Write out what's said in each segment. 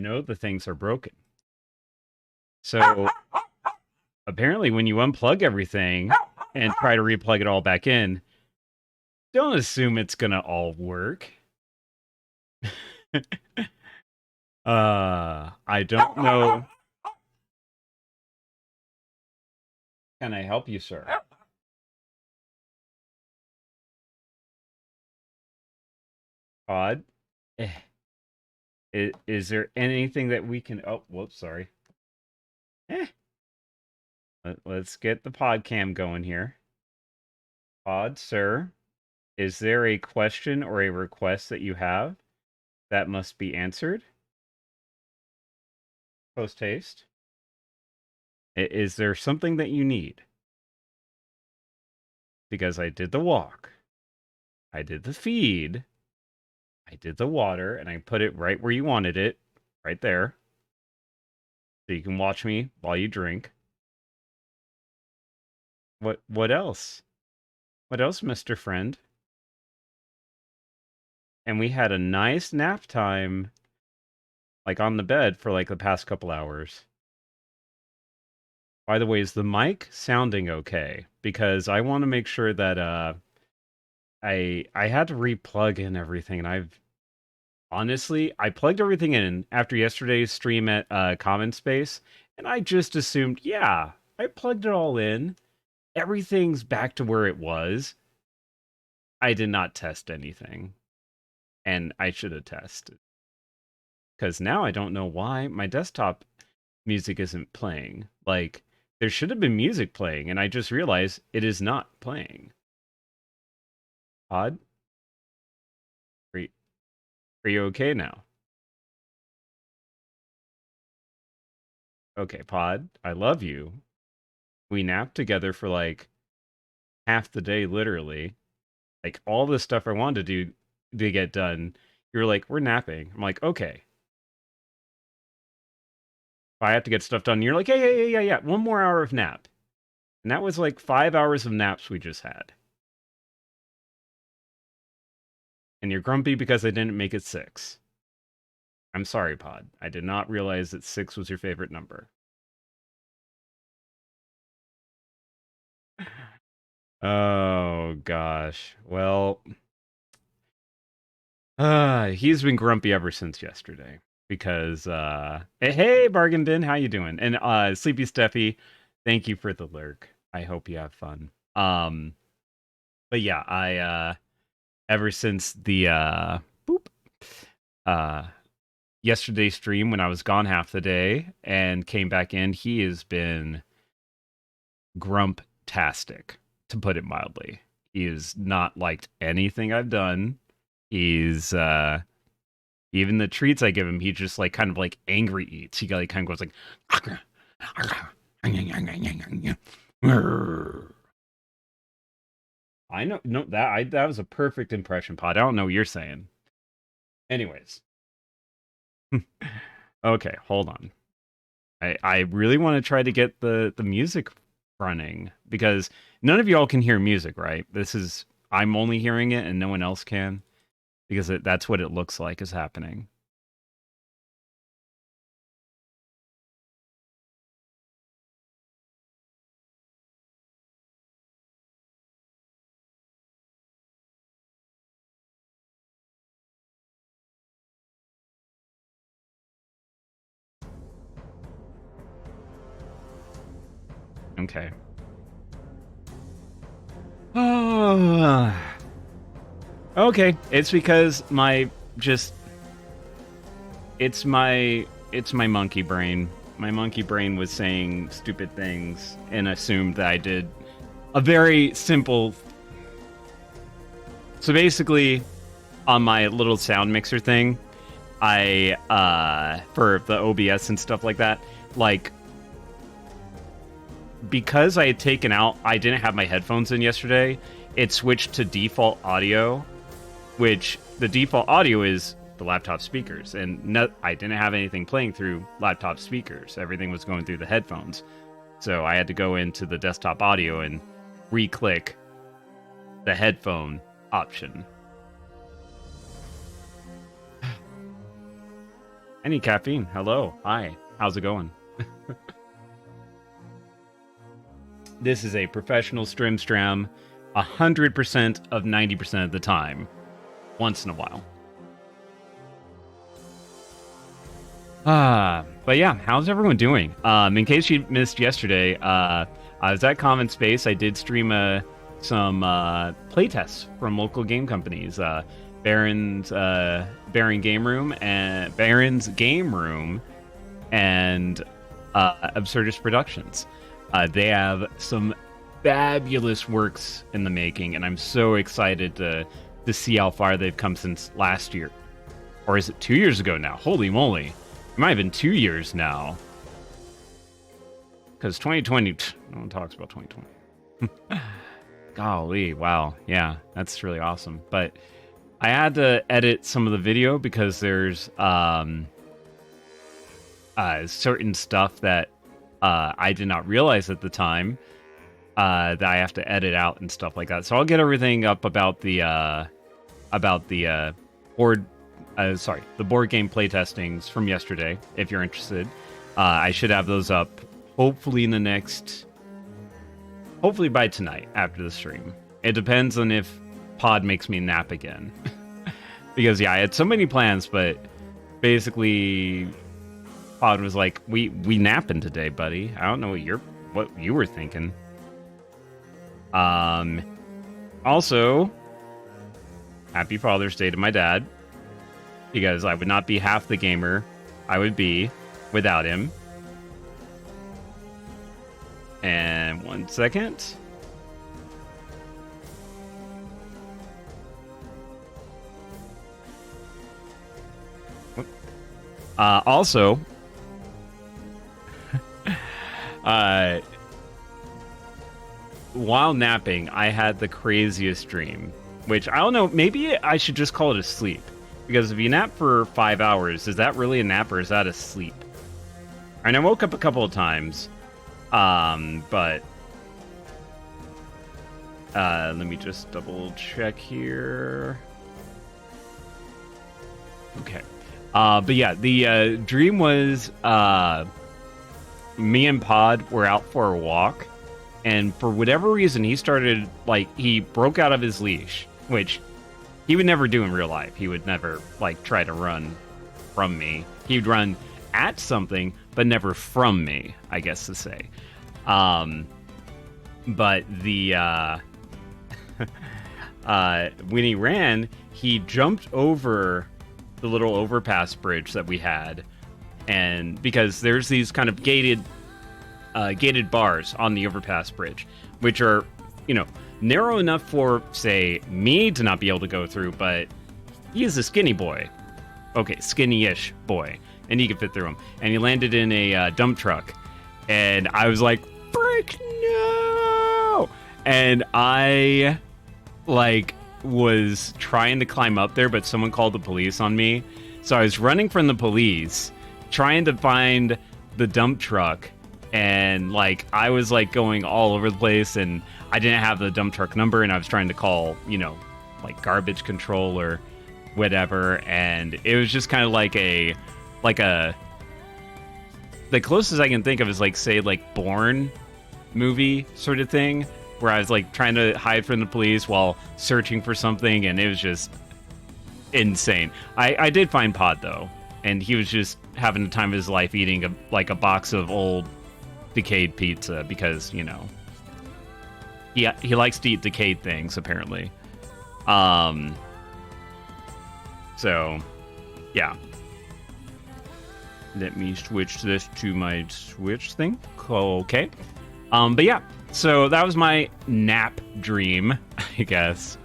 know the things are broken. So apparently when you unplug everything and try to replug it all back in, don't assume it's gonna all work. I don't know. Can I help you, sir? Odd. Is there anything that we can... Oh, whoops, sorry. Let's get the pod cam going here. Pod, sir, is there a question or a request that you have that must be answered? Post haste. Is there something that you need? Because I did the walk. I did the feed. I did the water, and I put it right where you wanted it. Right there. So you can watch me while you drink. What else? What else, Mr. Friend? And we had a nice nap time, like on the bed for like the past couple hours. By the way, is the mic sounding okay? Because I want to make sure that I had to replug in everything, and I plugged everything in after yesterday's stream at Common Space, and I just assumed, yeah, I plugged it all in. Everything's back to where it was. I did not test anything, and I should have tested. Because now I don't know why my desktop music isn't playing. Like, there should have been music playing, and I just realized it is not playing. Odd? Are you okay now? Okay, Pod, I love you. We napped together for like half the day, literally. Like all the stuff I wanted to do to get done. You were like, we're napping. I'm like, okay. I have to get stuff done. You're like, yeah. 1 more hour of nap. And that was like 5 hours of naps we just had. And you're grumpy because I didn't make it 6. I'm sorry, Pod. I did not realize that 6 was your favorite number. Oh, gosh. Well, he's been grumpy ever since yesterday. Because, hey, Bargain Bin, how you doing? And, Sleepy Steffi, thank you for the lurk. I hope you have fun. But yeah, ever since the, yesterday's stream when I was gone half the day and came back in, he has been grump-tastic, to put it mildly. He has not liked anything I've done. He's, even the treats I give him, he just like kind of like angry eats. He like kind of goes like, I know, no, that was a perfect impression, Pod. I don't know what you're saying. Anyways, okay, hold on. I really want to try to get the music running because none of y'all can hear music, right? I'm only hearing it and no one else can because that's what it looks like is happening. Okay. Okay, it's because it's my monkey brain. My monkey brain was saying stupid things and assumed that I did a very simple. So basically, on my little sound mixer thing, I for the OBS and stuff like that, like because I didn't have my headphones in yesterday, it switched to default audio, which the default audio is the laptop speakers. And I didn't have anything playing through laptop speakers. Everything was going through the headphones. So I had to go into the desktop audio and re-click the headphone option. I need caffeine. Hello. Hi. How's it going? This is a professional stram 100% of 90% of the time. Once in a while. But yeah, how's everyone doing? In case you missed yesterday, I was at Common Space. I did stream some playtests from local game companies. Baron's Game Room and Absurdist Productions. They have some fabulous works in the making, and I'm so excited to see how far they've come since last year. Or is it 2 years ago now? Holy moly. It might have been 2 years now. Because 2020, no one talks about 2020. Golly, wow. Yeah, that's really awesome. But I had to edit some of the video because there's certain stuff that I did not realize at the time that I have to edit out and stuff like that. So I'll get everything up about the board game playtestings from yesterday, if you're interested. I should have those up hopefully by tonight after the stream. It depends on if Pod makes me nap again. Because yeah, I had so many plans, but basically Pod was like, we napping today, buddy. I don't know what you were thinking. Also, happy Father's Day to my dad. Because I would not be half the gamer I would be without him. And 1 second. Also, while napping, I had the craziest dream. Which, I don't know, maybe I should just call it a sleep. Because if you nap for 5 hours, is that really a nap or is that a sleep? And I woke up a couple of times. But let me just double check here. Okay. But yeah, the dream was me and Pod were out for a walk, and for whatever reason he broke out of his leash, which he would never do in real life. He would never try to run from me. He'd run at something, but never from me, I guess to say. But the when he ran, he jumped over the little overpass bridge that we had, and because there's these kind of gated bars on the overpass bridge, which are, narrow enough for, say, me to not be able to go through, but he's a skinny boy. Okay, skinny-ish boy, and he could fit through them. And he landed in a dump truck, and I was like, frick, no! And I, was trying to climb up there, but someone called the police on me. So I was running from the police, trying to find the dump truck, and, I was, going all over the place, and I didn't have the dump truck number, and I was trying to call, garbage control or whatever, and it was just kind of the closest I can think of is, say, Bourne movie sort of thing, where I was, trying to hide from the police while searching for something, and it was just insane. I did find Pod, though, and he was just having the time of his life eating, a box of old decayed pizza, because, he likes to eat decayed things, apparently. So, yeah. Let me switch this to my Switch thing. Okay. But yeah, so that was my nap dream, I guess.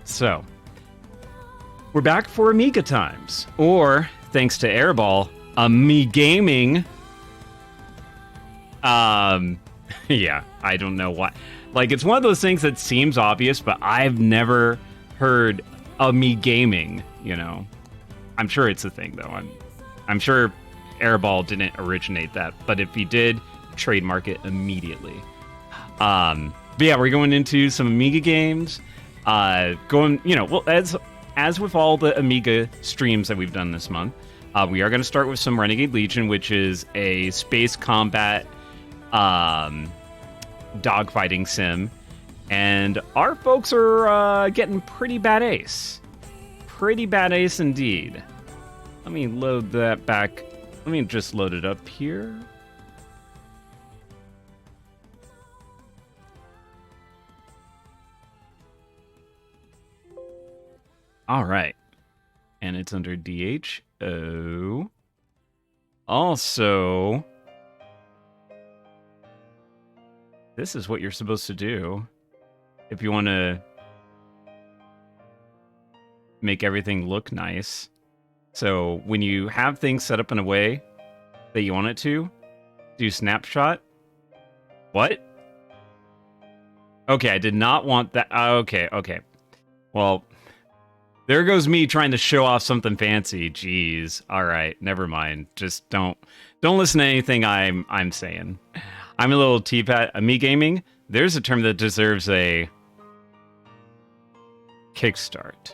So, we're back for Amiga times. Or, thanks to Airball, Amiga Gaming. Yeah, I don't know why. It's one of those things that seems obvious, but I've never heard Amiga Gaming, I'm sure it's a thing, though. I'm sure Airball didn't originate that, but if he did, trademark it immediately. But yeah, we're going into some Amiga games. Well, as as with all the Amiga streams that we've done this month, we are going to start with some Renegade Legion, which is a space combat dogfighting sim. And our folks are getting pretty bad ace. Pretty bad ace indeed. Let me load that back. Let me just load it up here. All right. And it's under DHO. Also, this is what you're supposed to do if you want to make everything look nice. So when you have things set up in a way that you want it to, do snapshot. What? Okay, I did not want that. Okay. Well, there goes me trying to show off something fancy. Jeez. All right, never mind. Just don't listen to anything I'm saying. I'm a little teapot. Me gaming. There's a term that deserves a kickstart.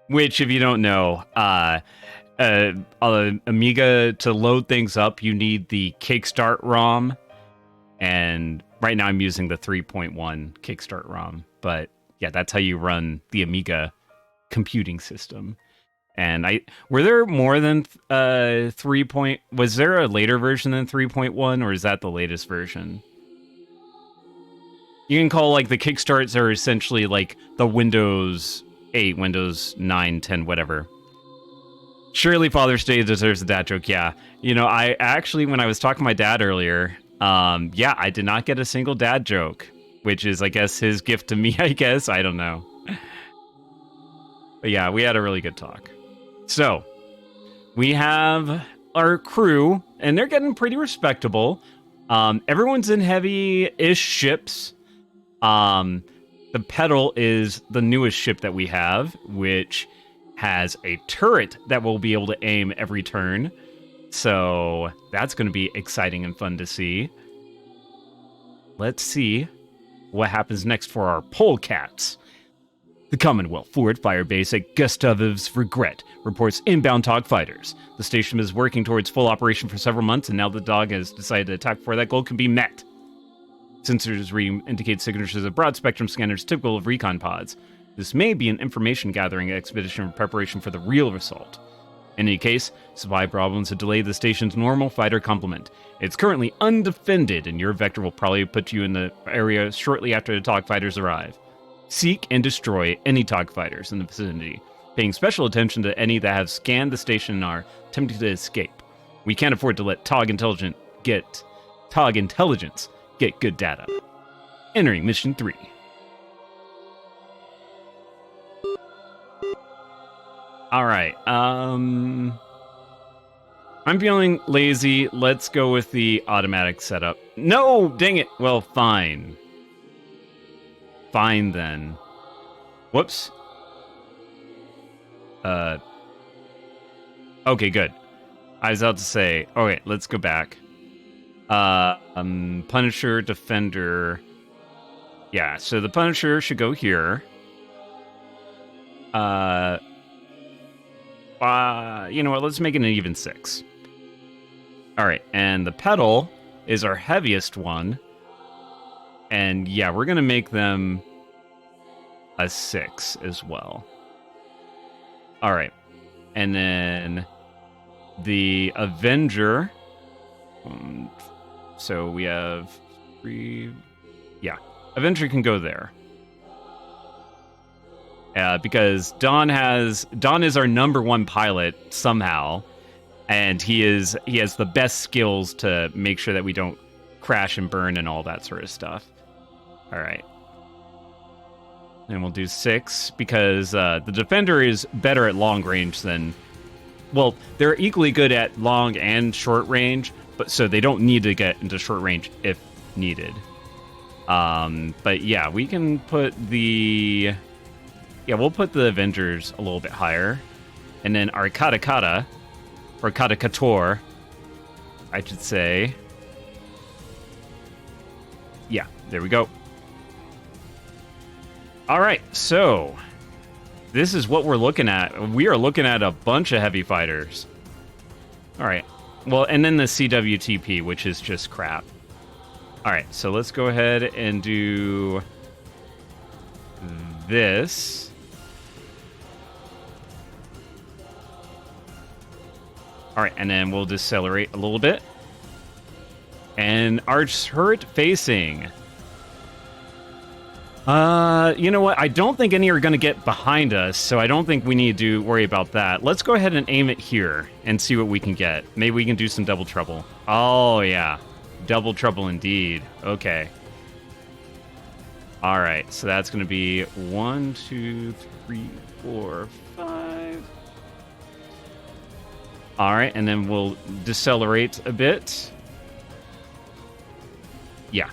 Which, if you don't know, Amiga, to load things up, you need the Kickstart ROM. And right now I'm using the 3.1 Kickstart ROM. But yeah, that's how you run the Amiga computing system. And were there more than 3. Was there a later version than 3.1, or is that the latest version? You can call like the Kickstarts are essentially like the Windows 8, Windows 9, 10, whatever. Surely Father's Day deserves a dad joke. Yeah. You know, I actually, when I was talking to my dad earlier, yeah, I did not get a single dad joke, which is, I guess, his gift to me, I guess. I don't know. But yeah, we had a really good talk. So, we have our crew, and they're getting pretty respectable. Everyone's in heavy-ish ships. The Petal is the newest ship that we have, which has a turret that will be able to aim every turn. So that's going to be exciting and fun to see. Let's see what happens next for our polecats. The Commonwealth Forward Fire Base at Gustavov's Regret reports inbound TOG fighters. The station is working towards full operation for several months, and now the dog has decided to attack before that goal can be met. Sensors indicate signatures of broad-spectrum scanners typical of recon pods. This may be an information-gathering expedition in preparation for the real assault. In any case, supply problems have delayed the station's normal fighter complement. It's currently undefended, and your vector will probably put you in the area shortly after the TOG fighters arrive. Seek and destroy any TOG fighters in the vicinity, paying special attention to any that have scanned the station and are attempting to escape. We can't afford to let TOG intelligence get good data. Entering Mission 3. Alright, I'm feeling lazy. Let's go with the automatic setup. No! Dang it! Well, fine. Fine, then. Whoops. Okay, good. I was about to say, okay, let's go back. Punisher, Defender. Yeah, so the Punisher should go here. You know what, let's make it an even 6. Alright, and the Petal is our heaviest one. And yeah, we're gonna make them a 6 as well. Alright. And then the Avenger. So we have 3. Yeah, Avenger can go there. Because Don is our number 1 pilot somehow, and he has the best skills to make sure that we don't crash and burn and all that sort of stuff. All right. And we'll do 6 because the Defender is better at long range than... Well, they're equally good at long and short range, but so they don't need to get into short range if needed. But yeah, we can put the... Yeah, we'll put the Avengers a little bit higher. And then our Katakata, or Katakator, I should say. Yeah, there we go. All right, so this is what we're looking at. We are looking at a bunch of heavy fighters. All right. Well, and then the CWTP, which is just crap. All right, so let's go ahead and do this. All right, and then we'll decelerate a little bit. And our turret facing. You know what? I don't think any are going to get behind us, so I don't think we need to worry about that. Let's go ahead and aim it here and see what we can get. Maybe we can do some double trouble. Oh, yeah. Double trouble indeed. Okay. All right, so that's going to be 1, 2, 3, 4, 5. All right, and then we'll decelerate a bit. Yeah.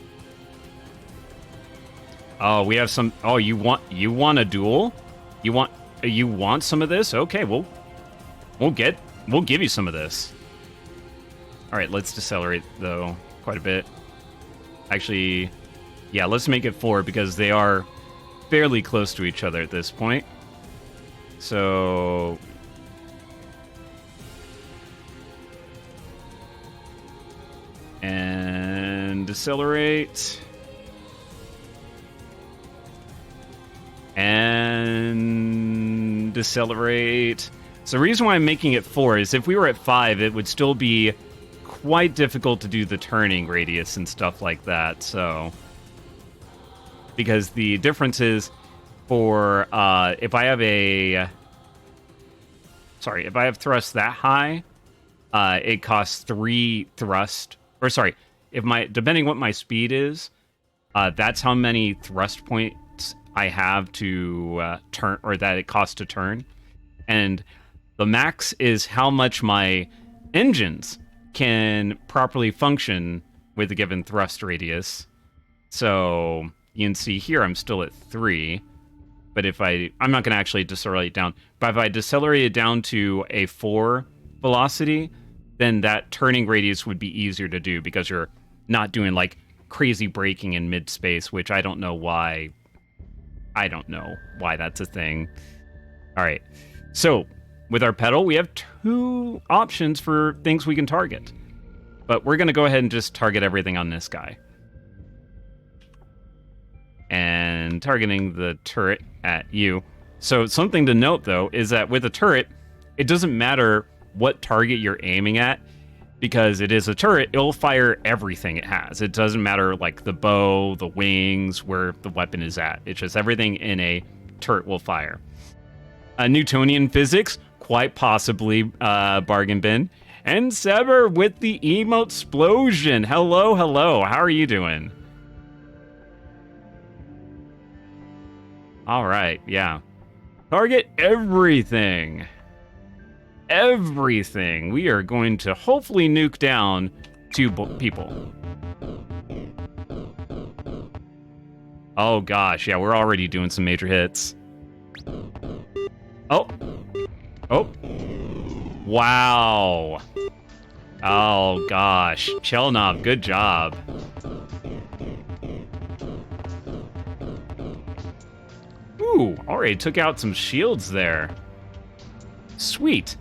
Oh, we have some. Oh, you want a duel? You want some of this? Okay, we'll give you some of this. All right, let's decelerate though quite a bit. Actually, yeah, let's make it 4 because they are fairly close to each other at this point. So and decelerate. And decelerate. So the reason why I'm making it 4 is if we were at 5, it would still be quite difficult to do the turning radius and stuff like that. So, because the difference is for if I have thrust that high, it costs 3 thrust. Or sorry, depending what my speed is, that's how many thrust points I have to turn, or that it costs to turn. And the max is how much my engines can properly function with a given thrust radius. So you can see here I'm still at 3. But if I'm not going to actually decelerate down. But if I decelerate it down to a 4 velocity, then that turning radius would be easier to do because you're not doing like crazy braking in mid-space, which I don't know why that's a thing. All right. So with our pedal, we have 2 options for things we can target. But we're going to go ahead and just target everything on this guy. And targeting the turret at you. So something to note, though, is that with a turret, it doesn't matter what target you're aiming at. Because it is a turret, it'll fire everything it has. It doesn't matter, like, the bow, the wings, where the weapon is at. It's just everything in a turret will fire. Newtonian physics, quite possibly, bargain bin. And Sever with the emote explosion. Hello, hello. How are you doing? All right, yeah. Target everything. Everything. We are going to hopefully nuke down 2 people. Oh gosh, yeah, we're already doing some major hits. Oh. Oh. Wow. Oh gosh. Chelnov, good job. Ooh, already took out some shields there. Sweet.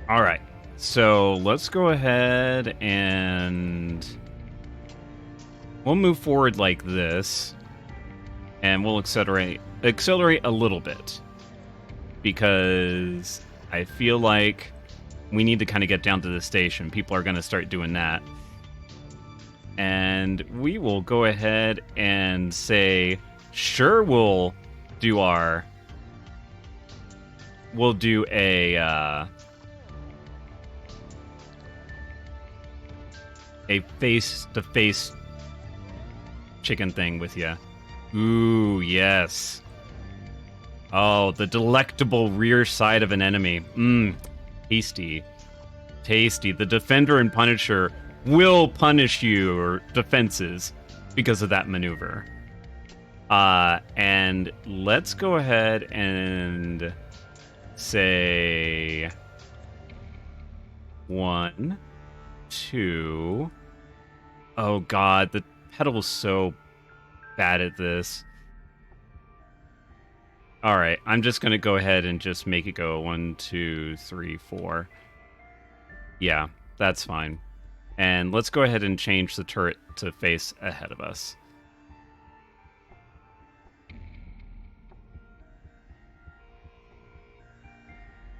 All right, so let's go ahead and we'll move forward like this, and we'll accelerate a little bit because I feel like we need to kind of get down to the station. People are going to start doing that. And we will go ahead and say, sure, we'll do a face-to-face chicken thing with you. Ooh, yes. Oh, the delectable rear side of an enemy. Mmm, tasty. Tasty. The Defender and Punisher will punish your defenses because of that maneuver. And let's go ahead and say 1, 2. Oh god, the pedal's so bad at this. Alright, I'm just gonna go ahead and just make it go 1, 2, 3, 4. Yeah, that's fine. And let's go ahead and change the turret to face ahead of us.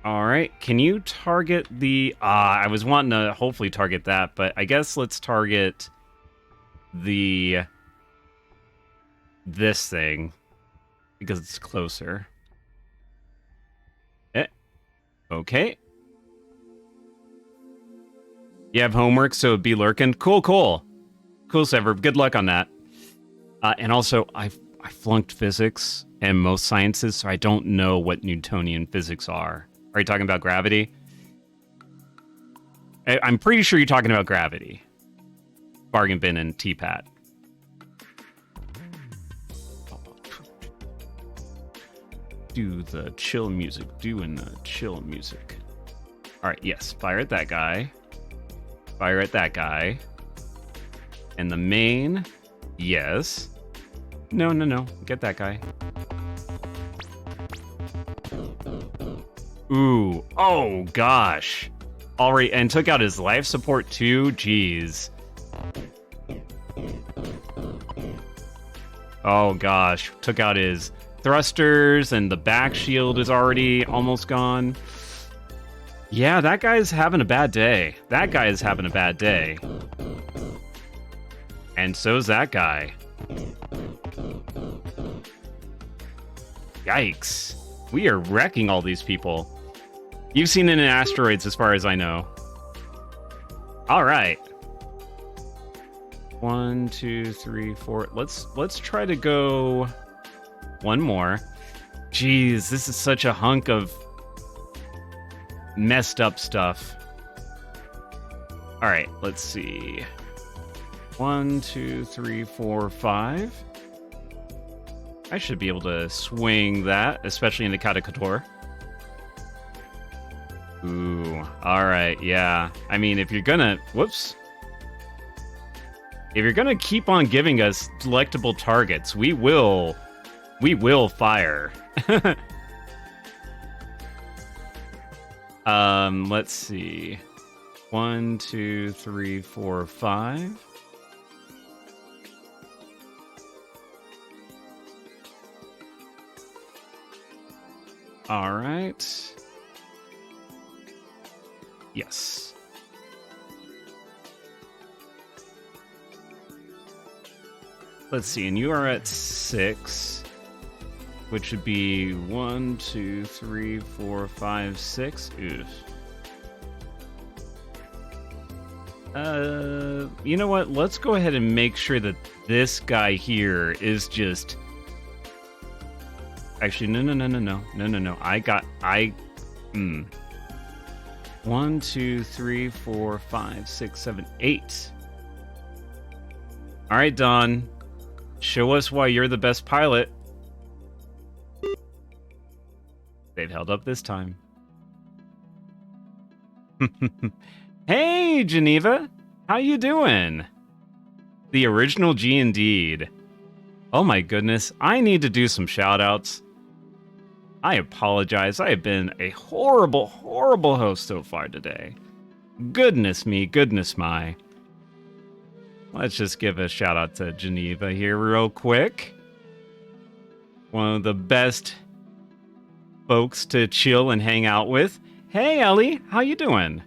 Alright, can you target the... I was wanting to hopefully target that, but I guess let's target this thing, because it's closer. Okay. You have homework, so it'd be lurking. Cool, cool. Cool, Sever. Good luck on that. And also, I flunked physics and most sciences, so I don't know what Newtonian physics are. Are you talking about gravity? I'm pretty sure you're talking about gravity. Bargain bin and T-Pat. Do the chill music. Doing the chill music. Alright, yes. Fire at that guy. Fire at that guy. And the main... Yes. No, no, no. Get that guy. Ooh. Oh, gosh. Already, and took out his life support, too? Jeez. Oh, gosh. Took out his thrusters, and the back shield is already almost gone. Yeah, that guy's having a bad day. That guy is having a bad day. And so's that guy. Yikes. We are wrecking all these people. You've seen it in asteroids as far as I know. Alright. 1, 2, 3, 4. Let's try to go one more. Jeez, this is such a hunk of messed up stuff. Alright, let's see. 1, 2, 3, 4, 5. I should be able to swing that, especially in the Catacouture. Ooh, alright, yeah. I mean, if you're gonna... Whoops. If you're gonna keep on giving us delectable targets, we will fire. Let's see. 1, 2, 3, 4, 5. All right. Yes. Let's see, and you are at 6, which would be 1, 2, 3, 4, 5, 6. Oof. You know what? Let's go ahead and make sure that this guy here is just... Actually, no. Hmm. 1, 2, 3, 4, 5, 6, 7, 8. All right, Don. Show us why you're the best pilot. They've held up this time. Hey, Geneva. How you doing? The original G indeed. Oh my goodness. I need to do some shout-outs. I apologize. I have been a horrible, horrible host so far today. Goodness me, goodness my. Let's just give a shout out to Geneva here real quick. One of the best folks to chill and hang out with. Hey, Ellie, how you doing?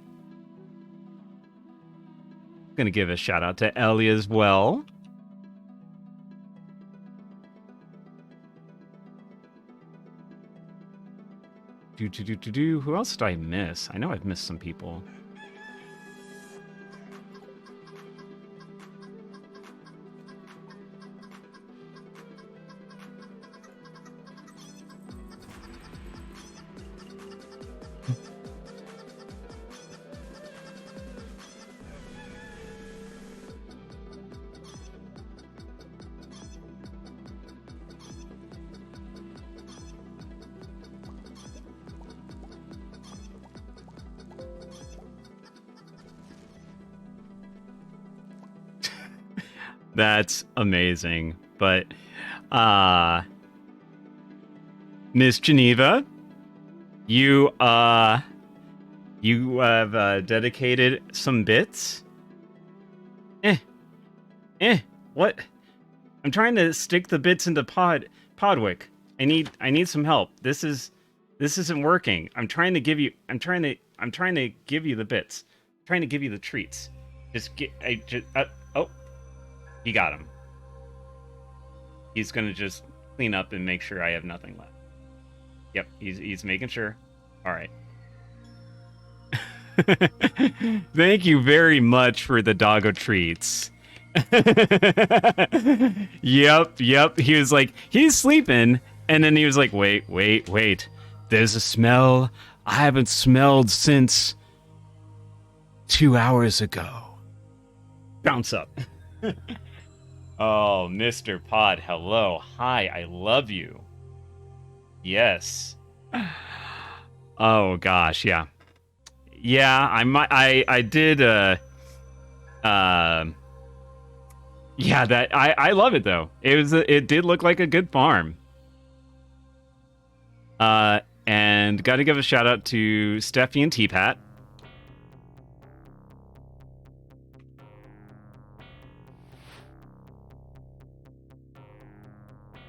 Gonna give a shout out to Ellie as well. Who else did I miss? I know I've missed some people. That's amazing. But, Miss Geneva, you have dedicated some bits. What? I'm trying to stick the bits into Podwick. I need some help. This isn't working. I'm trying to give you the bits. I'm trying to give you the treats. Oh, he got him. He's gonna just clean up and make sure I have nothing left. Yep, he's making sure. All right. Thank you very much for the doggo treats. Yep. He was like, he's sleeping, and then he was like, wait. There's a smell I haven't smelled since 2 hours ago. Bounce up. Oh, Mr. Pod, hello. Hi, I love you. Yes. Oh gosh, yeah. Yeah, I did yeah, that I love it though. It did look like a good farm. And got to give a shout out to Steffi and T-Pat.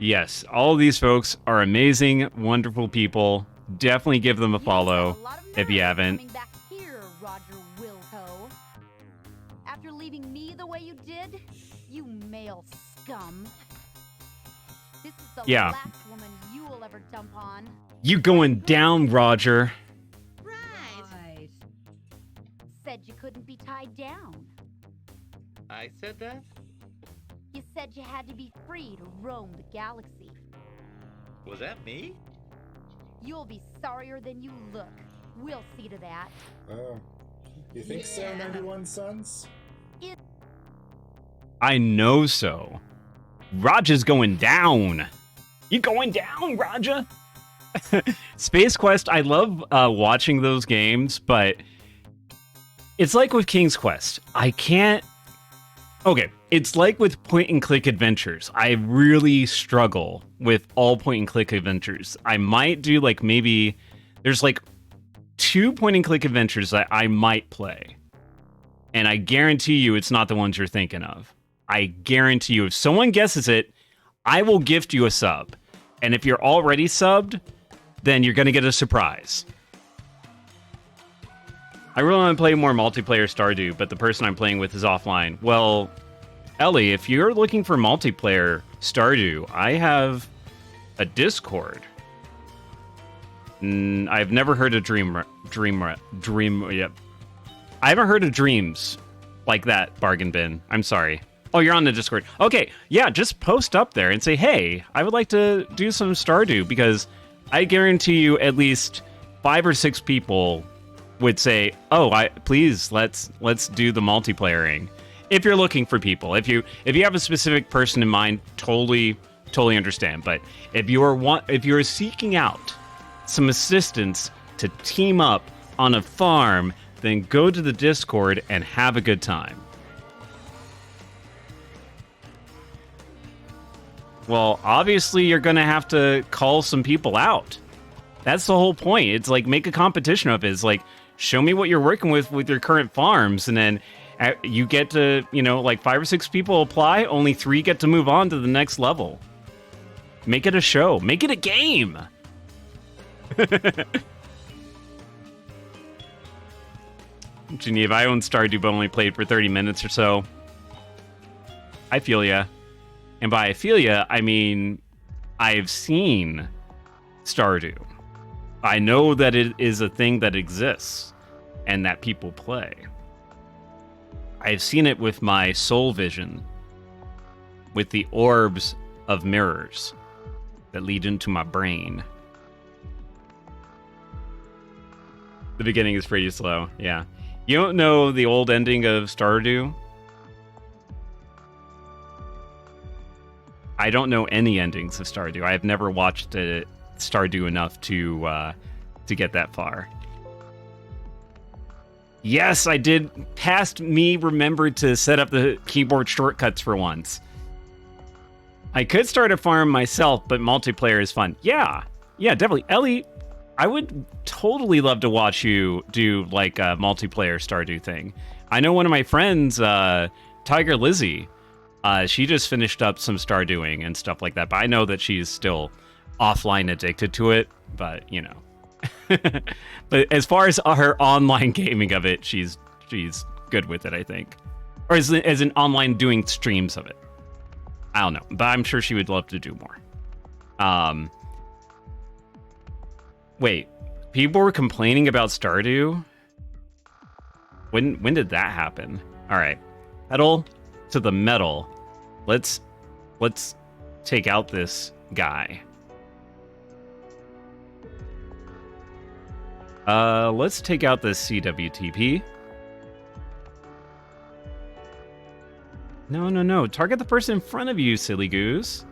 Yes, all of these folks are amazing, wonderful people. Definitely give them a follow if you haven't. Coming back here, Roger Wilco. After leaving me the way you did, you male scum. This is the last woman you will ever dump on. You going down, Roger. Right. Said you couldn't be tied down. I said that? You said you had to be free to roam the galaxy. Was that me? You'll be sorrier than you look. We'll see to that. Oh. You think so, 91 Sons? I know so. Roger's going down. You going down, Roger? Space Quest, I love watching those games, but it's like with King's Quest. I can't... Okay, it's like with point-and-click adventures. I really struggle with all point-and-click adventures. I might do, like, maybe... There's, like, 2 point-and-click adventures that I might play. And I guarantee you it's not the ones you're thinking of. I guarantee you, if someone guesses it, I will gift you a sub. And if you're already subbed, then you're going to get a surprise. I really want to play more multiplayer Stardew, but the person I'm playing with is offline. Well, Ellie, if you're looking for multiplayer Stardew, I have a Discord. I've never heard of Dream. Yep. I haven't heard of Dreams like that, Bargain Bin. I'm sorry. Oh, you're on the Discord. Okay, yeah, just post up there and say, hey, I would like to do some Stardew, because I guarantee you at least 5 or 6 people would say, oh, please, let's do the multiplayering. If you're looking for people. If you have a specific person in mind, totally understand. But if you're seeking out some assistance to team up on a farm, then go to the Discord and have a good time. Well, obviously you're going to have to call some people out. That's the whole point. It's like, make a competition of it. It's like, show me what you're working with your current farms, and then you get to, like 5 or 6 people apply, only 3 get to move on to the next level. Make it a show. Make it a game. Geneva, I own Stardew, but only played for 30 minutes or so. I feel ya. And by I feel ya, I mean I've seen Stardew. I know that it is a thing that exists and that people play. I've seen it with my soul vision, with the orbs of mirrors that lead into my brain. The beginning is pretty slow, yeah. You don't know the old ending of Stardew? I don't know any endings of Stardew. I have never watched Stardew enough to get that far. Yes, I did. Past me remembered to set up the keyboard shortcuts for once. I could start a farm myself, but multiplayer is fun. Yeah, definitely. Ellie, I would totally love to watch you do like a multiplayer Stardew thing. I know one of my friends, Tiger Lizzie, she just finished up some Stardewing and stuff like that, but I know that she's still offline addicted to it, but you know. But as far as her online gaming of it, she's good with it, I think. Or as an online doing streams of it. I don't know, but I'm sure she would love to do more. Wait, people were complaining about Stardew? When did that happen? All right, pedal to the metal. Let's take out this guy. Let's take out this CWTP. No. Target the person in front of you, silly goose.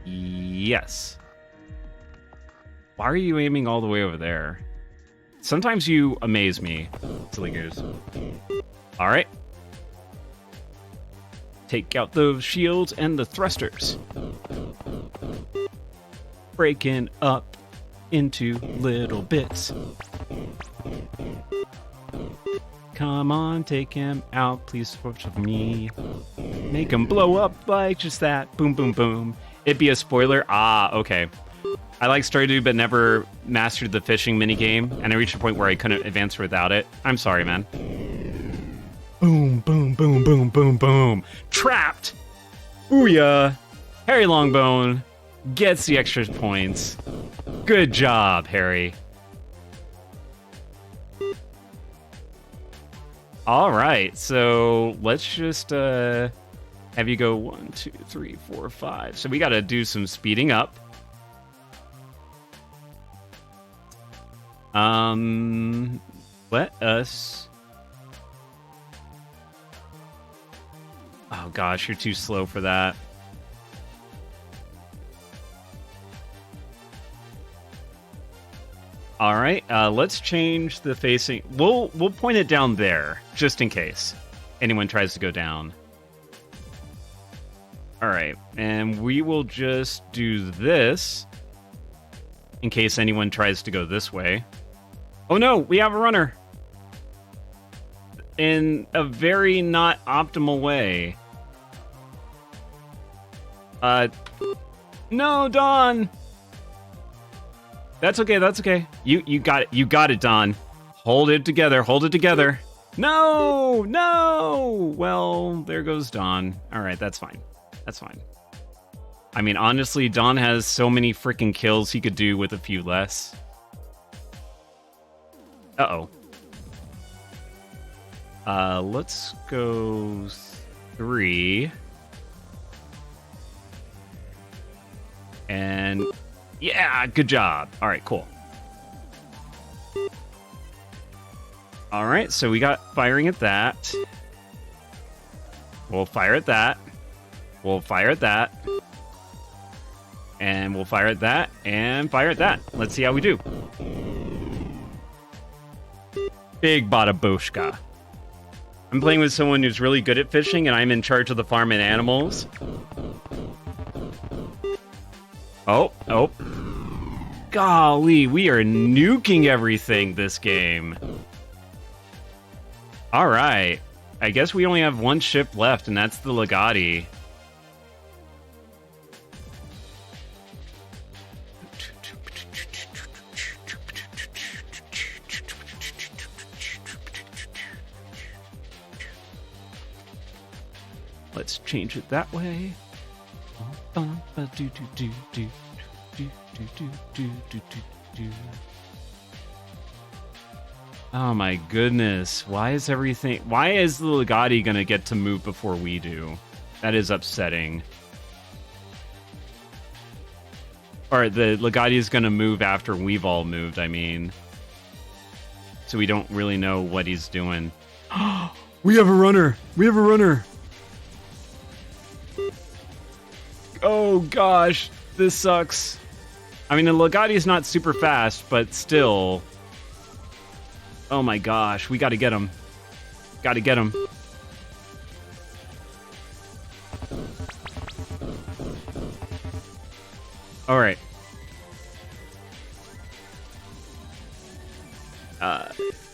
Yes. Why are you aiming all the way over there? Sometimes you amaze me, silly goose. All right. Take out those shields and the thrusters. Breaking up into little bits. Come on, take him out, please watch with me. Make him blow up like just that. Boom, boom, boom. It'd be a spoiler. Ah, okay. I like Stardew, but never mastered the fishing minigame, and I reached a point where I couldn't advance without it. I'm sorry, man. Boom, boom, boom, boom, boom, boom. Trapped! Booyah! Harry Longbone gets the extra points. Good job, Harry. All right, so let's just have you go 1, 2, 3, 4, 5. So we got to do some speeding up. Let us. Oh gosh, you're too slow for that. All right, let's change the facing. We'll point it down there, just in case anyone tries to go down. All right, and we will just do this in case anyone tries to go this way. Oh no, we have a runner. In a very not optimal way. No, Dawn! That's okay, that's okay. You got it, Don. Hold it together. No! Well, there goes Don. Alright, that's fine. I mean, honestly, Don has so many freaking kills he could do with a few less. Uh-oh. Let's go 3. And... yeah, good job. All right, cool. All right, so we got firing at that. We'll fire at that. We'll fire at that. And we'll fire at that. And fire at that. Let's see how we do. Big bada boshka. I'm playing with someone who's really good at fishing, and I'm in charge of the farm and animals. Oh. Golly, we are nuking everything this game. All right. I guess we only have one ship left, and that's the Legati. Let's change it that way. Oh my goodness. Why is the Legati gonna get to move before we do? That is upsetting. Or the Legati is gonna move after we've all moved, I mean. So we don't really know what he's doing. We have a runner! Oh gosh, this sucks. I mean, the Legati's not super fast, but still. Oh my gosh, we gotta get him. Gotta get him. Alright.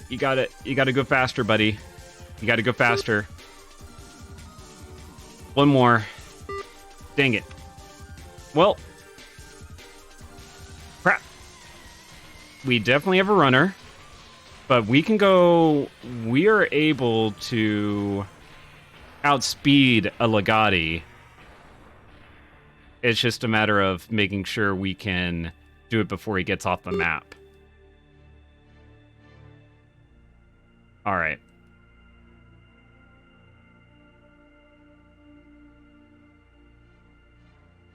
You gotta go faster, buddy. You gotta go faster. One more. Dang it. Well. Crap. We definitely have a runner. But we can go... We are able to outspeed a Legati. It's just a matter of making sure we can do it before he gets off the map. Alright.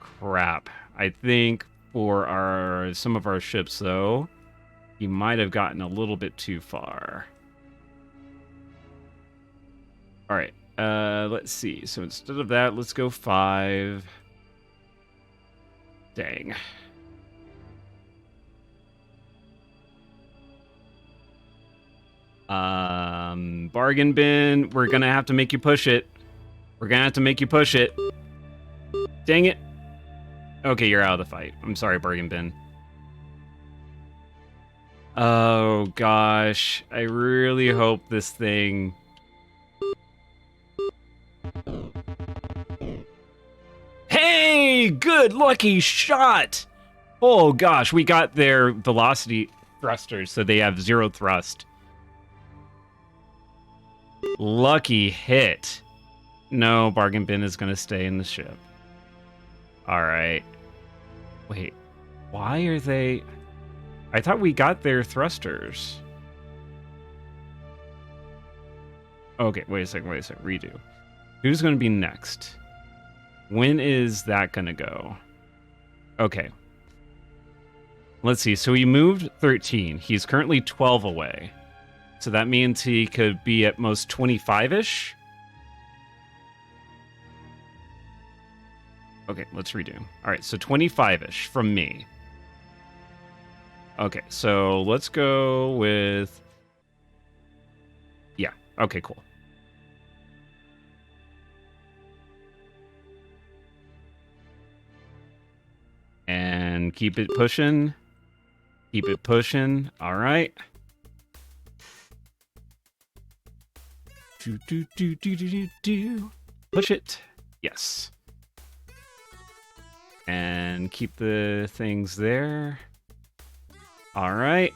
Crap. I think for some of our ships, though, he might have gotten a little bit too far. Alright. Let's see. So instead of that, let's go 5. Dang. Bargain bin. We're gonna have to make you push it. We're gonna have to make you push it. Dang it. Okay, you're out of the fight. I'm sorry, bargain bin. Oh, gosh. I really hope this thing... Hey! Good lucky shot! Oh, gosh. We got their velocity thrusters, so they have 0 thrust. Lucky hit. No, bargain bin is going to stay in the ship. Alright. Wait. Why are they... I thought we got their thrusters. Okay, wait a second. Redo. Who's going to be next? When is that going to go? Okay. Let's see. So he moved 13. He's currently 12 away. So that means he could be at most 25-ish? Okay, let's redo. All right, so 25-ish from me. Okay, so let's go with... Yeah, okay, cool. And keep it pushing. Keep it pushing. All right. Push it. Yes. And keep the things there. All right.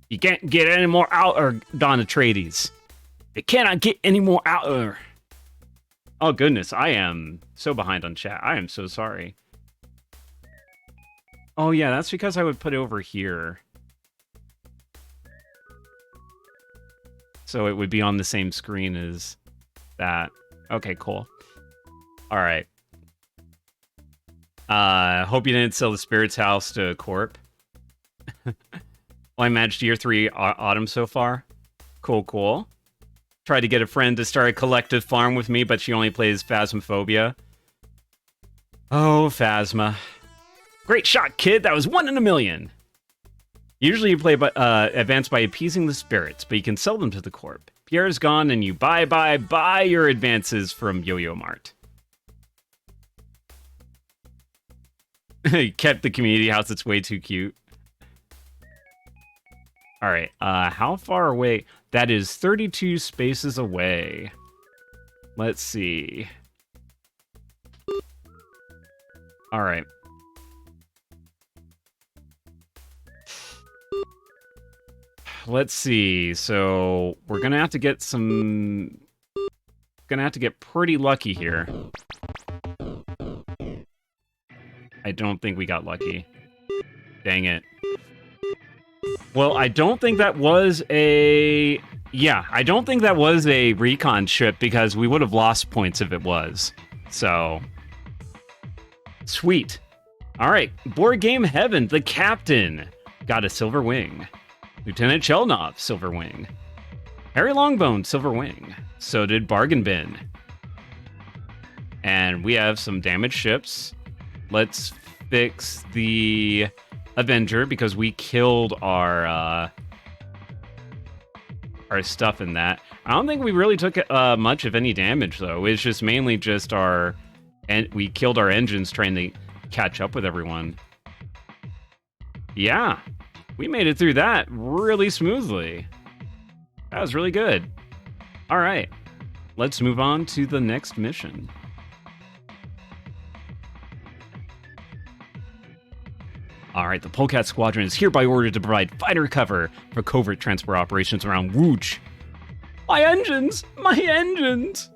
You can't get any more out, Don Atreides. You cannot get any more out. Oh, goodness. I am so behind on chat. I am so sorry. Oh, yeah. That's because I would put it over here. So it would be on the same screen as that. Okay, cool. All right. Hope you didn't sell the Spirit's House to Corp. Well, I managed year 3 autumn so far. Cool. Tried to get a friend to start a collective farm with me, but she only plays Phasmophobia. Oh, Phasma. Great shot, kid. That was 1 in a million. Usually you play advance by appeasing the spirits, but you can sell them to the Corp. Pierre's gone, and you buy your advances from Yo-Yo Mart. Kept the community house. It's way too cute. All right. How far away? That is 32 spaces away. Let's see. All right. Let's see. So we're gonna have to get some. Gonna have to get pretty lucky here. I don't think we got lucky. Dang it. Well, I don't think that was a... Yeah, I don't think that was a recon ship because we would have lost points if it was. So... Sweet. Alright, Board Game Heaven, the captain, got a silver wing. Lieutenant Chelnov, silver wing. Harry Longbone, silver wing. So did Bargain Bin. And we have some damaged ships. let's fix the Avenger because we killed our stuff in that. I don't think we really took much of any damage though. It's just mainly just we killed our engines trying to catch up with everyone. Yeah, we made it through that really smoothly. That was really good. All right, let's move on to the next mission. All right, the Polecat Squadron is hereby ordered to provide fighter cover for covert transport operations around Wooch. My engines! My engines!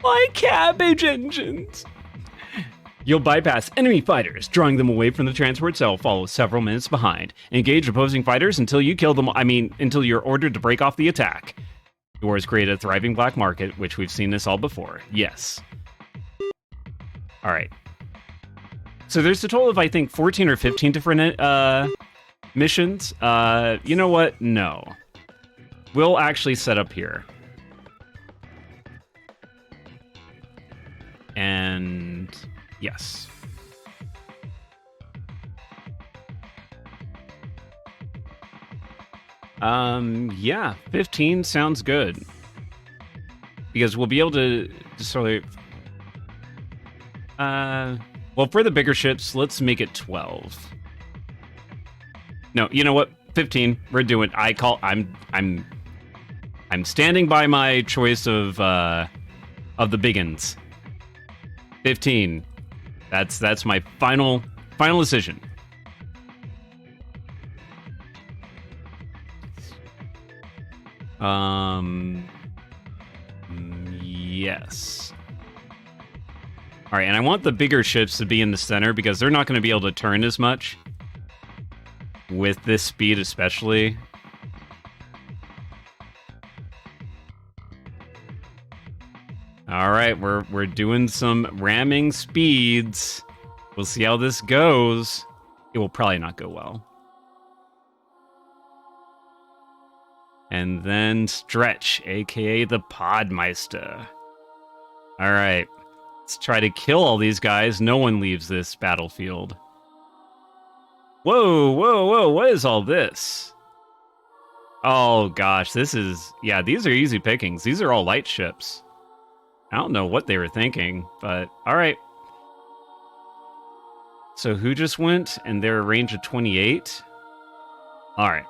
My cabbage engines! You'll bypass enemy fighters, drawing them away from the transport cell, follow several minutes behind. Engage opposing fighters until you kill them, until you're ordered to break off the attack. The war has created a thriving black market, which we've seen this all before. Yes. All right. So there's a total of, I think, 14 or 15 different missions. You know what? No. We'll actually set up here. And yes. Yeah, 15 sounds good. Because we'll be able to sort of... well, for the bigger ships, let's make it 12. No, you know what? 15. We're doing. I'm standing by my choice of the biggins. 15. That's my final decision. Yes. All right, and I want the bigger ships to be in the center because they're not going to be able to turn as much with this speed, especially. All right, we're doing some ramming speeds. We'll see how this goes. It will probably not go well. And then Stretch, aka the Podmeister. All right. Let's try to kill all these guys. No one leaves this battlefield. Whoa, whoa, whoa. What is all this? Oh, gosh. This is... Yeah, these are easy pickings. These are all light ships. I don't know what they were thinking, but all right. So who just went? And they're a range of 28? All right.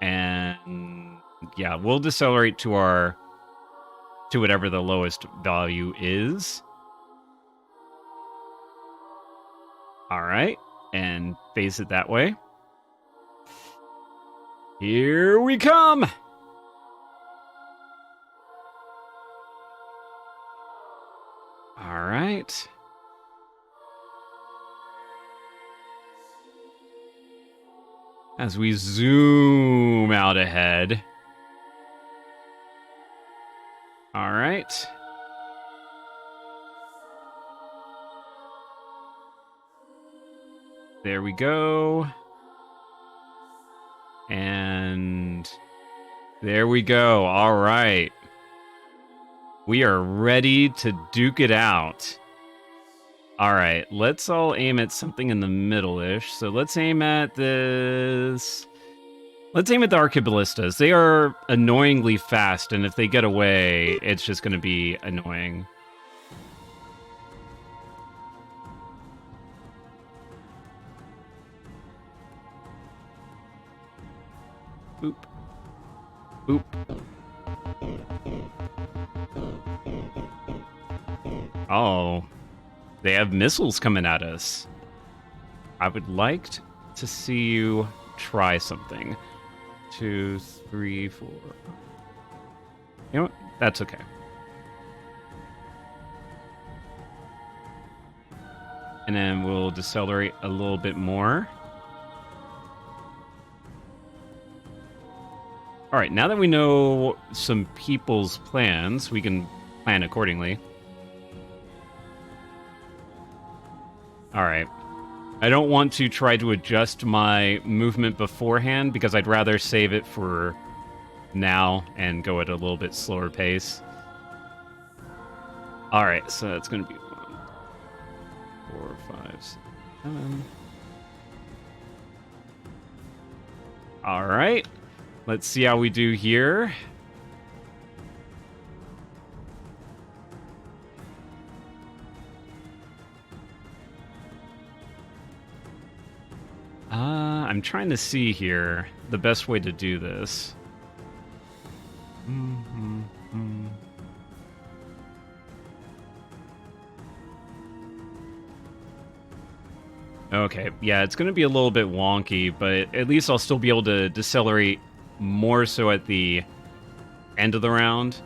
And... yeah, we'll decelerate to whatever the lowest value is. All right, and face it that way. Here we come. All right. As we zoom out ahead. All right. There we go. And there we go. All right. We are ready to duke it out. All right. Let's all aim at something in the middle-ish. So let's aim at this... Let's aim at the Archaeballistas. They are annoyingly fast, and if they get away, it's just going to be annoying. Boop. Boop. Oh. They have missiles coming at us. I would like to see you try something. 2, 3, 4. You know what? That's okay. And then we'll decelerate a little bit more. All right, now that we know some people's plans, we can plan accordingly. All right. I don't want to try to adjust my movement beforehand because I'd rather save it for now and go at a little bit slower pace. All right, so that's going to be 1, 4, 5, 6, 7. All right, let's see how we do here. I'm trying to see here the best way to do this. Okay, yeah, it's going to be a little bit wonky, but at least I'll still be able to decelerate more so at the end of the round.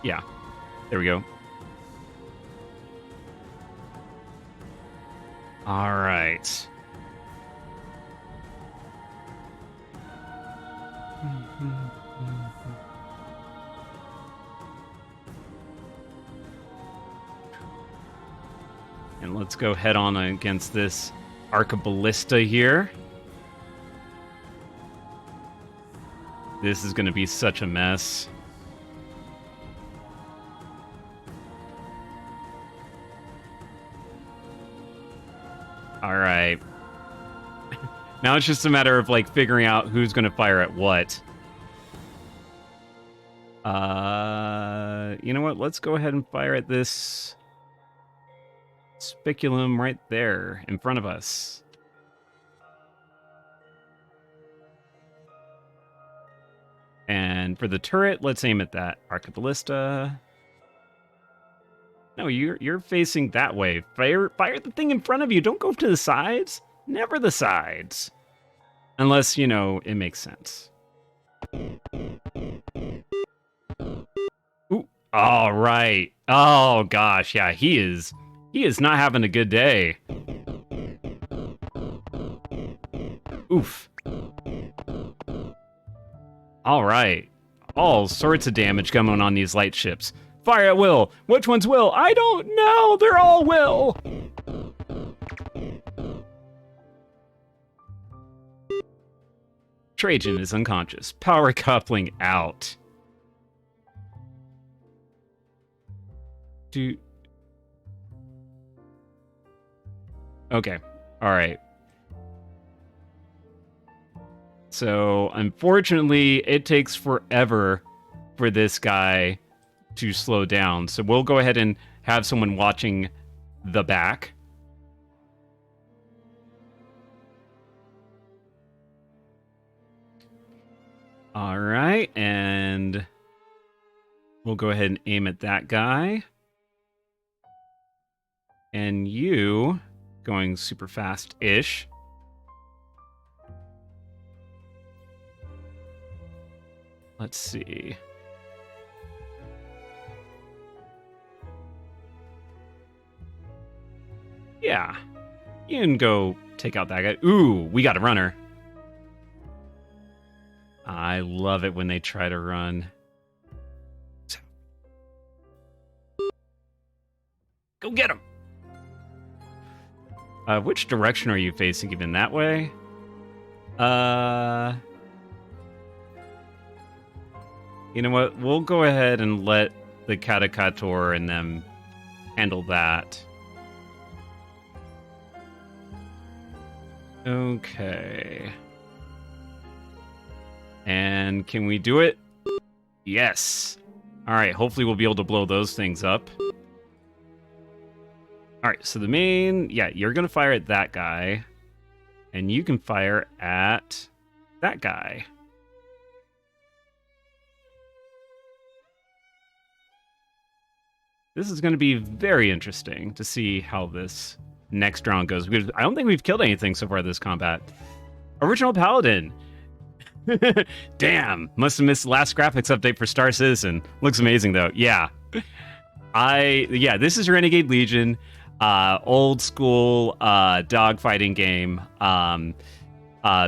Yeah, there we go. All right. And let's go head on against this Arcaballista here. This is going to be such a mess. All right. Now it's just a matter of like figuring out who's going to fire at what. You know what? Let's go ahead and fire at this spiculum right there in front of us. And for the turret, let's aim at that Arcaballista. No, you're facing that way. Fire the thing in front of you. Don't go to the sides. Never the sides. Unless, you know, it makes sense. Ooh, all right. Oh gosh, yeah, he is not having a good day. Oof. All right. All sorts of damage coming on these light ships. Fire at will. Which one's will? I don't know. They're all will. Trajan is unconscious. Power coupling out. Okay. All right. So, unfortunately, it takes forever for this guy to slow down. So we'll go ahead and have someone watching the back. All right, and we'll go ahead and aim at that guy. And you, going super fast-ish. Let's see. Yeah. You can go take out that guy. Ooh, we got a runner. I love it when they try to run. Go get him! Which direction are you facing? Even that way? You know what? We'll go ahead and let the Catakator and them handle that. Okay. And can we do it? Yes. All right, hopefully we'll be able to blow those things up. All right, so the main... Yeah, you're going to fire at that guy. And you can fire at that guy. This is going to be very interesting to see how this next round goes. Because I don't think we've killed anything so far this combat. Original Paladin. Damn, must have missed the last graphics update for Star Citizen. Looks amazing though. Yeah. This is Renegade Legion. Old school dogfighting game.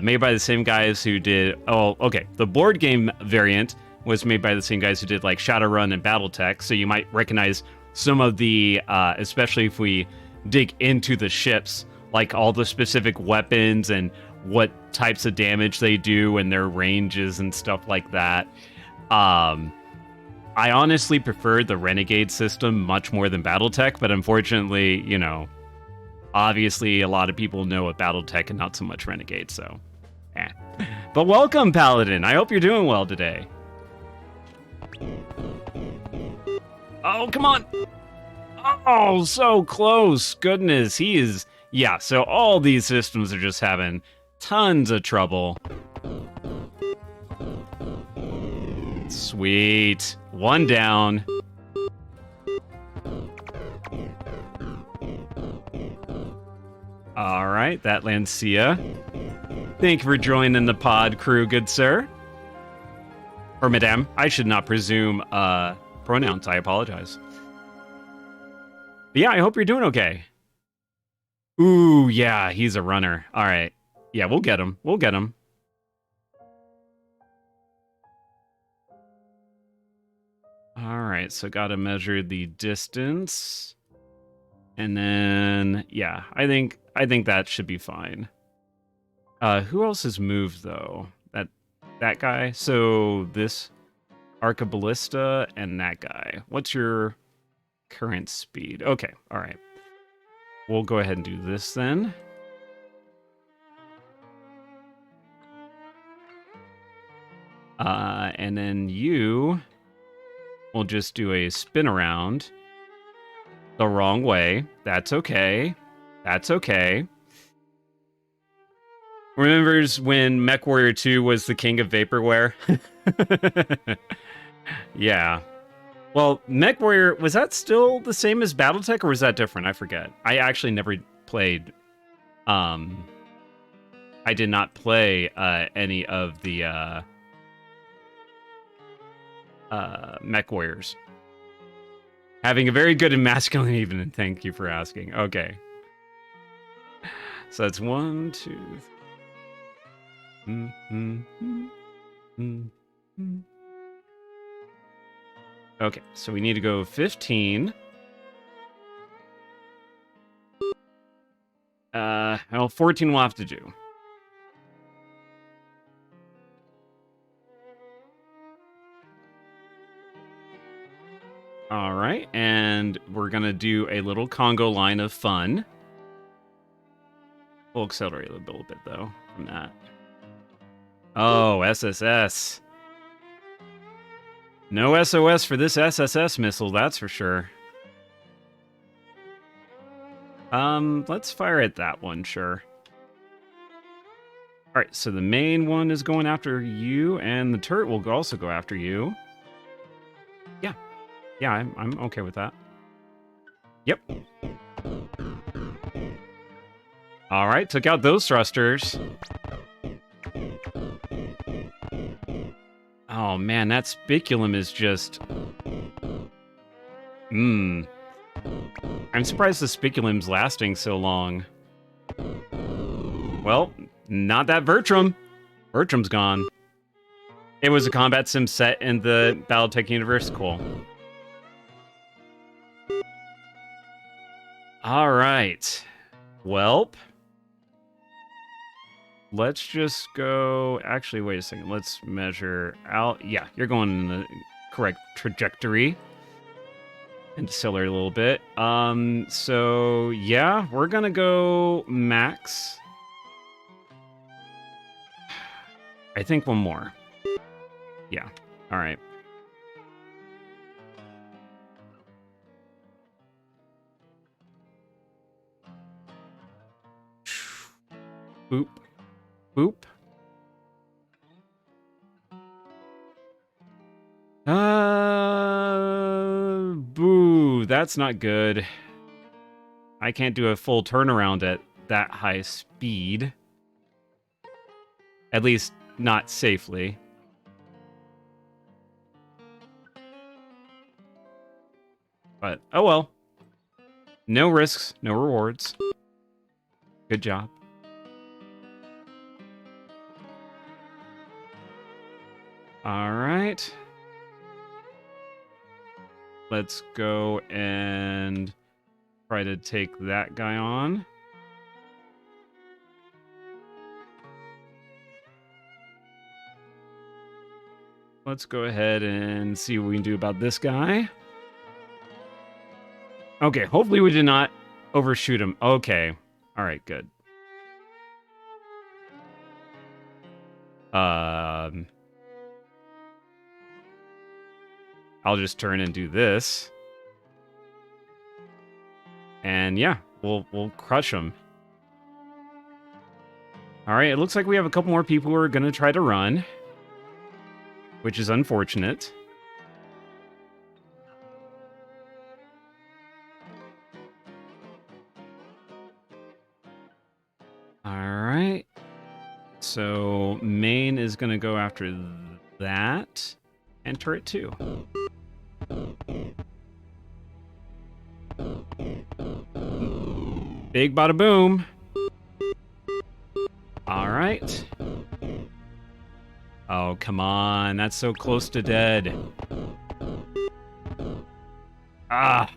Made by the same guys who did... Oh, okay. The board game variant was made by the same guys who did like Shadowrun and Battletech. So you might recognize some of the... especially if we dig into the ships, like all the specific weapons and what types of damage they do and their ranges and stuff like that. I honestly prefer the Renegade system much more than BattleTech, but unfortunately, you know, obviously a lot of people know what BattleTech and not so much Renegade, so But welcome, Paladin. I hope you're doing well today. Oh, come on. Oh, so close. Goodness, he is... Yeah, so all these systems are just having tons of trouble. Sweet. One down. All right, that Lancia. Thank you for joining the pod crew, good sir. Or madame. I should not presume pronouns. I apologize. But yeah, I hope you're doing okay. Ooh, yeah, he's a runner. All right. Yeah, we'll get him. We'll get him. All right, so got to measure the distance. And then, yeah, I think that should be fine. Who else has moved, though? That guy? So this Arcaballista and that guy. What's your current speed? Okay, all right. We'll go ahead and do this then. And then you will just do a spin around the wrong way. That's okay. That's okay. Remembers when MechWarrior 2 was the king of vaporware? Yeah. Well, MechWarrior, was that still the same as BattleTech, or was that different? I forget. I actually never played... I did not play any of the MechWarriors. Having a very good and masculine evening. Thank you for asking. Okay. So that's 1, 2, 3. Okay, so we need to go 15. Well, 14 we'll have to do. All right, and we're going to do a little Congo line of fun. We'll accelerate a little bit, though, from that. Oh, SSS. No SOS for this SSS missile, that's for sure. Let's fire at that one, sure. All right, so the main one is going after you, and the turret will also go after you. Yeah. Yeah, I'm okay with that. Yep. All right, took out those thrusters. Oh, man, that spiculum is just... I'm surprised the spiculum's lasting so long. Well, not that Vertram. Vertram's gone. It was a combat sim set in the BattleTech universe. Cool. All right. Welp. Let's just go... Actually, wait a second. Let's measure out... Yeah, you're going in the correct trajectory. And decelerate a little bit. So, yeah, we're gonna go max. I think one more. Yeah, all right. Boop. Boop. Boo. That's not good. I can't do a full turnaround at that high speed. At least, not safely. But, oh well. No risks, no rewards. Good job. All right. Let's go and try to take that guy on. Let's go ahead and see what we can do about this guy. Okay, hopefully we did not overshoot him. Okay. All right, good. I'll just turn and do this. And yeah, we'll crush him. All right, it looks like we have a couple more people who are going to try to run, which is unfortunate. All right. So main is going to go after that and turret 2. Big bada boom. All right. Oh, come on. That's so close to dead. Ah.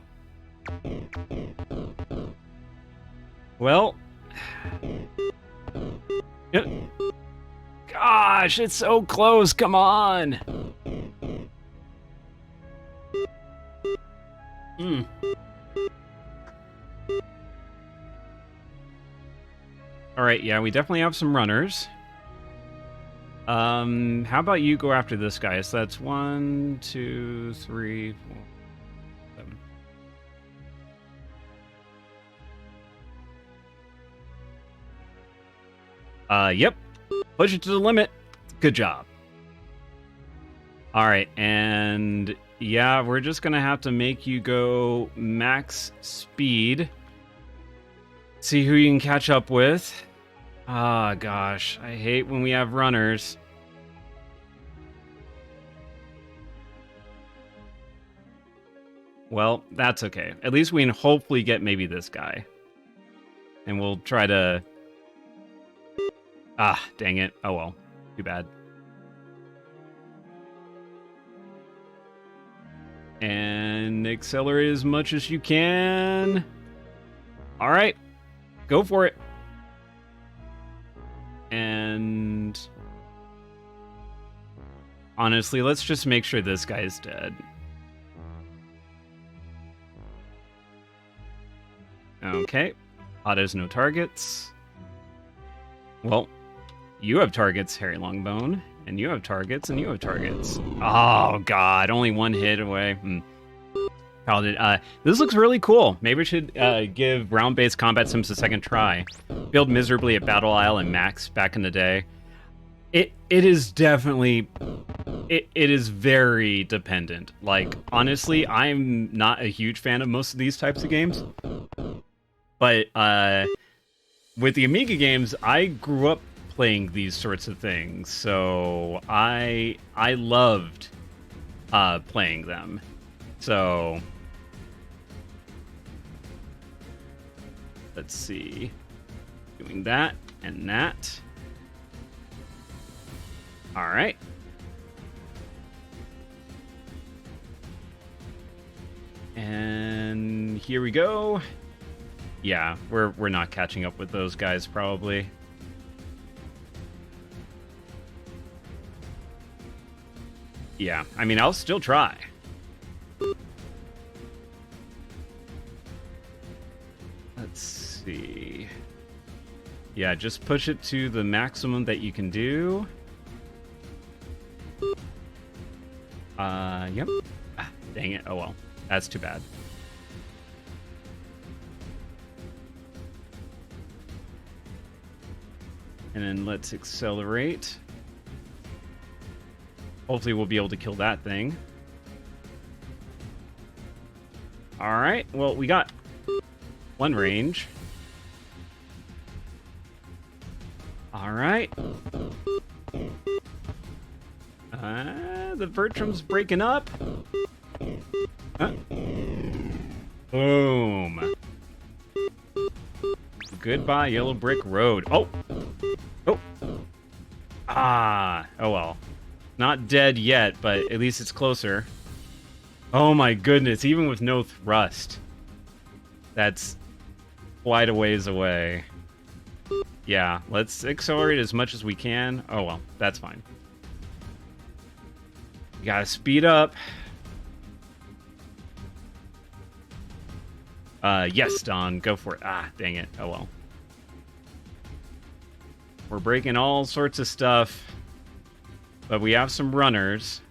Well. Gosh, it's so close. Come on. All right, yeah, we definitely have some runners. How about you go after this guy? So that's 1, 2, 3, 4, 7. Yep. Push it to the limit. Good job. All right, and yeah, we're just gonna have to make you go max speed. See who you can catch up with. Ah, gosh, I hate when we have runners. Well, that's okay. At least we can hopefully get maybe this guy. And we'll try to... Ah, dang it. Oh well. Too bad. And accelerate as much as you can. All right. Go for it. And... honestly, let's just make sure this guy is dead. Okay. Autos no targets. Well, you have targets, Harry Longbone. And you have targets, and you have targets. Oh, God. Only one hit away. Paladin. This looks really cool. Maybe we should give round-based combat sims a second try. Failed miserably at Battle Isle and Max back in the day. It is definitely... It is very dependent. Like, honestly, I'm not a huge fan of most of these types of games. But with the Amiga games, I grew up playing these sorts of things, so I loved playing them. So let's see, doing that and that. All right. And here we go. Yeah, we're not catching up with those guys probably. Yeah, I mean, I'll still try. Let's see. Yeah, just push it to the maximum that you can do. Yep. Ah, dang it. Oh well. That's too bad. And then let's accelerate. Hopefully we'll be able to kill that thing. Alright, well, we got one range. Alright. The Bertram's breaking up. Boom. Goodbye, Yellow Brick Road. Oh! Oh! Ah! Oh well. Not dead yet, but at least it's closer. Oh my goodness, even with no thrust. That's quite a ways away. Yeah, let's accelerate as much as we can. Oh well, that's fine. You gotta speed up. Yes, Don, go for it. Ah, dang it. Oh well. We're breaking all sorts of stuff, but we have some runners.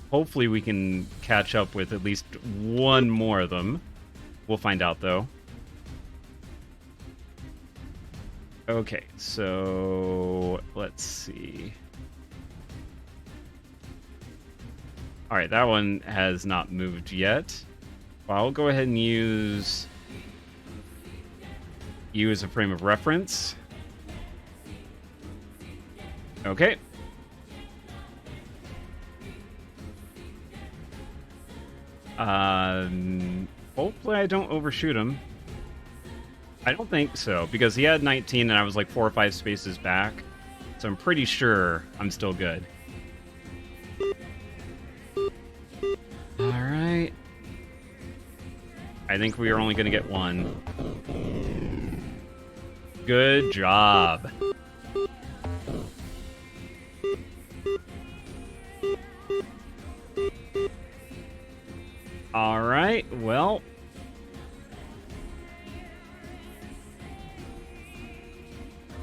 Hopefully we can catch up with at least one more of them. We'll find out, though. Okay, so let's see. All right, that one has not moved yet. Well, I'll go ahead and use you as a frame of reference. Okay. Hopefully I don't overshoot him. I don't think so, because he had 19 and I was like 4 or 5 spaces back. So I'm pretty sure I'm still good. Alright. I think we are only going to get one. Good job. Alright, well.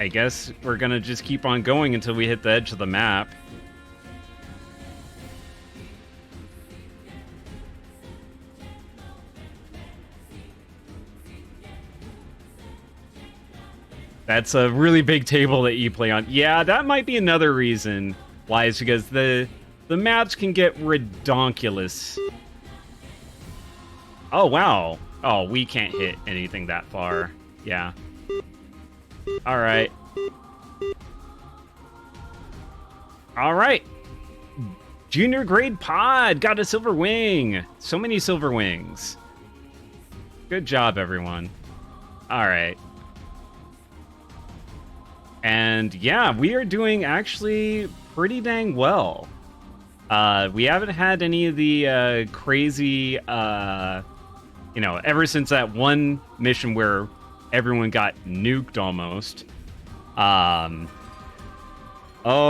I guess we're gonna just keep on going until we hit the edge of the map. That's a really big table that you play on. Yeah, that might be another reason why, is because the maps can get redonkulous. Oh, wow. Oh, we can't hit anything that far. Yeah. Alright. Alright. Junior grade pod got a silver wing. So many silver wings. Good job, everyone. Alright. And yeah, we are doing actually pretty dang well. We haven't had any of the crazy, you know, ever since that one mission where everyone got nuked almost. Oh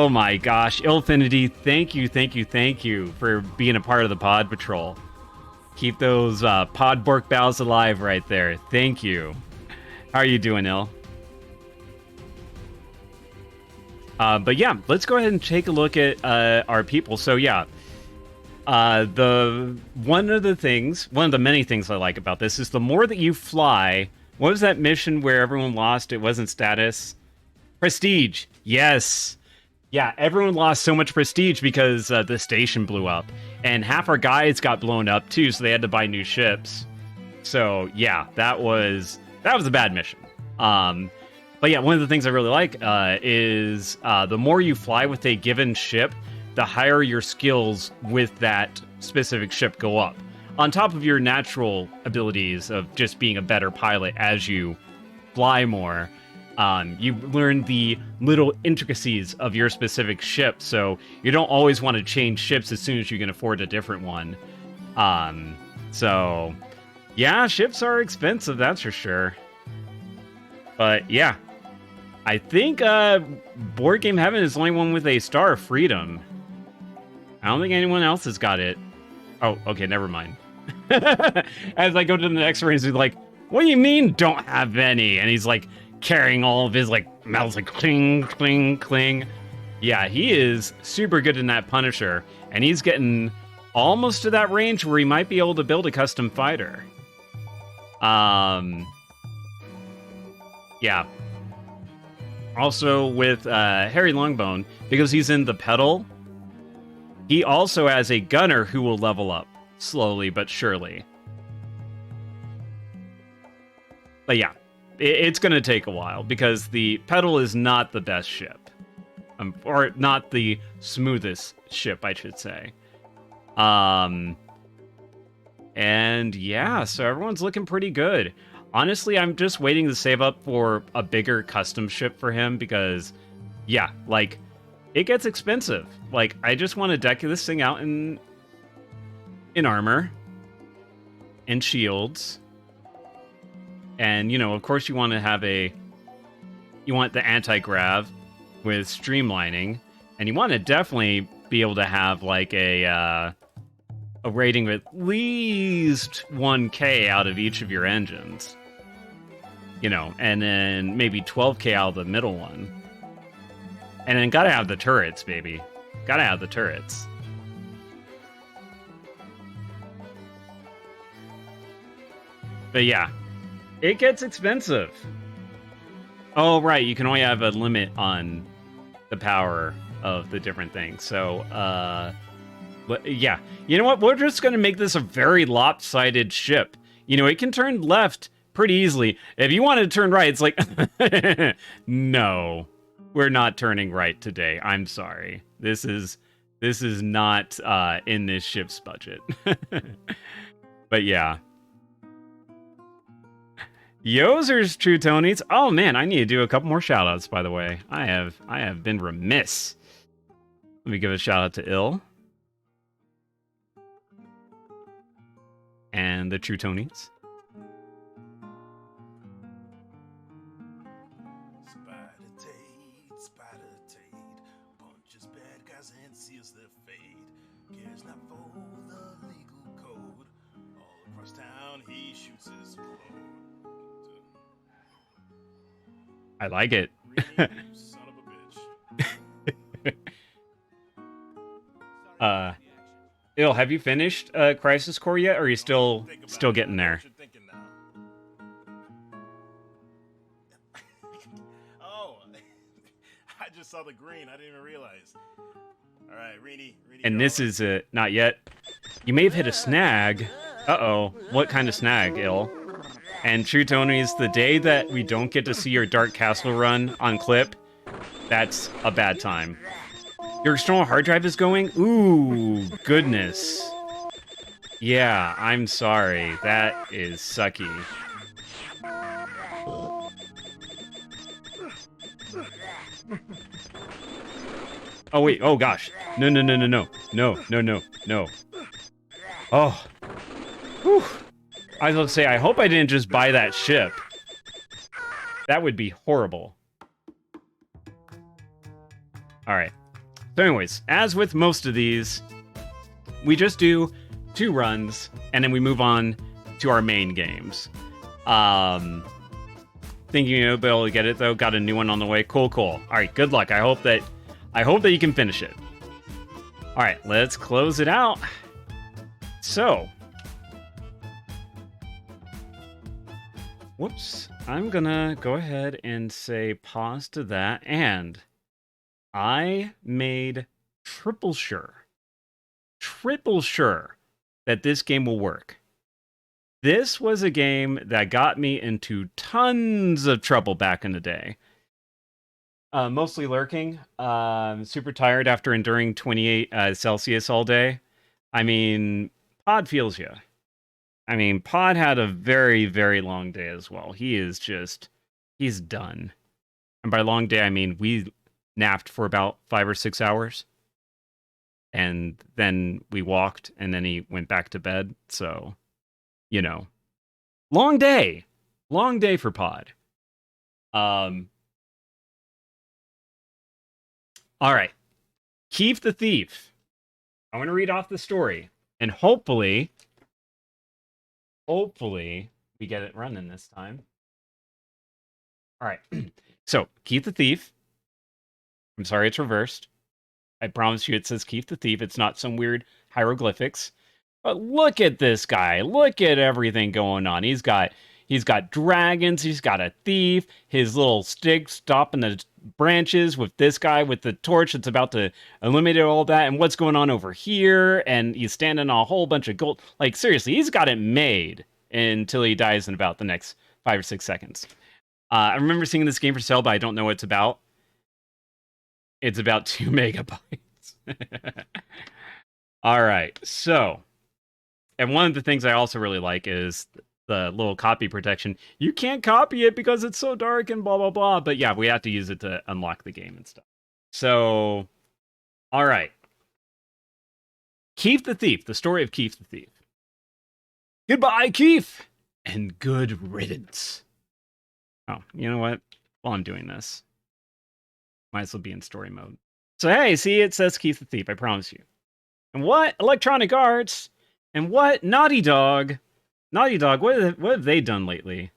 my gosh, Ilfinity, thank you for being a part of the pod patrol. Keep those pod Bork Bows alive right there. Thank you. How are you doing, Il? But yeah, let's go ahead and take a look at our people. So yeah, one of the many things I like about this is the more that you fly. What was that mission where everyone lost? It wasn't status. Prestige. Yes. Yeah, everyone lost so much prestige because the station blew up. And half our guides got blown up too, so they had to buy new ships. So yeah, that was a bad mission. But yeah, one of the things I really like is the more you fly with a given ship, the higher your skills with that specific ship go up. On top of your natural abilities of just being a better pilot as you fly more, you learn the little intricacies of your specific ship, so you don't always want to change ships as soon as you can afford a different one. So, yeah, ships are expensive, that's for sure. But, yeah. I think Board Game Heaven is the only one with a Star of Freedom. I don't think anyone else has got it. Oh, okay, never mind. As I go to the next race, he's like, what do you mean don't have any? And he's like carrying all of his like metals like cling, cling, cling. Yeah, he is super good in that Punisher. And he's getting almost to that range where he might be able to build a custom fighter. Yeah. Also with Harry Longbone, because he's in the pedal, he also has a gunner who will level up slowly but surely. But yeah, it's going to take a while because the pedal is not the best ship. Or not the smoothest ship, I should say. And yeah, so everyone's looking pretty good. Honestly, I'm just waiting to save up for a bigger custom ship for him because, yeah, like, it gets expensive. Like, I just want to deck this thing out in armor and shields. And, you know, of course you want to have you want the anti-grav with streamlining. And you want to definitely be able to have like a rating of at least 1K out of each of your engines. You know, and then maybe 12K out of the middle one. And then gotta have the turrets, baby. Gotta have the turrets. But yeah, it gets expensive. Oh, right, you can only have a limit on the power of the different things. So, yeah. You know what? We're just gonna make this a very lopsided ship. You know, it can turn left pretty easily. If you wanted to turn right, it's like, no, we're not turning right today. I'm sorry. This is not in this ship's budget. But yeah. Yozers, True Tonys. Oh man, I need to do a couple more shoutouts, by the way. I have been remiss. Let me give a shout out to Ill. And the True Tonys. I like it. Ill, have you finished Crisis Core yet, or are you still getting there? Oh, I just saw the green. I didn't even realize. All right, Reedy. And this is not yet. You may have hit a snag. Uh-oh. What kind of snag, Ill? And True Tonys, the day that we don't get to see your Dark Castle run on clip, that's a bad time. Your external hard drive is going? Ooh, goodness. Yeah, I'm sorry. That is sucky. Oh, wait. Oh, gosh. No. No. Oh. Whew. I was about to say, I hope I didn't just buy that ship. That would be horrible. Alright. So anyways, as with most of these, we just do 2 runs, and then we move on to our main games. Thinking you'll be able to get it, though. Got a new one on the way. Cool. Alright, good luck. I hope that you can finish it. Alright, let's close it out. So... whoops, I'm gonna go ahead and say pause to that, and I made triple sure that this game will work. This was a game that got me into tons of trouble back in the day. Mostly lurking, super tired after enduring 28 Celsius all day. I mean, Pod feels you. I mean, Pod had a very, very long day as well. He's done. And by long day, I mean we napped for about 5 or 6 hours. And then we walked, and then he went back to bed. So, you know, long day for Pod. All right. Keef the Thief. I'm going to read off the story, and hopefully we get it running this time. All right. So, Keef the Thief. I'm sorry it's reversed. I promise you it says Keef the Thief. It's not some weird hieroglyphics. But look at this guy. Look at everything going on. He's got dragons. He's got a thief. His little stick stopping the branches with this guy with the torch that's about to eliminate all that. And what's going on over here? And he's standing on a whole bunch of gold. Like, seriously, he's got it made until he dies in about the next 5 or 6 seconds. I remember seeing this game for sale, but I don't know what it's about. It's about 2 megabytes. All right, so... and one of the things I also really like is the little copy protection. You can't copy it because it's so dark and blah, blah, blah. But yeah, we have to use it to unlock the game and stuff. So, all right. Keef the Thief, the story of Keef the Thief. Goodbye, Keef, and good riddance. Oh, you know what? While I'm doing this, might as well be in story mode. So hey, see, it says Keef the Thief, I promise you. And what? Electronic Arts? And what? Naughty Dog? Naughty Dog, what have they done lately?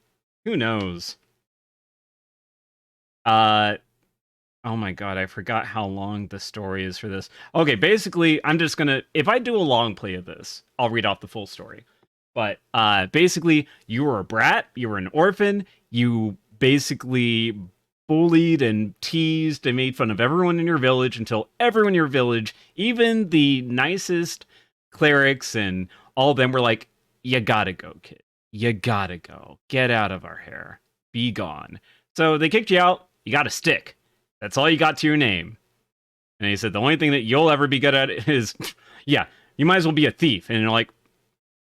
Who knows? Oh my god, I forgot how long the story is for this. Okay, basically, I'm just gonna... If I do a long play of this, I'll read off the full story. But, basically, you were a brat, you were an orphan, you basically bullied and teased and made fun of everyone in your village until everyone in your village, even the nicest clerics and all of them were like, you gotta go, kid. You gotta go. Get out of our hair. Be gone. So they kicked you out. You got a stick. That's all you got to your name. And he said, the only thing that you'll ever be good at is, yeah, you might as well be a thief. And you're like,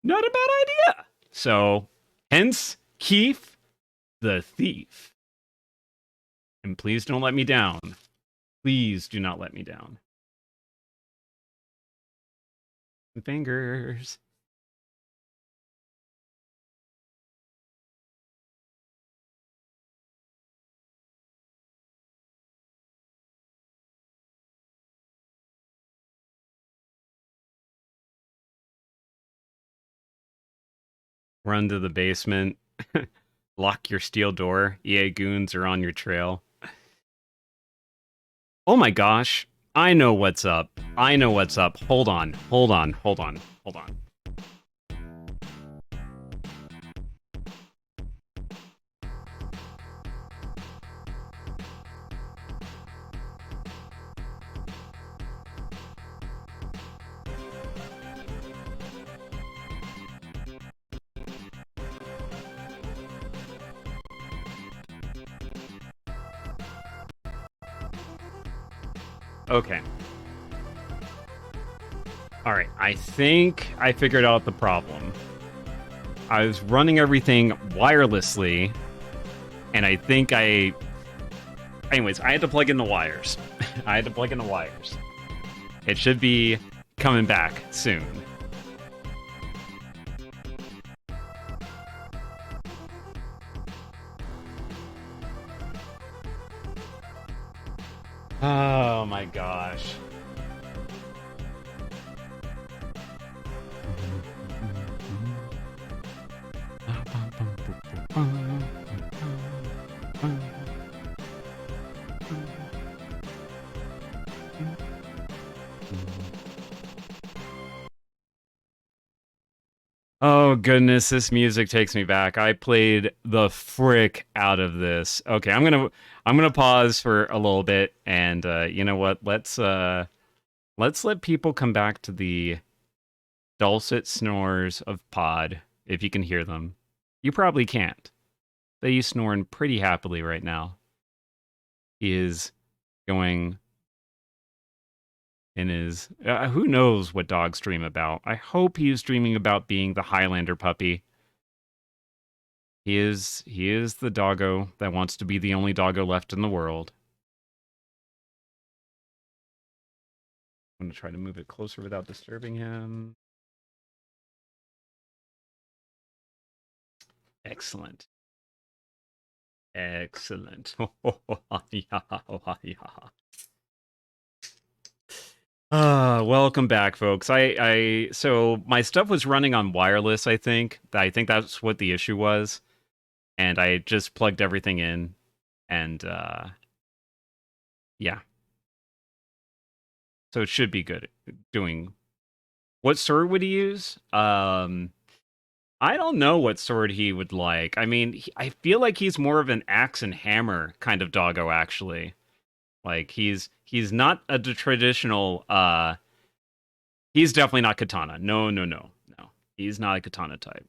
not a bad idea. So, hence, Keef the Thief. And please don't let me down. Please do not let me down. Fingers. Run to the basement. Lock your steel door. EA goons are on your trail. Oh my gosh. I know what's up. I know what's up. Hold on. Hold on. Hold on. Hold on. Okay. Alright, I think I figured out the problem. I was running everything wirelessly, and I think I... Anyways, I had to plug in the wires. I had to plug in the wires. It should be coming back soon. Oh my gosh. Oh goodness, this music takes me back. I played the frick out of this. Okay, I'm gonna pause for a little bit, and you know what? Let's let people come back to the dulcet snores of Pod, if you can hear them. You probably can't. But he's snoring pretty happily right now. He is going in his... who knows what dogs dream about? I hope he's dreaming about being the Highlander puppy. He is the doggo that wants to be the only doggo left in the world. I'm going to try to move it closer without disturbing him. Excellent. Excellent. Welcome back, folks. So my stuff was running on wireless, I think. I think that's what the issue was. And I just plugged everything in. And, yeah. So it should be good. Doing... What sword would he use? I don't know what sword he would like. I mean, I feel like he's more of an axe and hammer kind of doggo, actually. Like, he's not a traditional, he's definitely not katana. No. He's not a katana type.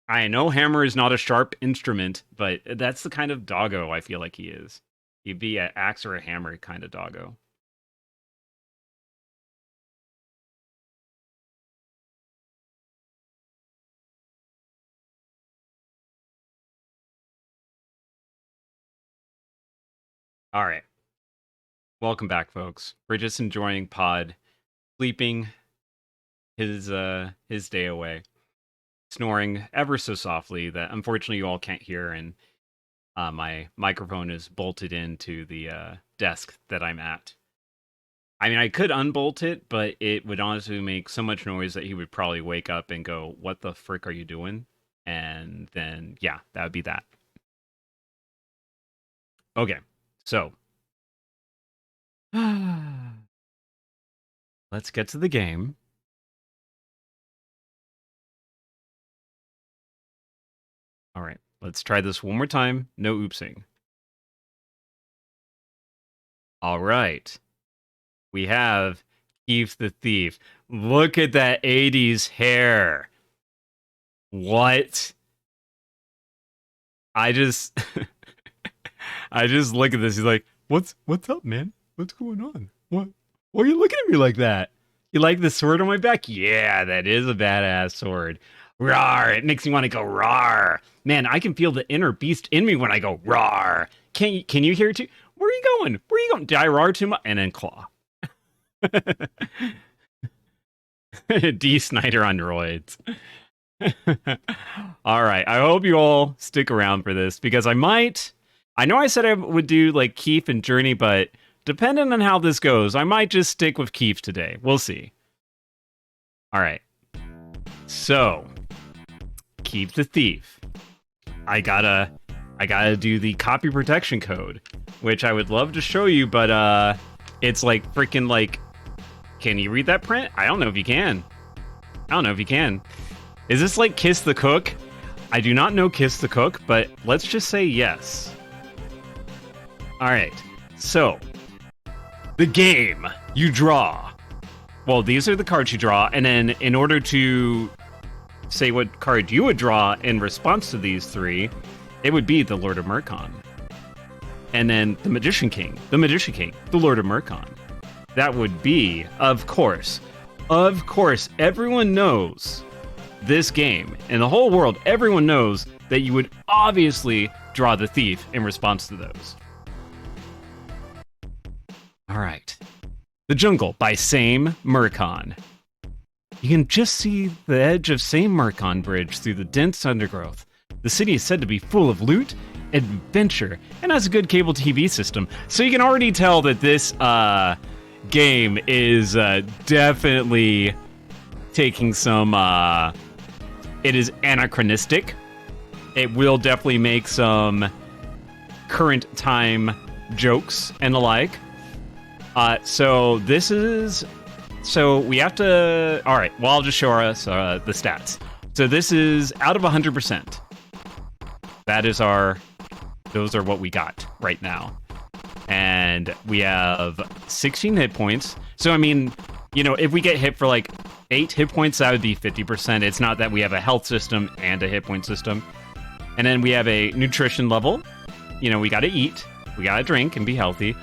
I know hammer is not a sharp instrument, but that's the kind of doggo I feel like he is. He'd be an axe or a hammer kind of doggo. All right. Welcome back, folks. We're just enjoying Pod sleeping his day away, snoring ever so softly that unfortunately you all can't hear. And My microphone is bolted into the desk that I'm at. I mean, I could unbolt it, but it would honestly make so much noise that he would probably wake up and go, "What the frick are you doing?" And then, yeah, that would be that. Okay, so let's get to the game. All right, let's try this one more time. No oopsing. All right. We have Keef the Thief. Look at that 80s hair. What? I just I just look at this. He's like, what's up, man? What's going on? What? Why are you looking at me like that? You like the sword on my back? Yeah, that is a badass sword. Rawr! It makes me want to go rawr. Man, I can feel the inner beast in me when I go rawr. Can you hear it too? Where are you going? Where are you going? Did I rawr too much? And then claw. D. Snyder on roids. All right. I hope you all stick around for this because I know I said I would do like Keef and Journey, but depending on how this goes, I might just stick with Keef today. We'll see. All right. So, Keef the Thief. I gotta do the copy protection code, which I would love to show you, but it's like freaking like, can you read that print? I don't know if you can. Is this like Kiss the Cook? I do not know Kiss the Cook, but let's just say yes. All right. So, the game you draw. Well, these are the cards you draw, and then in order to say what card you would draw in response to these three, it would be the Lord of Murkon. And then the Magician King, the Lord of Murkon. That would be, of course, everyone knows this game. In the whole world, everyone knows that you would obviously draw the Thief in response to those. All right. The Jungle by Same Murkon. You can just see the edge of Same Murkon Bridge through the dense undergrowth. The city is said to be full of loot, adventure, and has a good cable TV system. So you can already tell that this game is definitely taking some... it is anachronistic. It will definitely make some current time jokes and the like. So this is... So we have to... All right, well, I'll just show us the stats. So this is out of 100%. That is our... Those are what we got right now. And we have 16 hit points. So, I mean, you know, if we get hit for like 8 hit points, that would be 50%. It's not that we have a health system and a hit point system. And then we have a nutrition level. You know, we got to eat. We got to drink and be healthy.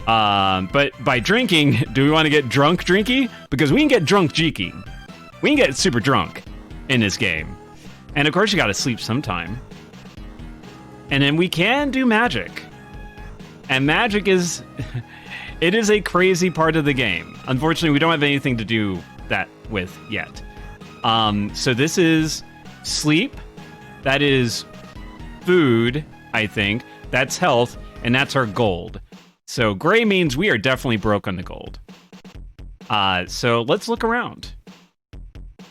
But by drinking, do we want to get drunk drinky? Because we can get drunk jeeky. We can get super drunk in this game. And of course you gotta sleep sometime. And then we can do magic. And magic is... it is a crazy part of the game. Unfortunately, we don't have anything to do that with yet. So this is sleep. That is food, I think. That's health. And that's our gold. So gray means we are definitely broke on the gold. So let's look around.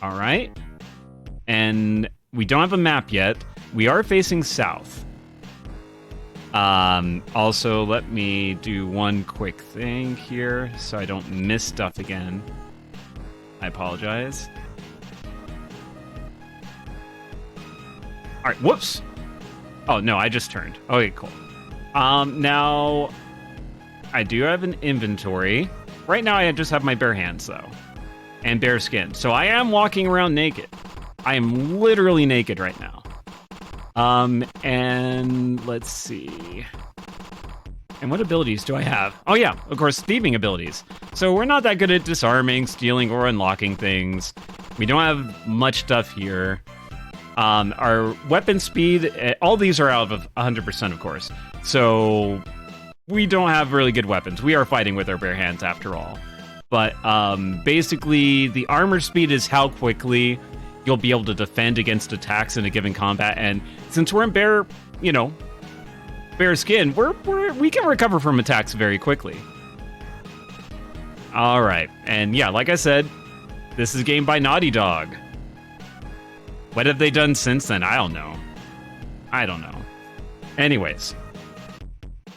All right. And we don't have a map yet. We are facing south. Also, let me do one quick thing here so I don't miss stuff again. I apologize. All right, whoops. Oh, no, I just turned. Okay, cool. Now... I do have an inventory. Right now, I just have my bare hands, though. And bare skin. So I am walking around naked. I am literally naked right now. And let's see. And what abilities do I have? Oh, yeah, of course, thieving abilities. So we're not that good at disarming, stealing, or unlocking things. We don't have much stuff here. Our weapon speed, all these are out of 100%, of course. So... we don't have really good weapons. We are fighting with our bare hands after all. But basically, the armor speed is how quickly you'll be able to defend against attacks in a given combat. And since we're in bare, you know, fair skin, we can recover from attacks very quickly. All right, and yeah, like I said, this is a game by Naughty Dog. What have they done since then? I don't know. Anyways,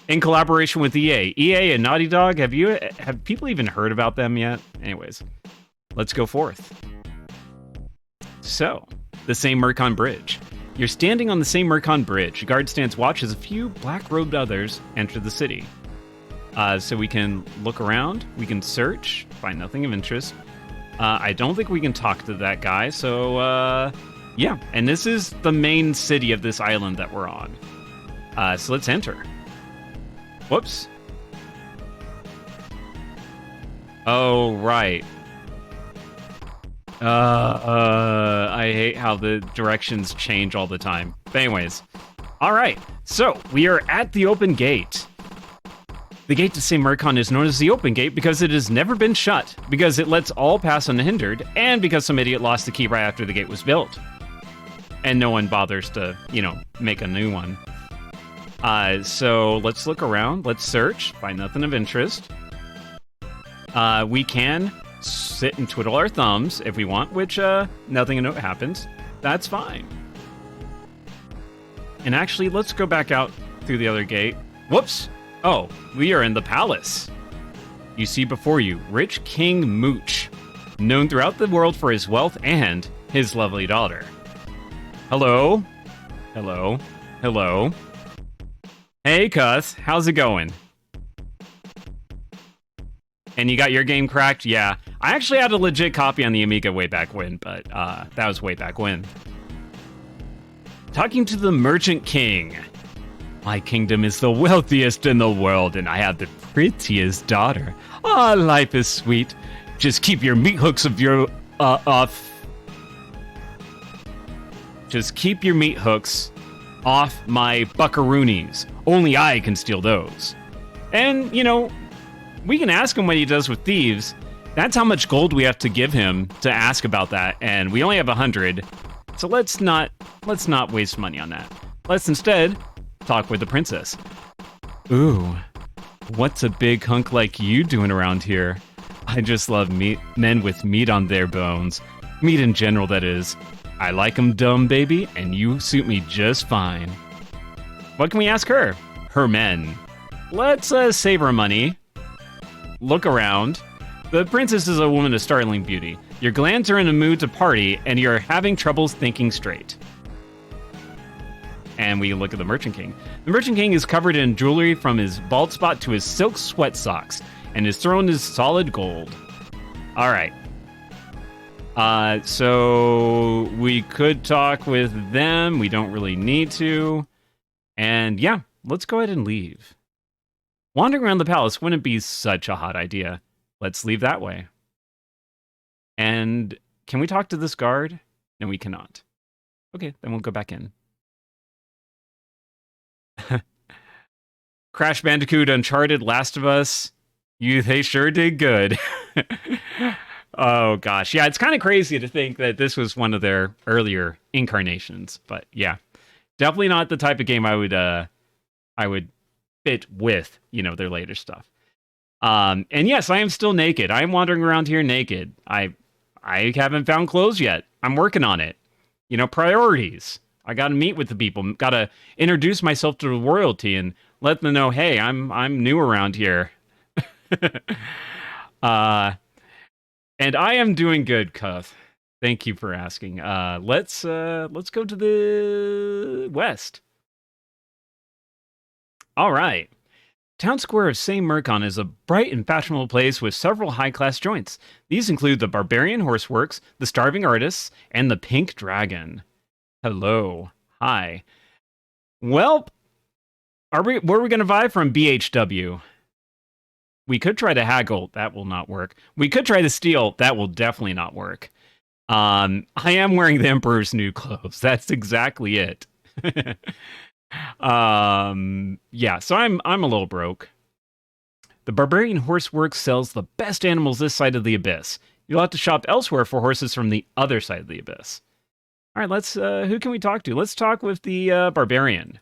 in collaboration with EA and Naughty Dog, have people even heard about them yet? Anyways, let's go forth. So, the St. Murcon Bridge. You're standing on the St. Murcon Bridge. A guard stands watch as a few black-robed others enter the city. So we can look around, we can search, find nothing of interest. I don't think we can talk to that guy, so yeah. And this is the main city of this island that we're on. So let's enter. Whoops. Oh, right. I hate how the directions change all the time. But anyways, all right. So we are at the open gate. The gate to St. Murcon is known as the open gate because it has never been shut, because it lets all pass unhindered, and because some idiot lost the key right after the gate was built. And no one bothers to, make a new one. So let's look around, let's search, find nothing of interest. We can sit and twiddle our thumbs if we want, which nothing of note happens. That's fine. And actually, let's go back out through the other gate. Whoops! Oh, we are in the palace. You see before you, rich King Mooch, known throughout the world for his wealth and his lovely daughter. Hello? Hello? Hello? Hey, cuss, how's it going? And you got your game cracked? Yeah. I actually had a legit copy on the Amiga way back when, but that was way back when. Talking to the Merchant King. My kingdom is the wealthiest in the world, and I have the prettiest daughter. Ah, life is sweet. Just keep your meat hooks of your off. Just keep your meat hooks off my buckaroonies. Only I can steal those. And, we can ask him what he does with thieves. That's how much gold we have to give him to ask about that, and we only have 100. So let's not waste money on that. Let's instead talk with the princess. Ooh, what's a big hunk like you doing around here? I just love men with meat on their bones. Meat in general, that is. I like 'em dumb, baby, and you suit me just fine. What can we ask her? Her men. Let's save her money. Look around. The princess is a woman of startling beauty. Your glands are in a mood to party, and you're having troubles thinking straight. And we look at the Merchant King. The Merchant King is covered in jewelry from his bald spot to his silk sweat socks, and his throne is solid gold. All right. So we could talk with them. We don't really need to. And yeah, let's go ahead and leave. Wandering around the palace wouldn't be such a hot idea. Let's leave that way. And can we talk to this guard? No, we cannot. Okay, then we'll go back in. Crash Bandicoot, Uncharted, Last of Us. They sure did good. Oh gosh, yeah, it's kind of crazy to think that this was one of their earlier incarnations, but yeah, definitely not the type of game I would fit with, their later stuff. And yes, I am still naked. I am wandering around here naked. I haven't found clothes yet. I'm working on it. Priorities. I got to meet with the people. Got to introduce myself to the royalty and let them know, hey, I'm new around here. And I am doing good, Cuff. Thank you for asking. Let's go to the west. All right. Town Square of St. Murcon is a bright and fashionable place with several high-class joints. These include the Barbarian Horseworks, the Starving Artists, and the Pink Dragon. Hello. Hi. Well, where are we going to buy from, BHW? We could try to haggle. That will not work. We could try to steal. That will definitely not work. I am wearing the Emperor's new clothes. That's exactly it. Yeah, so I'm a little broke. The Barbarian Horseworks sells the best animals this side of the abyss. You'll have to shop elsewhere for horses from the other side of the abyss. All right, let's who can we talk to? Let's talk with the Barbarian.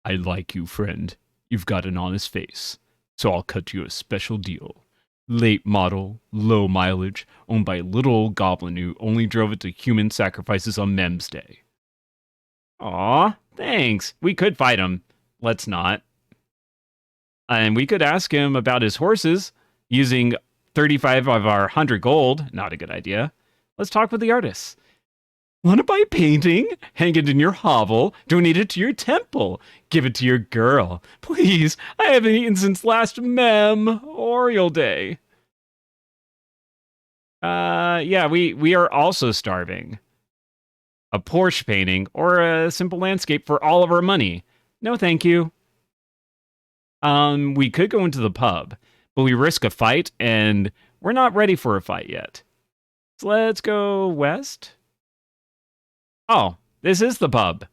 I like you, friend. You've got an honest face, so I'll cut you a special deal. Late model, low mileage, owned by a little old goblin who only drove it to human sacrifices on Mem's Day. Aw, thanks. We could fight him. Let's not. And we could ask him about his horses using 35 of our 100 gold. Not a good idea. Let's talk with the artist. Want to buy a painting? Hang it in your hovel. Donate it to your temple. Give it to your girl. Please, I haven't eaten since last Memorial Day. Yeah, we are also starving. A Porsche painting or a simple landscape for all of our money. No, thank you. We could go into the pub, but we risk a fight, and we're not ready for a fight yet. So let's go west. Oh, this is the pub.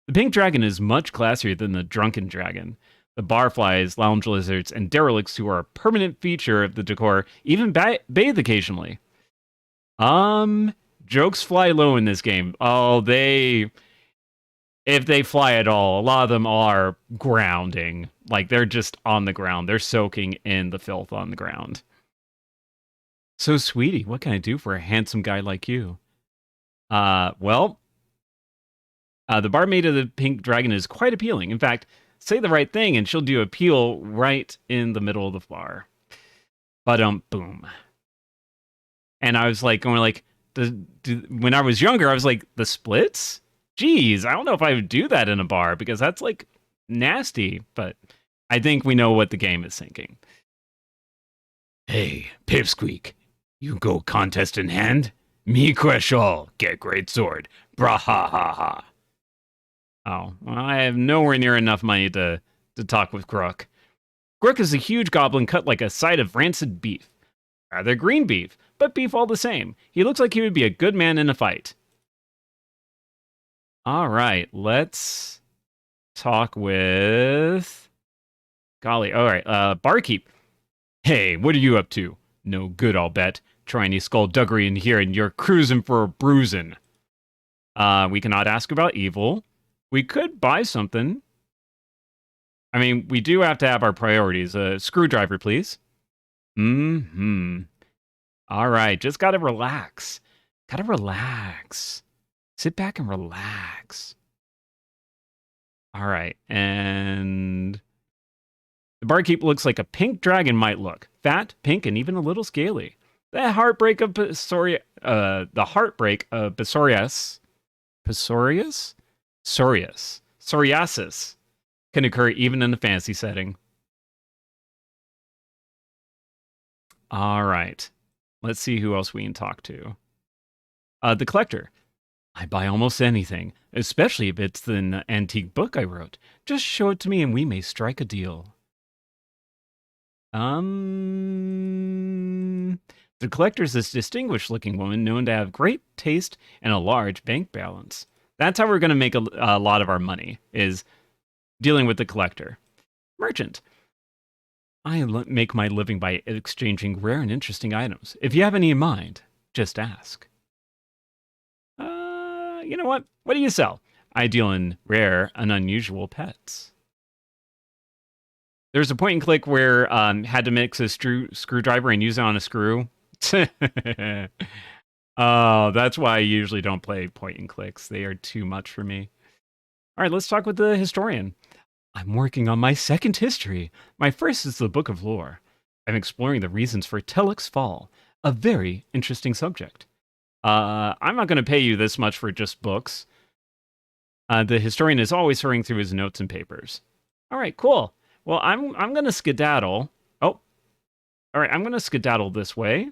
The Pink Dragon is much classier than the Drunken Dragon. The barflies, lounge lizards, and derelicts who are a permanent feature of the decor even bathe occasionally. Jokes fly low in this game. Oh, if they fly at all, a lot of them are grounding. Like, they're just on the ground. They're soaking in the filth on the ground. So, sweetie, what can I do for a handsome guy like you? Well, the barmaid of the Pink Dragon is quite appealing. In fact, say the right thing and she'll do a peel right in the middle of the bar. Boom. And I was like, when I was younger, I was like, the splits? Geez, I don't know if I would do that in a bar because that's like nasty, but I think we know what the game is thinking. Hey, Pipsqueak, you go contest in hand? Me crush all, get great sword. Brah ha ha ha. Oh, well, I have nowhere near enough money to talk with Grook. Grook is a huge goblin cut like a side of rancid beef. Rather green beef, but beef all the same. He looks like he would be a good man in a fight. All right, let's talk with... Golly, all right, Barkeep. Hey, what are you up to? No good, I'll bet. Try any skullduggery in here and you're cruising for a bruising. We cannot ask about evil. We could buy something. I mean, we do have to have our priorities. A screwdriver, please. All right, just gotta relax. Gotta relax. Sit back and relax. All right, and the barkeep looks like a pink dragon might look. Fat, pink, and even a little scaly. The heartbreak of Pisorius psoriasis can occur even in a fantasy setting. All right. Let's see who else we can talk to. The collector. I buy almost anything, especially if it's an antique book I wrote. Just show it to me and we may strike a deal. The collector is this distinguished-looking woman known to have great taste and a large bank balance. That's how we're going to make a lot of our money, is dealing with the collector. Merchant. I make my living by exchanging rare and interesting items. If you have any in mind, just ask. You know what? What do you sell? I deal in rare and unusual pets. There's a point and click where had to mix a screwdriver and use it on a screw. Oh, that's why I usually don't play point and clicks. They are too much for me. All right, let's talk with the historian. I'm working on my second history. My first is the Book of Lore. I'm exploring the reasons for Telek's fall, a very interesting subject. I'm not going to pay you this much for just books. The historian is always hurrying through his notes and papers. All right, cool. Well, I'm going to skedaddle. Oh, all right, I'm going to skedaddle this way.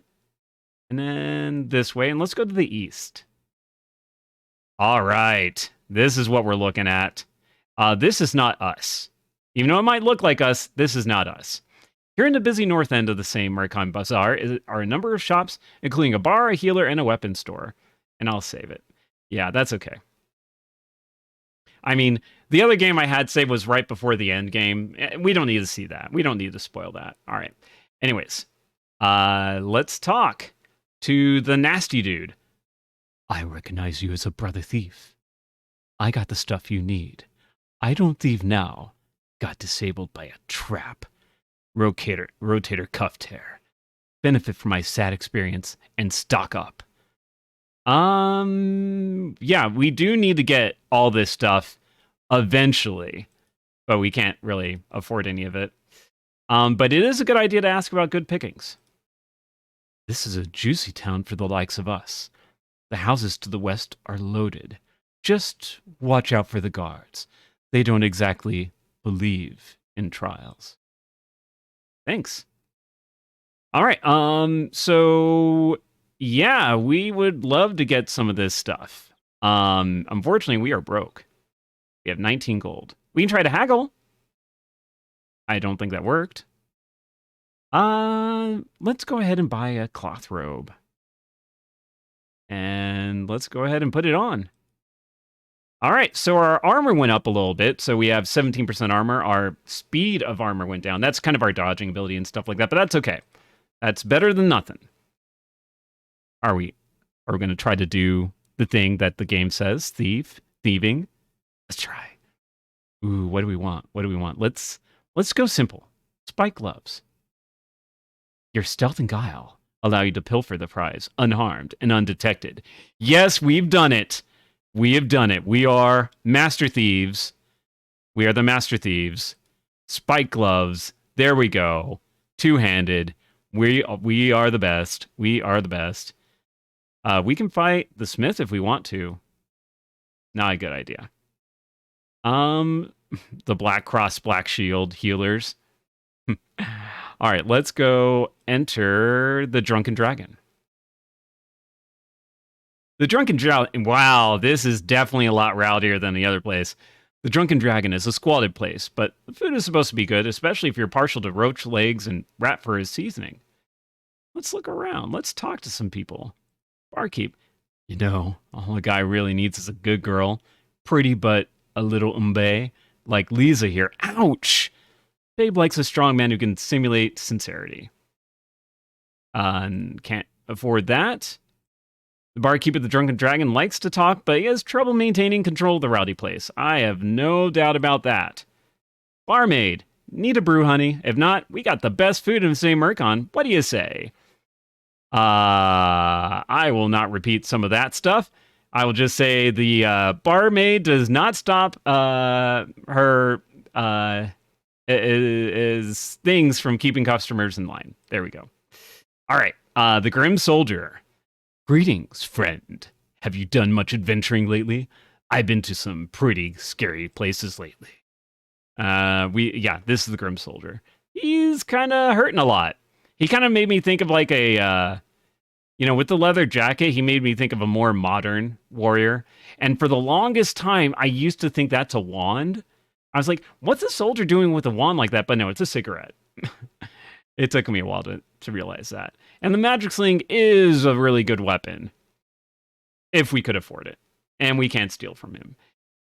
And then this way, and let's go to the east. All right, this is what we're looking at. This is not us. Even though it might look like us, this is not us. Here in the busy north end of the same Maritime Bazaar are a number of shops, including a bar, a healer, and a weapons store. And I'll save it. Yeah, that's okay. I mean, the other game I had saved was right before the end game. We don't need to see that. We don't need to spoil that. All right. Anyways, let's talk to the nasty dude. I recognize you as a brother thief. I got the stuff you need. I don't thieve now. Got disabled by a trap. Rotator cuff tear. Benefit from my sad experience and stock up. Yeah, we do need to get all this stuff eventually, but we can't really afford any of it. But it is a good idea to ask about good pickings. This is a juicy town for the likes of us. The houses to the west are loaded. Just watch out for the guards. They don't exactly believe in trials. Thanks. All right. So yeah, we would love to get some of this stuff. Unfortunately, we are broke. We have 19 gold. We can try to haggle. I don't think that worked. Let's go ahead and buy a cloth robe. And let's go ahead and put it on. All right, so our armor went up a little bit, so we have 17% armor. Our speed of armor went down. That's kind of our dodging ability and stuff like that, but that's okay. That's better than nothing. Are we going to try to do the thing that the game says? Thieving? Let's try. Ooh, what do we want? What do we want? Let's go simple. Spike gloves. Your stealth and guile allow you to pilfer the prize unharmed and undetected. Yes, we've done it. We have done it. We are master thieves. We are the master thieves. Spike gloves. There we go. Two-handed. We are the best. We are the best. We can fight the smith if we want to. Not a good idea. The Black Cross, Black Shield healers. All right, let's go enter the Drunken Dragon. The Drunken Dragon, wow, this is definitely a lot rowdier than the other place. The Drunken Dragon is a squalid place, but the food is supposed to be good, especially if you're partial to roach legs and rat fur as seasoning. Let's look around. Let's talk to some people. Barkeep, you know, all a guy really needs is a good girl. Pretty but a little umbe, like Lisa here. Ouch! Babe likes a strong man who can simulate sincerity. Can't afford that. The barkeep at the Drunken Dragon likes to talk, but he has trouble maintaining control of the rowdy place. I have no doubt about that. Barmaid, need a brew, honey? If not, we got the best food in the same Mercon. What do you say? I will not repeat some of that stuff. I will just say the barmaid does not stop her is things from keeping customers in line. There we go. All right. The Grim Soldier. Greetings, friend. Have you done much adventuring lately? I've been to some pretty scary places lately. This is the Grim Soldier. He's kind of hurting a lot. He kind of made me think of like a, with the leather jacket, he made me think of a more modern warrior. And for the longest time, I used to think that's a wand. I was like, what's a soldier doing with a wand like that? But no, it's a cigarette. It took me a while to realize that. And the magic sling is a really good weapon. If we could afford it. And we can't steal from him.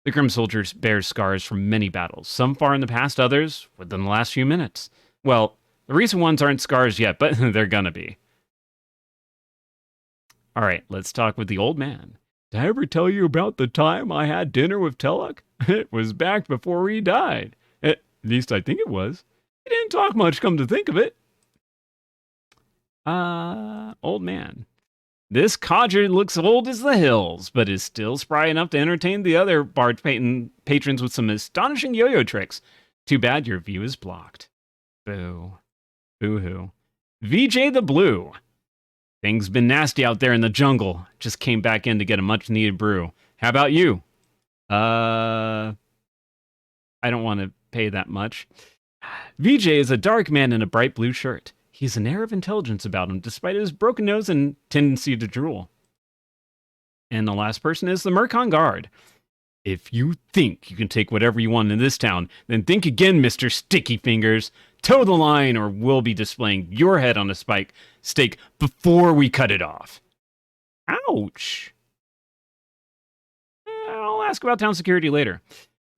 The Grim Soldier bears scars from many battles. Some far in the past, others within the last few minutes. Well, the recent ones aren't scars yet, but they're gonna be. All right, let's talk with the old man. Did I ever tell you about the time I had dinner with Telek? It was back before he died. At least I think it was. He didn't talk much, come to think of it. Old man. This codger looks old as the hills, but is still spry enough to entertain the other bard patrons with some astonishing yo-yo tricks. Too bad your view is blocked. Boo. Boo-hoo. VJ the Blue. Things been nasty out there in the jungle. Just came back in to get a much-needed brew. How about you? I don't want to pay that much. VJ is a dark man in a bright blue shirt. He has an air of intelligence about him, despite his broken nose and tendency to drool. And the last person is the Mercon Guard. If you think you can take whatever you want in this town, then think again, Mr. Sticky Fingers. Toe the line, or we'll be displaying your head on a stake before we cut it off. Ouch. I'll ask about town security later.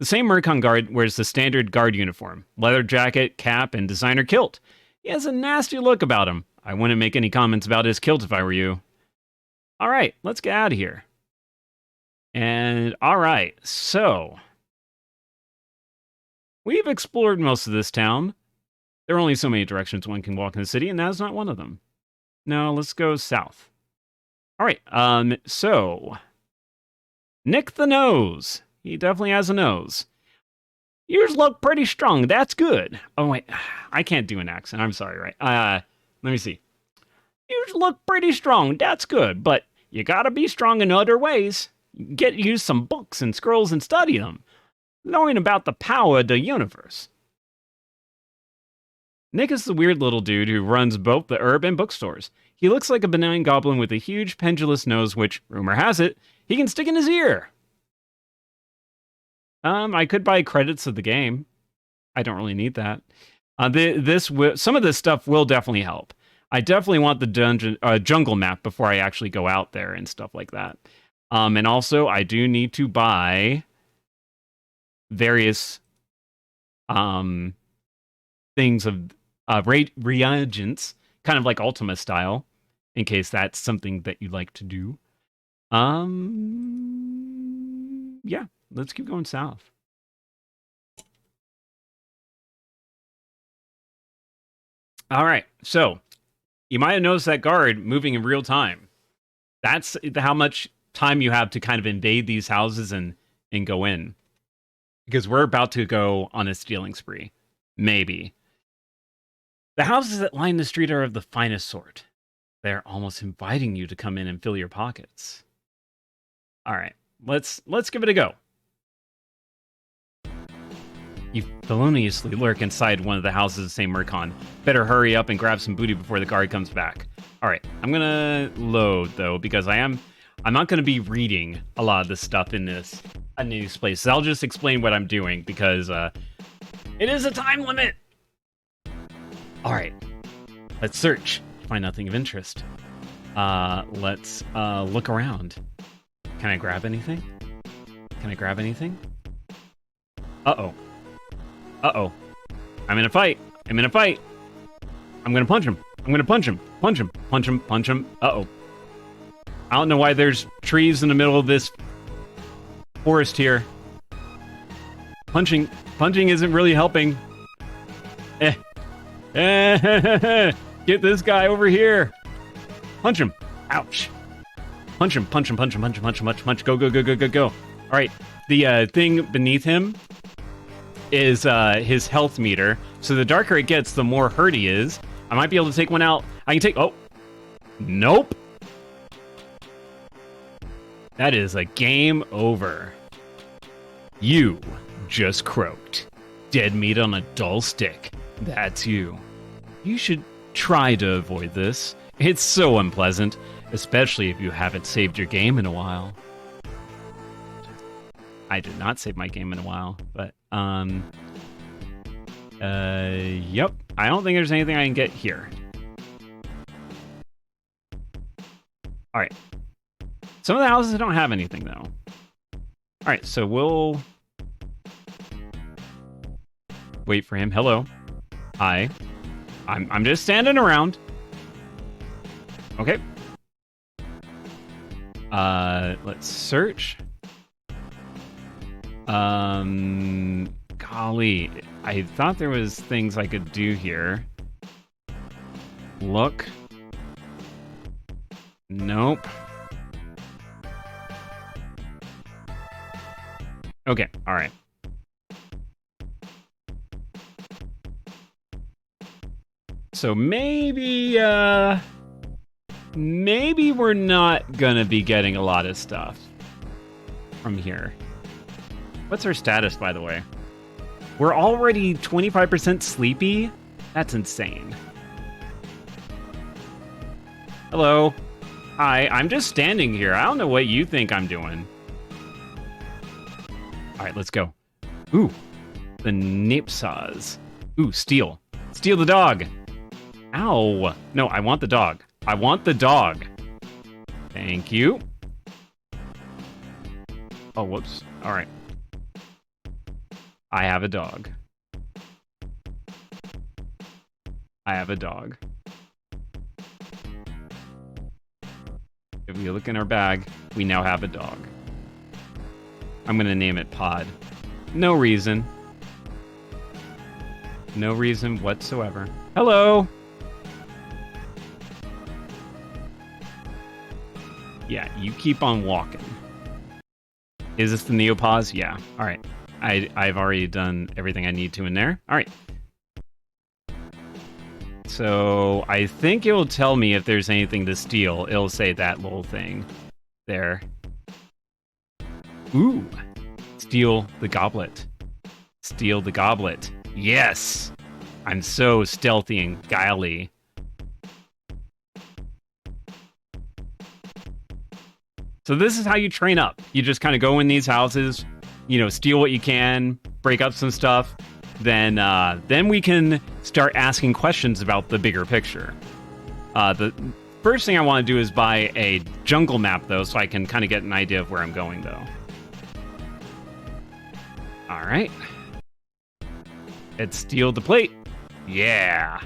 The same Mercon Guard wears the standard guard uniform, leather jacket, cap, and designer kilt. He has a nasty look about him. I wouldn't make any comments about his kilt if I were you. All right, let's get out of here. And all right, so We've explored most of this town. There are only so many directions one can walk in the city, and that's not one of them. No, let's go south. All right, so Nick the Nose. He definitely has a nose. Yours look pretty strong. That's good. Oh, wait. I can't do an accent. I'm sorry, right? Let me see. Yours look pretty strong. That's good, but you gotta be strong in other ways. Get use some books and scrolls and study them. Knowing about the power of the universe. Nick is the weird little dude who runs both the herb and bookstores. He looks like a benign goblin with a huge pendulous nose, which, rumor has it, he can stick in his ear. I could buy credits of the game. I don't really need that. Some of this stuff will definitely help. I definitely want the jungle map before I actually go out there and stuff like that. And also, I do need to buy various things of reagents, kind of like Ultima style, in case that's something that you like to do. Yeah, let's keep going south. All right, so you might have noticed that guard moving in real time. That's how much time you have to kind of invade these houses and go in. Because we're about to go on a stealing spree. Maybe. The houses that line the street are of the finest sort. They're almost inviting you to come in and fill your pockets. All right, let's give it a go. You feloniously lurk inside one of the houses of St. Murcon. Better hurry up and grab some booty before the guard comes back. All right, I'm gonna load though because I'm not gonna be reading a lot of this stuff in these places. I'll just explain what I'm doing because it is a time limit. All right, let's search. Find nothing of interest. Let's look around. Can I grab anything? Can I grab anything? Uh-oh. Uh-oh. I'm in a fight. I'm in a fight. I'm gonna punch him. I'm gonna punch him. Punch him. Punch him. Punch him. Uh-oh. I don't know why there's trees in the middle of this forest here. Punching isn't really helping. Get this guy over here. Punch him. Ouch. Punch him. Punch him. Punch him. Punch him. Punch him. Punch him. Punch. Go, go, go, go, go, go. All right. The thing beneath him is his health meter. So the darker it gets, the more hurt he is. I might be able to take one out. I can take... Oh. Nope. That is a game over. You just croaked. Dead meat on a dull stick. That's you. You should try to avoid this. It's so unpleasant, especially if you haven't saved your game in a while. I did not save my game in a while, but, yep. I don't think there's anything I can get here. All right. Some of the houses don't have anything, though. All right, so we'll wait for him. Hello. Hi. I'm just standing around. Okay. Let's search. Golly, I thought there was things I could do here. Look. Nope. Okay, all right. So maybe we're not gonna be getting a lot of stuff from here. What's our status, by the way? We're already 25% sleepy? That's insane. Hello. Hi, I'm just standing here. I don't know what you think I'm doing. All right, let's go. Ooh, the Nipsaws. Ooh, steal. Steal the dog. Ow. No, I want the dog. I want the dog. Thank you. Oh, whoops. All right. I have a dog. I have a dog. If we look in our bag, we now have a dog. I'm gonna name it Pod. No reason. No reason whatsoever. Hello! Yeah, you keep on walking. Is this the Neopause? Yeah. Alright. I've already done everything I need to in there. Alright. So, I think it will tell me if there's anything to steal. It'll say that little thing there. Ooh. Steal the goblet. Steal the goblet. Yes! I'm so stealthy and guiley. So this is how you train up. You just kind of go in these houses, you know, steal what you can, break up some stuff. Then we can start asking questions about the bigger picture. The first thing I want to do is buy a jungle map, though, so I can kind of get an idea of where I'm going, though. All right. Let's steal the plate. Yeah.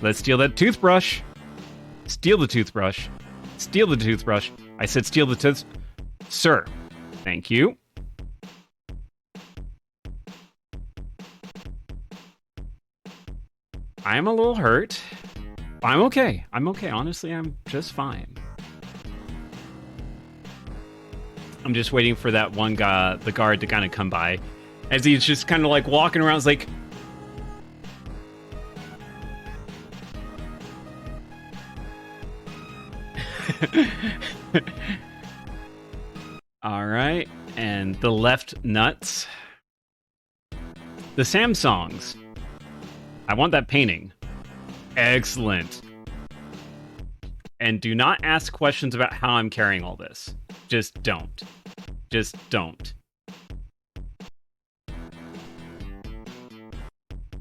Let's steal that toothbrush. Steal the toothbrush. Steal the toothbrush. I said steal the tooth... Sir. Thank you. I'm a little hurt. I'm okay. I'm okay. Honestly, I'm just fine. I'm just waiting for that one guy, the guard, to kind of come by. As he's just kind of like walking around, it's like... All right, and the left nuts. The Samsungs. I want that painting. Excellent. And do not ask questions about how I'm carrying all this. Just don't. Just don't.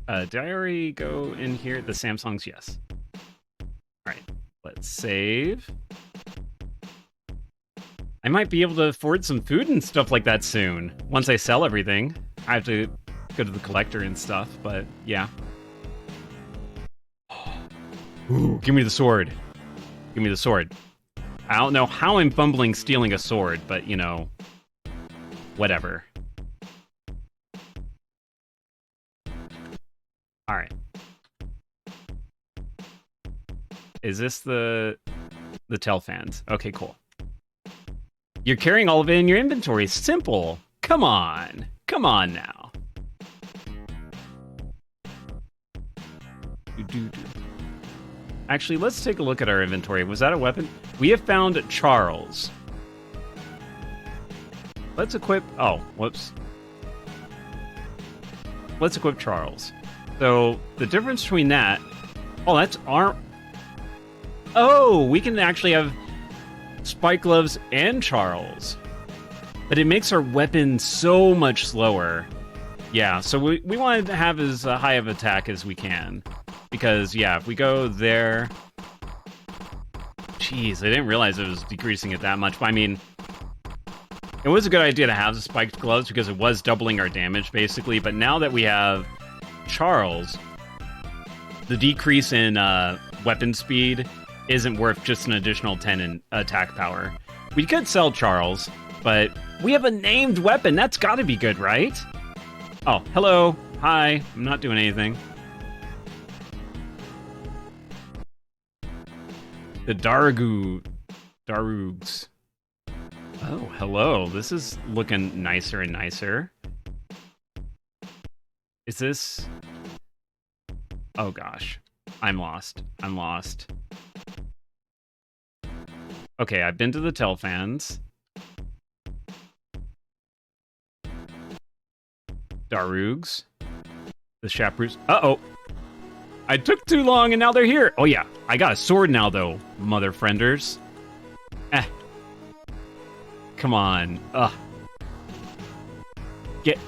Did I already go in here? The Samsungs, yes. All right, let's save. I might be able to afford some food and stuff like that soon. Once I sell everything. I have to go to the collector and stuff, but yeah. Ooh, give me the sword. Give me the sword. I don't know how I'm fumbling stealing a sword, but, you know, whatever. All right. Is this the Telfans? Okay, cool. You're carrying all of it in your inventory. Simple. Come on. Come on now. Actually, let's take a look at our inventory. Was that a weapon? We have found Charles. Let's equip... Oh, whoops. Let's equip Charles. So, the difference between that... Oh, that's our... Oh, we can actually have Spike Gloves and Charles. But it makes our weapon so much slower. Yeah, so we want to have as high of attack as we can. Because, yeah, if we go there... Jeez, I didn't realize it was decreasing it that much. But I mean, it was a good idea to have the spiked gloves because it was doubling our damage, basically. But now that we have Charles, the decrease in weapon speed isn't worth just an additional 10 in attack power. We could sell Charles, but we have a named weapon. That's got to be good, right? Oh, hello. Hi. I'm not doing anything. The Darugs. Oh, hello. This is looking nicer and nicer. Is this... Oh, gosh. I'm lost. I'm lost. Okay, I've been to the Telfans. Darugs. The Shaproos. Uh-oh. I took too long and now they're here. Oh, yeah. I got a sword now, though, mother frienders. Eh. Come on. Ugh. Get...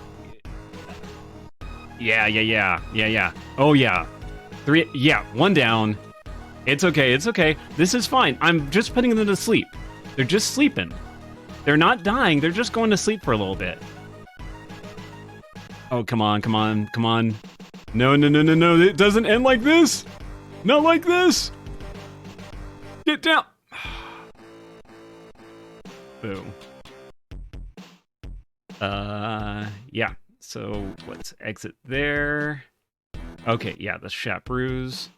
Yeah. Oh, yeah. 3... Yeah, 1 down. It's okay, it's okay. This is fine. I'm just putting them to sleep. They're just sleeping. They're not dying. They're just going to sleep for a little bit. Oh, come on. No. It doesn't end like this. Not like this. Get down. Boom. Yeah. so let's exit there. Okay, yeah, the chaperoos.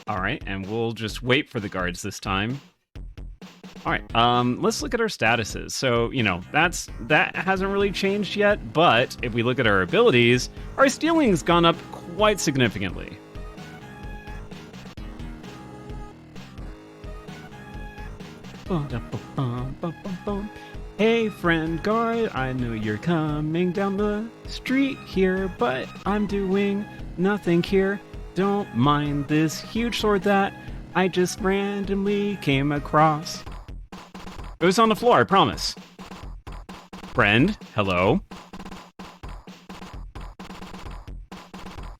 All right, and we'll just wait for the guards this time. All right, let's look at our statuses. So, you know, that hasn't really changed yet, but if we look at our abilities, our stealing's gone up quite significantly. Hey, friend guard, I know you're coming down the street here, but I'm doing nothing here. Don't mind this huge sword that I just randomly came across. It was on the floor, I promise. Friend, hello.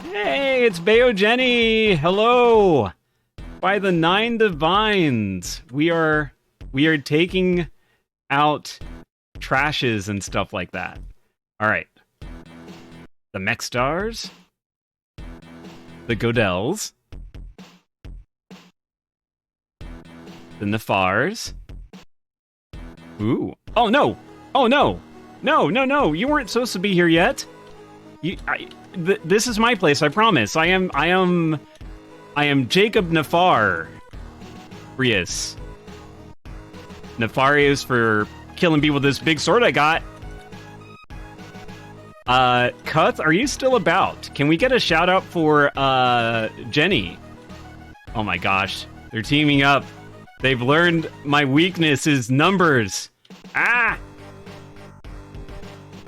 Hey, it's Bayo Jenny. Hello. By the 9 divines, we are taking out trashes and stuff like that. All right. The Mech Stars. The Godels. The Nefars. Ooh. Oh, no. Oh, no. No. You weren't supposed to be here yet. This is my place, I promise. I am Jacob Nefar. Rius. Nefarius for killing people with this big sword I got. Cuth, are you still about? Can we get a shout out for Jenny? Oh my gosh, they're teaming up. They've learned my weakness is numbers. Ah!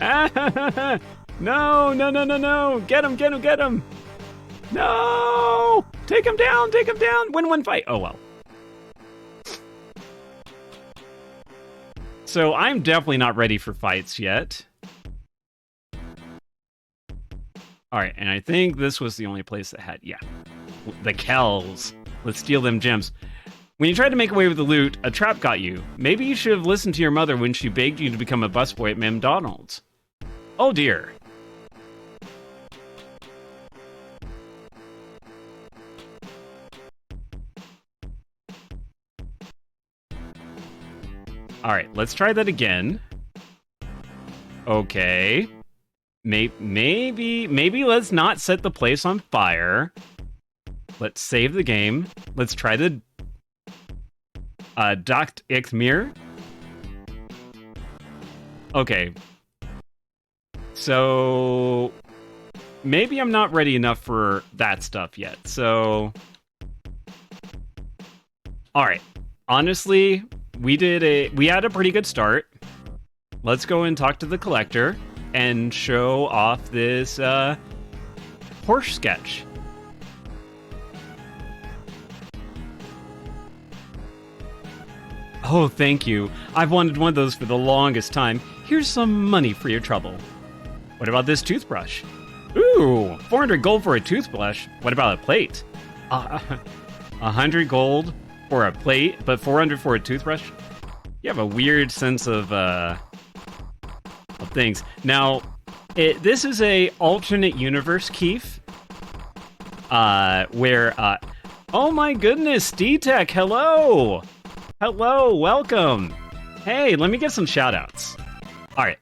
Ah! No! Get him! No! Take him down! Win one fight. Oh well. So I'm definitely not ready for fights yet. Alright, and I think this was the only place that had, yeah. The Kells. Let's steal them gems. When you tried to make away with the loot, a trap got you. Maybe you should have listened to your mother when she begged you to become a busboy at McDonald's. Oh dear. Alright, let's try that again. Okay. Maybe let's not set the place on fire. Let's save the game. Let's try the Doct Ixmir. Okay. So maybe I'm not ready enough for that stuff yet. So all right. Honestly, we had a pretty good start. Let's go and talk to the collector and show off this horse sketch. Oh, thank you. I've wanted one of those for the longest time. Here's some money for your trouble. What about this toothbrush? Ooh, 400 gold for a toothbrush. What about a plate? 100 gold for a plate, but 400 for a toothbrush? You have a weird sense of things. Now, this is a alternate universe, Keef, where, oh my goodness, D-Tech, hello! Hello, welcome! Hey, let me get some shoutouts. Alright,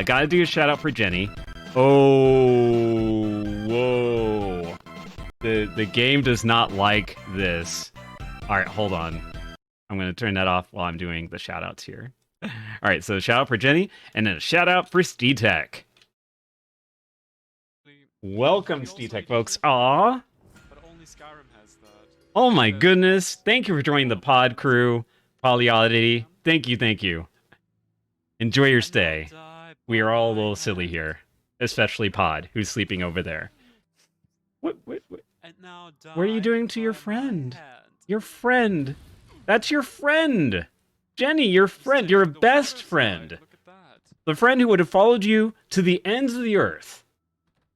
gotta do a shoutout for Jenny. Oh, whoa. The game does not like this. Alright, hold on. I'm gonna turn that off while I'm doing the shoutouts here. Alright, so shout out for Jenny, and then a shout out for SteTech. Welcome, SteTech folks. Aww. But only Skyrim has that. Oh my goodness. Thank you for joining the pod crew. Polyodity. Thank you. Enjoy your stay. We are all a little silly here. Especially Pod, who's sleeping over there. What are you doing to your friend? Your friend. That's your friend. Jenny, your friend. Your best friend. The friend who would have followed you to the ends of the earth.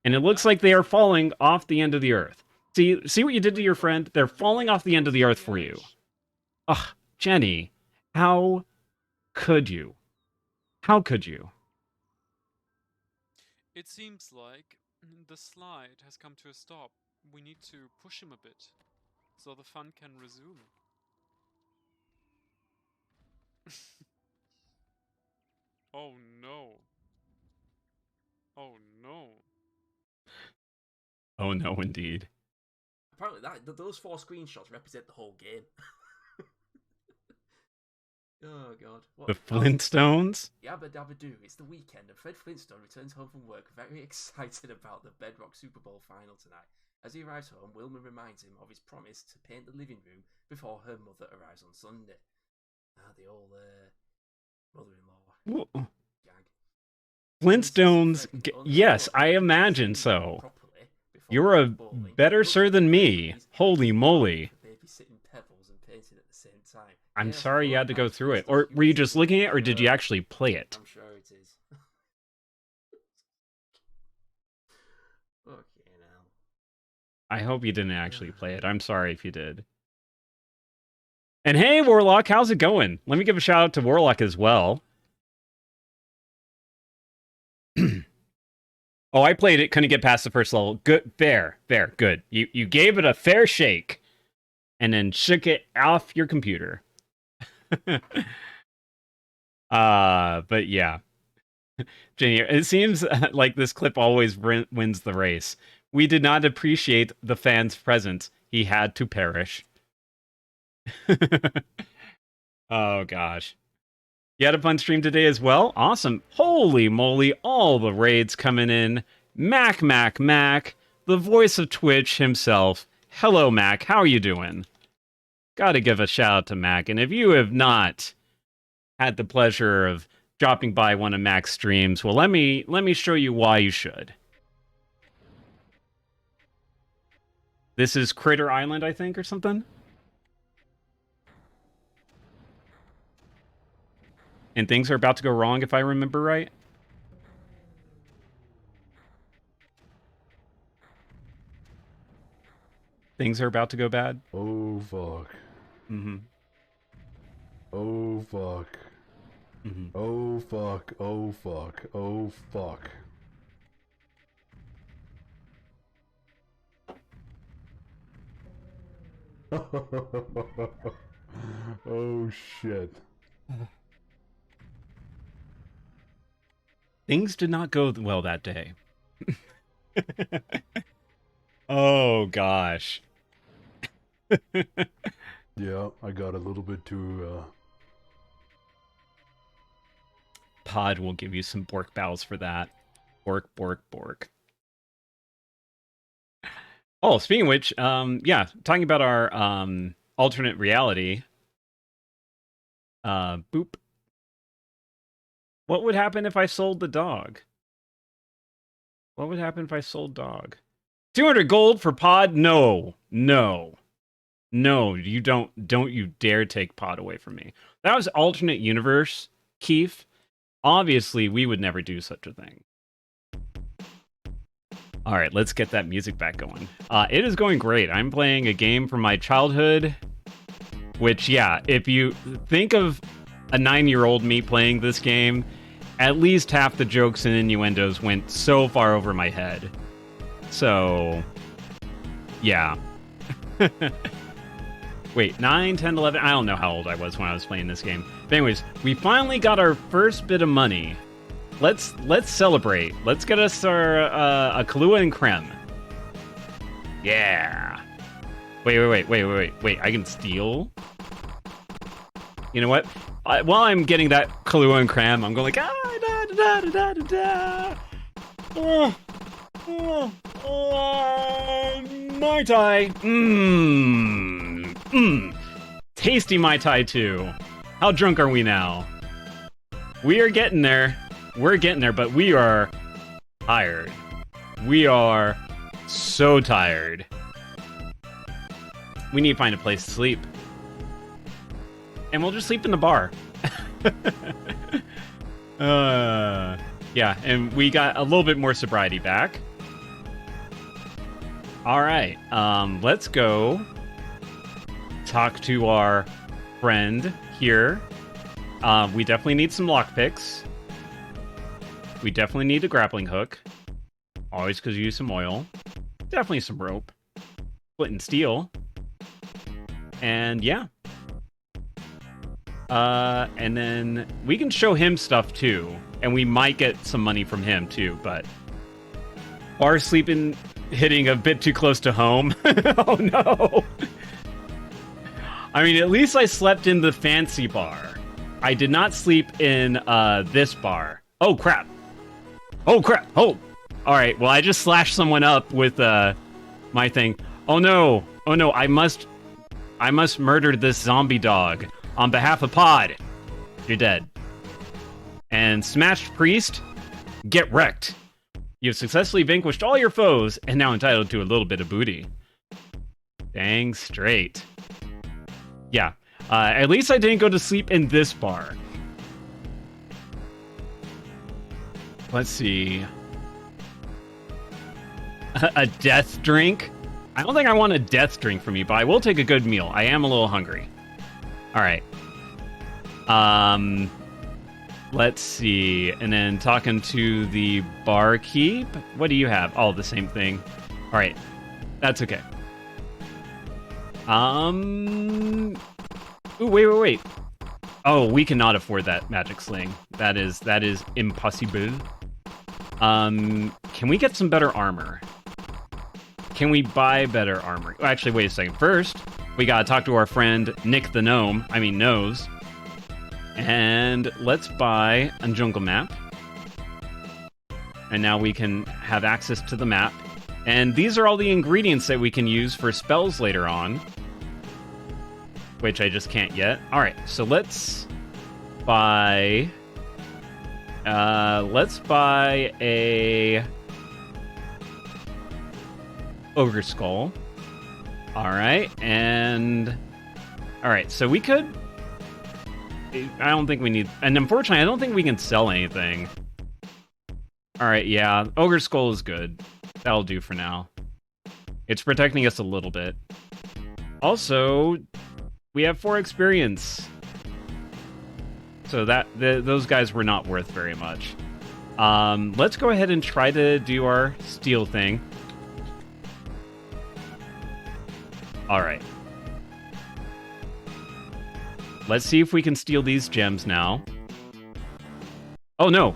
And it looks like they are falling off the end of the earth. See what you did to your friend? They're falling off the end of the earth for you. Ugh, Jenny, how could you? How could you? It seems like the slide has come to a stop. We need to push him a bit, so the fun can resume. Oh no. Oh no, indeed. Apparently, those 4 screenshots represent the whole game. Oh god. The Flintstones? Yabba dabba doo, it's the weekend and Fred Flintstone returns home from work very excited about the Bedrock Super Bowl final tonight. As he arrives home, Wilma reminds him of his promise to paint the living room before her mother arrives on Sunday. The old mother-in-law gag. Flintstones? Yes, I imagine so. You're a better sir than me. Holy moly. I'm sorry you had to go through it. Or were you just looking at it, or did you actually play it? I'm sure it is. Okay, now. I hope you didn't actually play it. I'm sorry if you did. And hey, Warlock, how's it going? Let me give a shout out to Warlock as well. Oh, I played it, couldn't get past the first level. Good, fair, good. You gave it a fair shake, and then shook it off your computer. But yeah. Jenny, it seems like this clip always wins the race. We did not appreciate the fan's presence. He had to perish. Oh, gosh. You had a fun stream today as well? Awesome. Holy moly, all the raids coming in. Mac, the voice of Twitch himself. Hello, Mac. How are you doing? Gotta give a shout out to Mac. And if you have not had the pleasure of dropping by one of Mac's streams, well, let me show you why you should. This is Critter Island, I think, or something? And things are about to go wrong, if I remember right. Things are about to go bad. Oh, fuck. Mm-hmm. Oh, fuck. Mm-hmm. Oh, fuck. Oh, fuck. Oh, fuck. Oh, shit. Things did not go well that day. Oh, gosh. Yeah, I got a little bit too, Pod will give you some Bork Bows for that. Bork. Oh, speaking of which, yeah, talking about our alternate reality. Boop. What would happen if I sold the dog? What would happen if I sold dog? 200 gold for Pod? No, you don't you dare take Pod away from me. That was alternate universe, Keef. Obviously, we would never do such a thing. All right, let's get that music back going. It is going great. I'm playing a game from my childhood, which, yeah, if you think of a 9-year-old me playing this game, at least half the jokes and innuendos went so far over my head. So, yeah. Wait, 9, 10, 11... I don't know how old I was when I was playing this game. But anyways, we finally got our first bit of money. Let's celebrate. Let's get us our a Kahlua and creme. Yeah. Wait. I can steal? You know what? While I'm getting that Kahlua and creme, I'm going like, Mai Tai. Tasty Mai Tai too. How drunk are we now? We are getting there. We're getting there, but we are tired. We are so tired. We need to find a place to sleep. And we'll just sleep in the bar. Yeah, and we got a little bit more sobriety back. All right, let's go talk to our friend here. We definitely need some lockpicks. We definitely need a grappling hook. Always could use some oil. Definitely some rope. Flint and steel. And yeah. And then we can show him stuff too. And we might get some money from him too, but bar sleeping hitting a bit too close to home. Oh no! I mean, at least I slept in the fancy bar. I did not sleep in this bar. Oh crap! Oh crap! Oh! Alright, well I just slashed someone up with my thing. Oh no! Oh no, I must murder this zombie dog on behalf of Pod. You're dead. And Smashed Priest, get wrecked. You've successfully vanquished all your foes and now entitled to a little bit of booty. Dang straight. Yeah, at least I didn't go to sleep in this bar. Let's see. A death drink? I don't think I want a death drink from you, but I will take a good meal. I am a little hungry. Alright. Let's see. And then talking to the barkeep. What do you have? Oh, the same thing. Alright. That's okay. Ooh, wait. Oh, we cannot afford that magic sling. That is impossible. Can we get some better armor? Can we buy better armor? Oh, actually, wait a second. First, we gotta talk to our friend Nick the Gnome. I mean, Nose. And let's buy a jungle map. And now we can have access to the map. And these are all the ingredients that we can use for spells later on. Which I just can't yet. Alright, so let's buy... let's buy a... Ogre Skull. Alright, and... Alright, so we could... I don't think we need... And unfortunately, I don't think we can sell anything. Alright, yeah. Ogre Skull is good. That'll do for now. It's protecting us a little bit. Also, we have 4 experience. So those guys were not worth very much. Let's go ahead and try to do our steal thing. Alright. Let's see if we can steal these gems now. Oh no!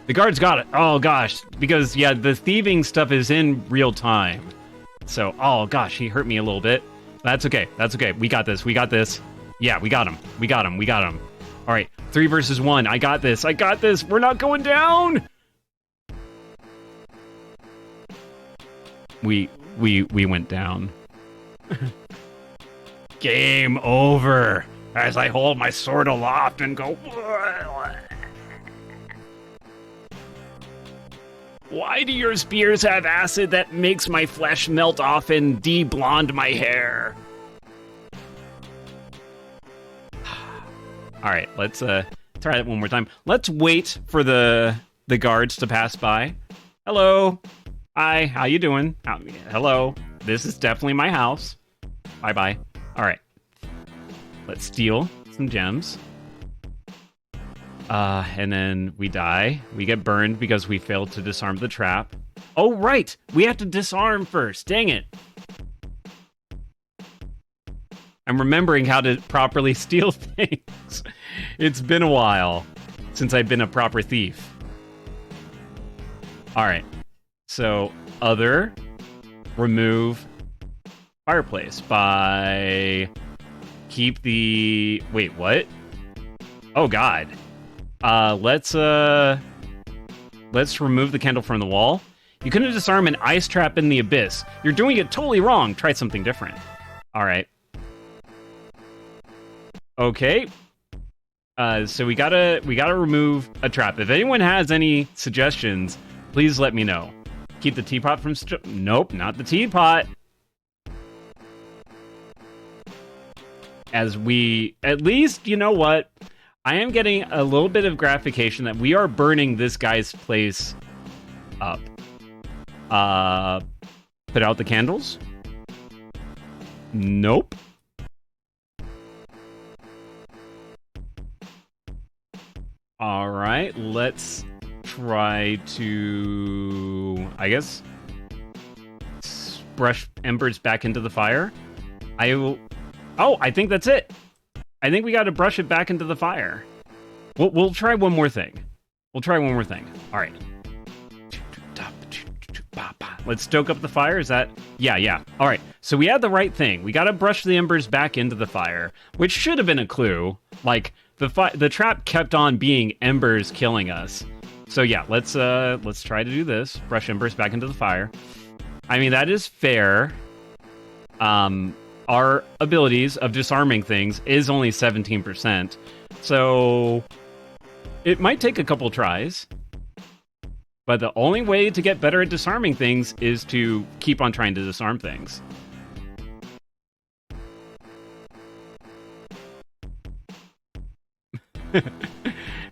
The guards got it! Oh gosh, because yeah, the thieving stuff is in real time. So, oh gosh, he hurt me a little bit. That's okay, that's okay. We got this, we got this. Yeah, we got him, we got him, we got him. Alright, 3 versus 1. I got this, I got this! We're not going down! We went down. Game over! As I hold my sword aloft and go... Why do your spears have acid that makes my flesh melt off and de-blonde my hair? Alright, let's try that one more time. Let's wait for the guards to pass by. Hello. Hi, how you doing? Hello. This is definitely my house. Bye-bye. Alright. Let's steal some gems. And then we die. We get burned because we failed to disarm the trap. Oh, right! We have to disarm first. Dang it. I'm remembering how to properly steal things. It's been a while since I've been a proper thief. Alright. So, other, remove fireplace by... Keep the... Wait, what? Oh, God. Let's remove the candle from the wall. You couldn't disarm an ice trap in the abyss. You're doing it totally wrong. Try something different. Alright. Okay. So we gotta remove a trap. If anyone has any suggestions, please let me know. Keep the teapot from... Nope, not the teapot. As we... At least, you know what? I am getting a little bit of gratification that we are burning this guy's place up. Put out the candles? Nope. Alright, let's try to... I guess... brush embers back into the fire. I will... Oh, I think that's it. I think we got to brush it back into the fire. We'll try one more thing. We'll try one more thing. All right. Let's stoke up the fire. Is that... Yeah. All right. So we had the right thing. We got to brush the embers back into the fire, which should have been a clue. Like, the trap kept on being embers killing us. So yeah, let's try to do this. Brush embers back into the fire. I mean, that is fair. Our abilities of disarming things is only 17%. So it might take a couple tries. But the only way to get better at disarming things is to keep on trying to disarm things.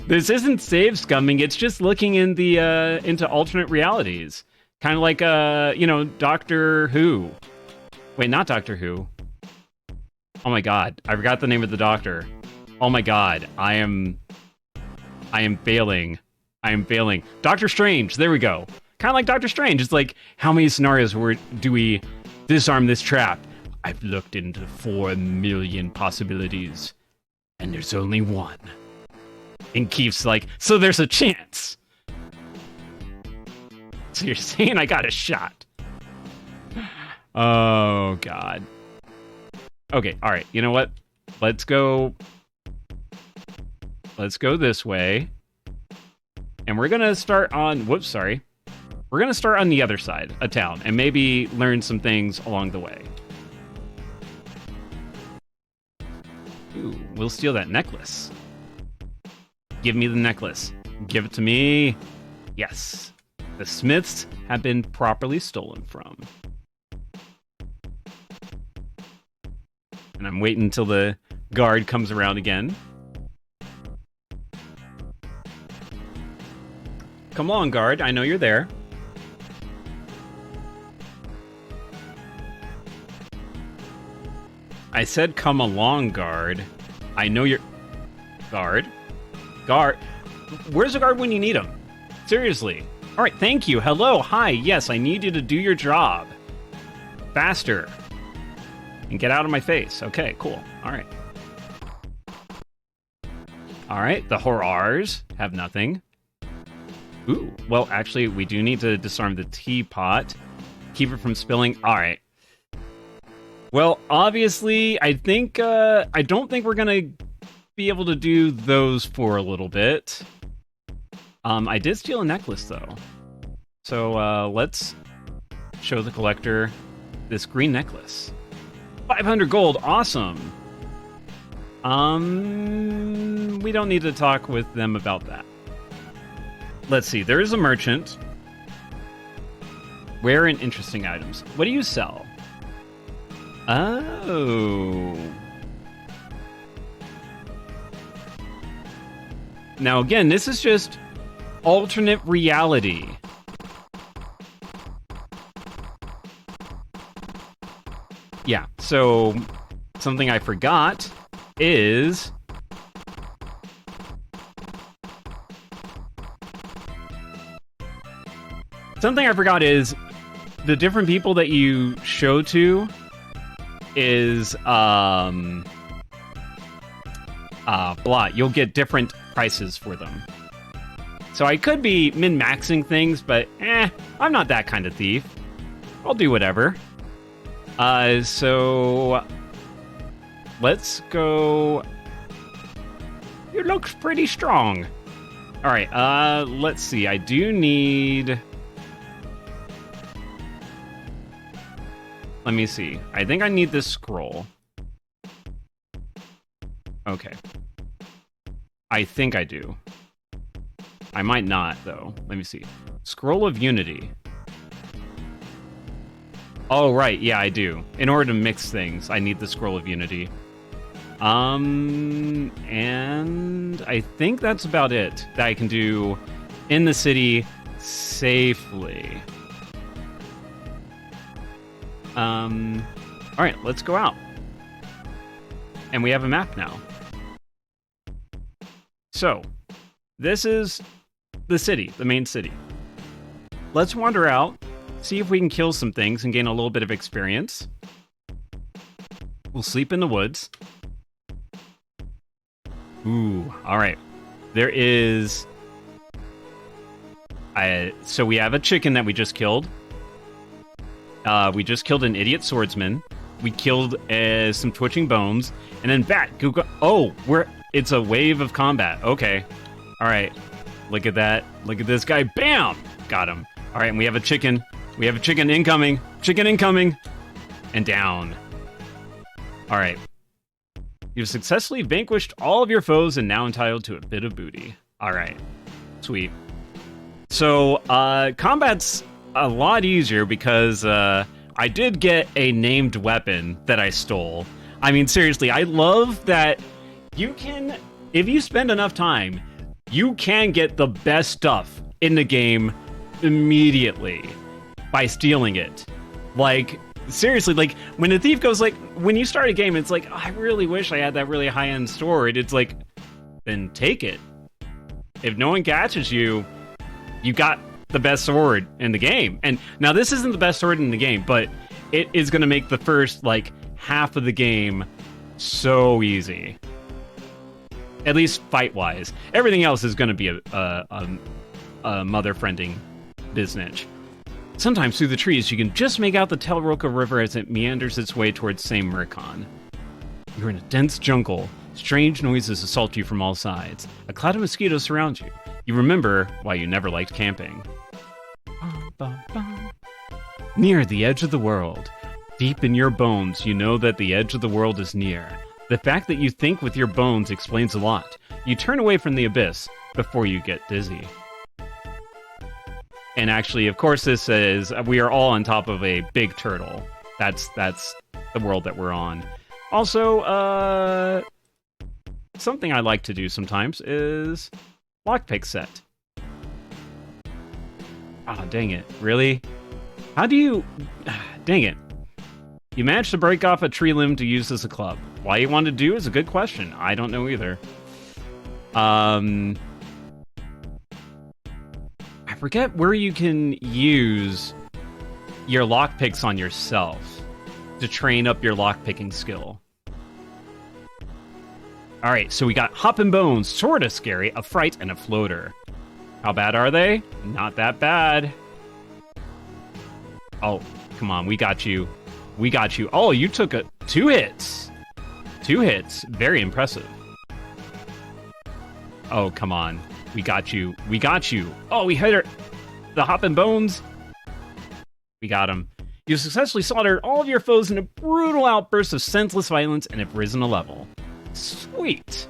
This isn't save scumming, it's just looking in the into alternate realities. Kind of like Doctor Who. Wait, not Doctor Who. Oh my god, I forgot the name of the doctor. Oh my god, I am failing. I am failing. Doctor Strange, there we go. Kind of like Doctor Strange. It's like, how many scenarios do we disarm this trap? I've looked into 4 million possibilities, and there's only one. And Keef's like, so there's a chance. So you're saying I got a shot. Oh, God. Okay, all right. You know what? Let's go this way. And we're going to start on... Whoops, sorry. We're going to start on the other side of town and maybe learn some things along the way. Ooh, we'll steal that necklace. Give me the necklace. Give it to me. Yes. The smiths have been properly stolen from. And I'm waiting until the guard comes around again. Come along, guard. I know you're there. I said come along, guard. I know you're... Guard? Guard? Where's the guard when you need him? Seriously. All right, thank you. Hello, hi. Yes, I need you to do your job. Faster. And get out of my face. Okay, cool. All right. All right, the horrors have nothing. Ooh, well, actually, we do need to disarm the teapot. Keep it from spilling. All right. Well, obviously, I don't think we're going to be able to do those for a little bit. I did steal a necklace, though. So, let's show the collector this green necklace. 500 gold, awesome. We don't need to talk with them about that. Let's see, there is a merchant. Rare and interesting items. What do you sell? Oh. Now again, this is just alternate reality. Yeah, so something I forgot is... Something I forgot is the different people that you show to is you'll get different prices for them. So I could be min-maxing things, but I'm not that kind of thief. I'll do whatever. So let's go. It looks pretty strong. All right, let's see. I do need... Let me see. I think I need this scroll. Okay. I think I do. I might not, though. Let me see. Scroll of Unity. Oh, right. Yeah, I do. In order to mix things, I need the Scroll of Unity. And I think that's about it that I can do in the city safely. All right, let's go out. And we have a map now. So, this is the city, the main city. Let's wander out, see if we can kill some things and gain a little bit of experience. We'll sleep in the woods. Ooh, all right. There is... so we have a chicken that we just killed. We just killed an idiot swordsman. We killed some twitching bones, and then Oh, it's a wave of combat. Okay, all right. Look at that. Look at this guy. Bam! Got him. All right, and we have a chicken. We have a chicken incoming. Chicken incoming. And down. All right. You've successfully vanquished all of your foes and now entitled to a bit of booty. All right. Sweet. So, combat's a lot easier because I did get a named weapon that I stole. I mean, seriously, I love that you can, if you spend enough time, you can get the best stuff in the game immediately by stealing it. Like, seriously, like, when a thief goes, like, when you start a game, it's like, oh, I really wish I had that really high-end sword. It's like, then take it. If no one catches you, you got the best sword in the game. And now this isn't the best sword in the game, but it is going to make the first, like, half of the game so easy. At least fight-wise. Everything else is going to be a mother-friending business. Sometimes through the trees, you can just make out the Telroka River as it meanders its way towards Same Murkon. You're in a dense jungle. Strange noises assault you from all sides. A cloud of mosquitoes surrounds you. You remember why you never liked camping. Near the edge of the world. Deep in your bones, you know that the edge of the world is near. The fact that you think with your bones explains a lot. You turn away from the abyss before you get dizzy. And actually, of course, this is, we are all on top of a big turtle. That's the world that we're on. Also, something I like to do sometimes is lockpick set. Ah, dang it. Really? How do you... Dang it. You managed to break off a tree limb to use as a club. Why you want to do is a good question. I don't know either. I forget where you can use your lockpicks on yourself to train up your lockpicking skill. Alright, so we got Hoppin' Bones, sorta scary, a fright, and a floater. How bad are they? Not that bad. Oh, come on, we got you. We got you. Oh, you took 2 hits. 2 hits. Very impressive. Oh, come on. We got you. We got you. Oh, we hit her. The Hoppin' Bones. We got him. You successfully slaughtered all of your foes in a brutal outburst of senseless violence and have risen a level. Sweet.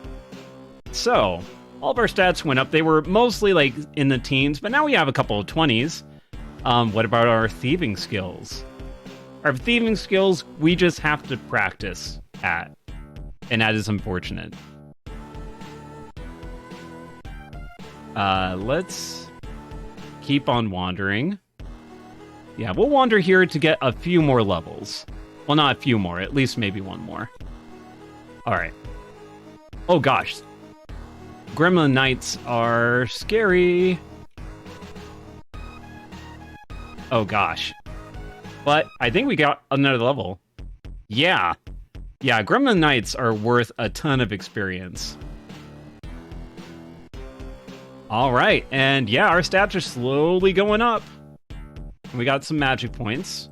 So, all of our stats went up. They were mostly, like, in the teens, but now we have a couple of 20s. What about our thieving skills? Our thieving skills, we just have to practice at. And that is unfortunate. Let's keep on wandering. Yeah, we'll wander here to get a few more levels. Well, not a few more, at least maybe one more. Alright. Oh gosh. Gremlin Knights are scary. Oh gosh. But I think we got another level. Yeah. Yeah, Gremlin Knights are worth a ton of experience. Alright, and yeah, our stats are slowly going up. We got some magic points.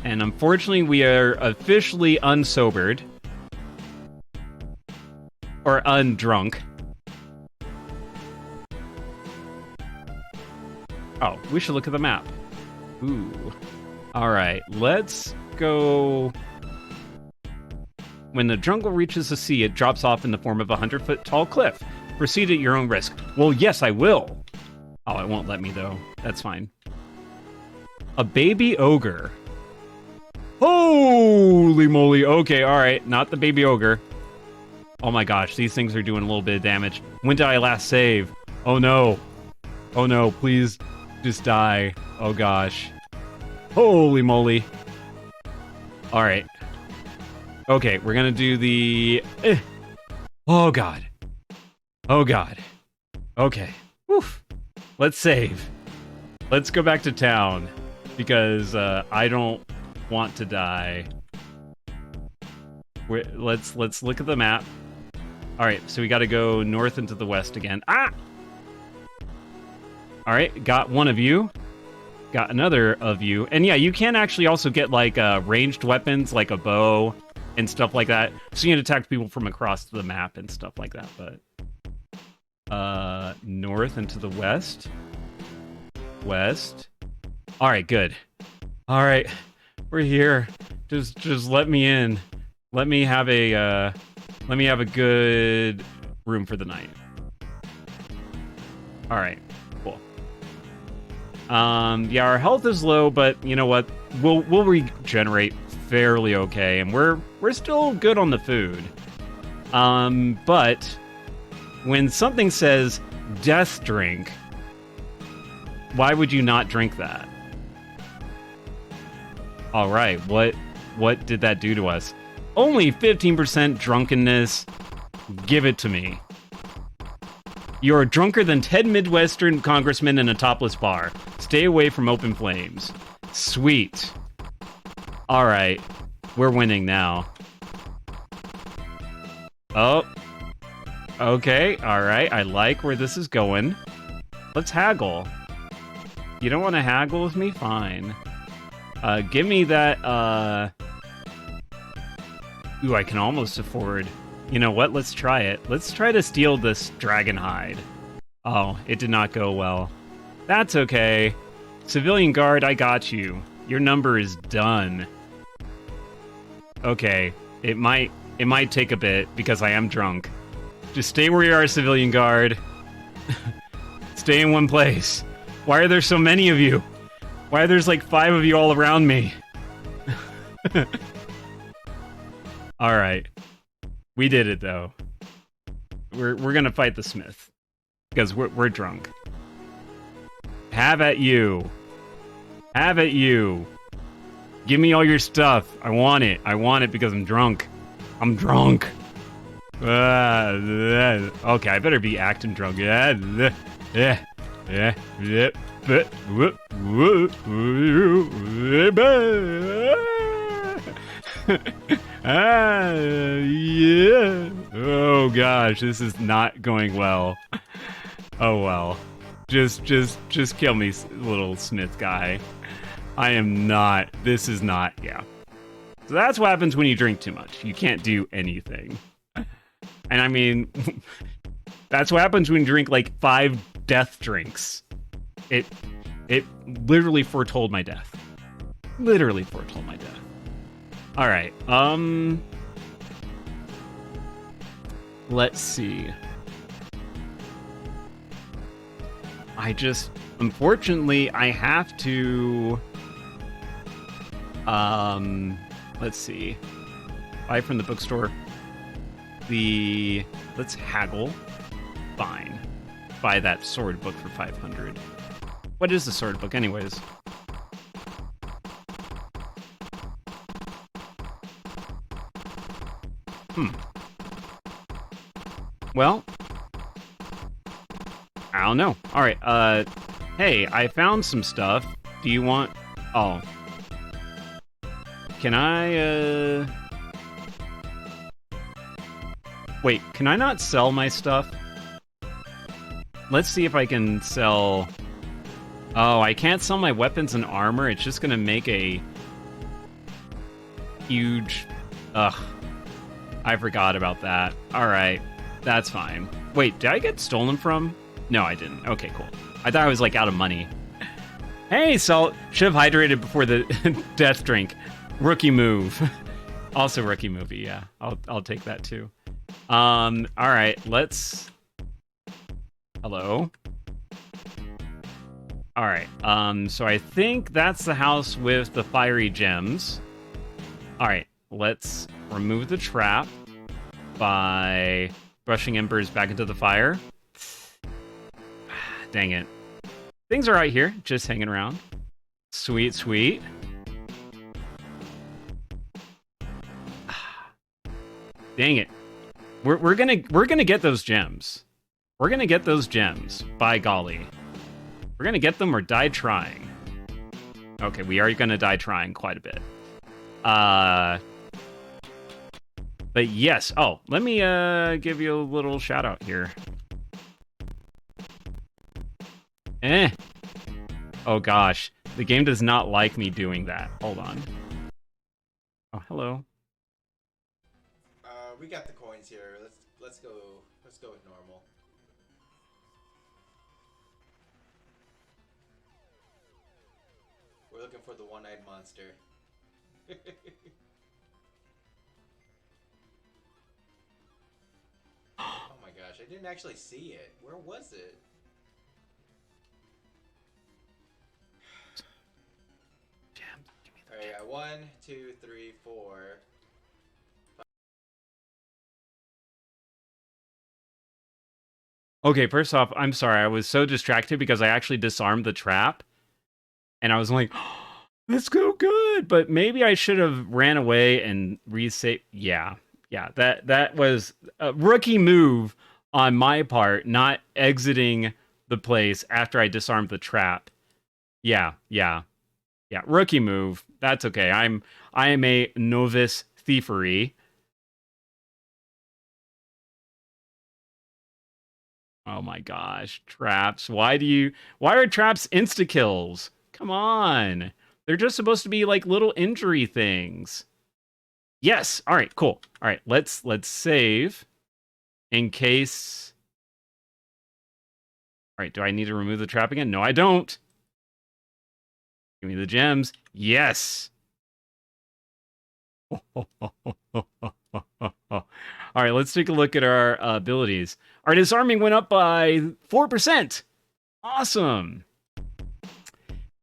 And unfortunately, we are officially unsobered. Or undrunk. Oh, we should look at the map. Ooh. Alright, let's go... When the jungle reaches the sea, it drops off in the form of a 100-foot tall cliff. Proceed at your own risk. Well, yes, I will. Oh, it won't let me, though. That's fine. A baby ogre. Holy moly. Okay, alright. Not the baby ogre. Oh my gosh, these things are doing a little bit of damage. When did I last save? Oh no. Oh no, please just die. Oh gosh. Holy moly. Alright. Okay, we're gonna do the... Oh god. Oh god. Okay. Woof. Let's save. Let's go back to town. Because I don't want to die. Let's look at the map. Alright, so we gotta go north into the west again. Ah! Alright, got one of you. got another of you. And yeah, you can actually also get like ranged weapons like a bow and stuff like that. So you can attack people from across the map and stuff like that. But north and to the west. West. All right, good. All right, we're here. Just let me in. Let me have a good room for the night. All right, cool. Yeah, our health is low, but you know what? We'll regenerate fairly okay, and we're still good on the food. But when something says death drink, why would you not drink that? All right, what did that do to us? Only 15% drunkenness. Give it to me. You're drunker than 10 Midwestern congressmen in a topless bar. Stay away from open flames. Sweet. All right, we're winning now. Oh, okay, all right. I like where this is going. Let's haggle. You don't want to haggle with me? Fine. Give me that, Ooh, I can almost afford... You know what? Let's try it. Let's try to steal this dragon hide. Oh, it did not go well. That's okay. Civilian guard, I got you. Your number is done. Okay, it might take a bit because I am drunk. Just stay where you are, civilian guard. Stay in one place. Why are there so many of you? Why are there's like 5 of you all around me? All right. We did it though. We're gonna fight the Smith because we're drunk. Have at you. Have at you. Give me all your stuff. I want it. I want it because I'm drunk. I'm drunk. Okay, I better be acting drunk. Yeah. Oh gosh, this is not going well. Oh well. Just kill me, little Smith guy. I am not. This is not. Yeah. So that's what happens when you drink too much. You can't do anything. And I mean, that's what happens when you drink like 5 death drinks. It literally foretold my death. Literally foretold my death. All right. Let's see. Unfortunately, I have to, let's see. Buy from the bookstore. Let's haggle. Fine. Buy that sword book for 500. What is the sword book anyways? Well, I don't know. All right. Hey, I found some stuff. Do you want? Oh, can I? Wait, can I not sell my stuff? Let's see if I can sell. Oh, I can't sell my weapons and armor. It's just gonna make a huge. Ugh. I forgot about that. All right. That's fine. Wait, did I get stolen from? No, I didn't. Okay, cool. I thought I was, like, out of money. Hey, Salt. Should have hydrated before the death drink. Rookie move. Also rookie movie, yeah. I'll take that, too. All right, let's... Hello? All right, so I think that's the house with the fiery gems. All right, let's remove the trap by... brushing embers back into the fire. Dang it. Things are right here, just hanging around. Sweet, sweet. Dang it. We're gonna get those gems. We're gonna get those gems. By golly. We're gonna get them or die trying. Okay, we are gonna die trying quite a bit. But yes, oh, let me give you a little shout out here. Oh gosh, The game does not like me doing that. Hold on. Oh, hello. We got the coins here. Let's go with normal. We're looking for the one-eyed monster. Oh my gosh, I didn't actually see it. Where was it? Alright, 1, 2, 3, 4. Okay, first off, I'm sorry. I was so distracted because I actually disarmed the trap. And I was like, oh, let's go good. But maybe I should have ran away and reset. Yeah. That was a rookie move on my part, not exiting the place after I disarmed the trap. Yeah. Rookie move. That's okay. I am a novice thievery. Oh my gosh, traps. Why are traps insta-kills? Come on. They're just supposed to be like little injury things. Yes. All right, cool. All right, let's save in case. All right, do I need to remove the trap again? No, I don't. Give me the gems. Yes. All right, let's take a look at our abilities. Our disarming went up by 4%. Awesome.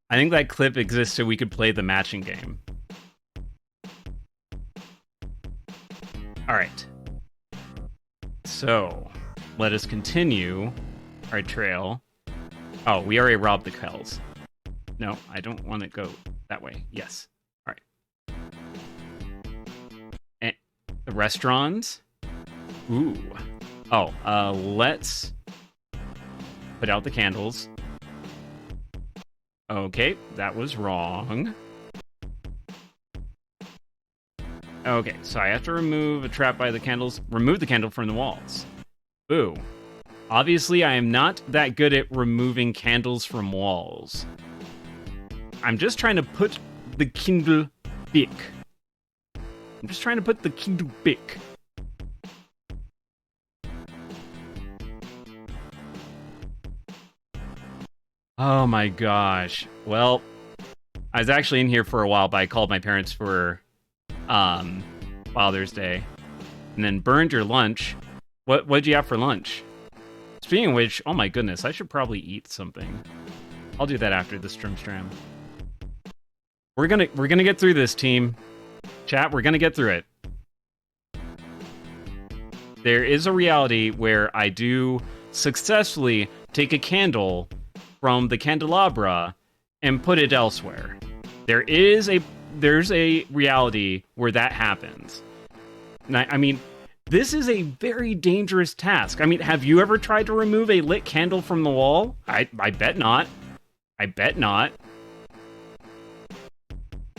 I think that clip exists so we could play the matching game. All right. So, let us continue our trail. Oh, we already robbed the Kells. No, I don't want to go that way. Yes. All right. And the restaurants. Ooh. Oh, let's put out the candles. Okay, that was wrong. Okay, so I have to remove a trap by the candles. Remove the candle from the walls. Ooh. Obviously, I am not that good at removing candles from walls. I'm just trying to put the Kindle back. I'm just trying to put the Kindle back. Oh my gosh. Well, I was actually in here for a while, but I called my parents for Father's Day. And then burned your lunch. What'd you have for lunch? Speaking of which, oh my goodness, I should probably eat something. I'll do that after the stram. We're gonna get through this, team. Chat, we're gonna get through it. There is a reality where I do successfully take a candle from the candelabra and put it elsewhere. There's a reality where that happens. And I mean, this is a very dangerous task. I mean, have you ever tried to remove a lit candle from the wall? I bet not. I bet not.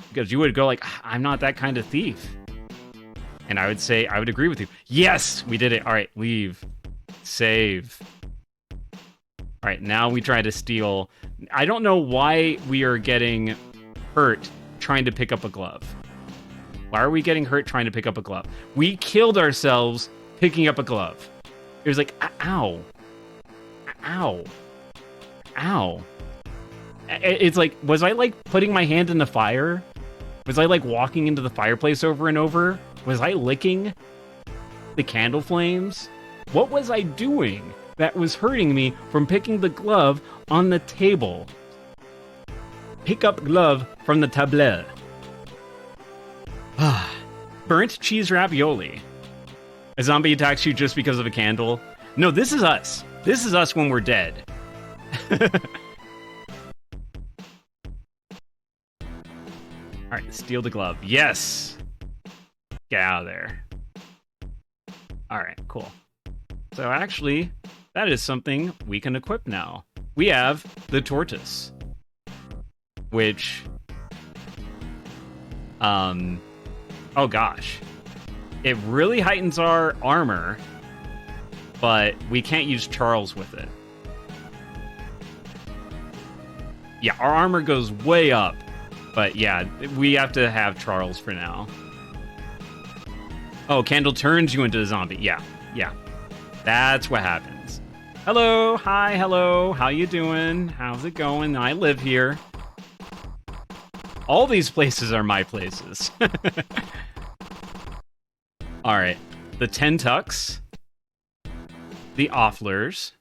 Because you would go like, I'm not that kind of thief. And I would say, I would agree with you. Yes, we did it. All right, leave. Save. All right, now we try to steal. I don't know why we are getting hurt trying to pick up a glove. Why are we getting hurt trying to pick up a glove? We killed ourselves picking up a glove. It was like, ow. Ow. Ow. It's like, was I like putting my hand in the fire? Was I like walking into the fireplace over and over? Was I licking the candle flames? What was I doing that was hurting me from picking the glove on the table? Pick up glove from the table. Burnt cheese ravioli. A zombie attacks you just because of a candle. No, this is us. This is us when we're dead. All right, steal the glove. Yes. Get out of there. All right, cool. So actually, that is something we can equip now. We have the tortoise, which, oh gosh, it really heightens our armor, but we can't use Charles with it. Yeah, our armor goes way up. But yeah, we have to have Charles for now. Oh, Candle turns you into a zombie. Yeah. That's what happens. Hello, hi, hello. How you doing? How's it going? I live here. All these places are my places. All right. The Tentucks. The Offlers.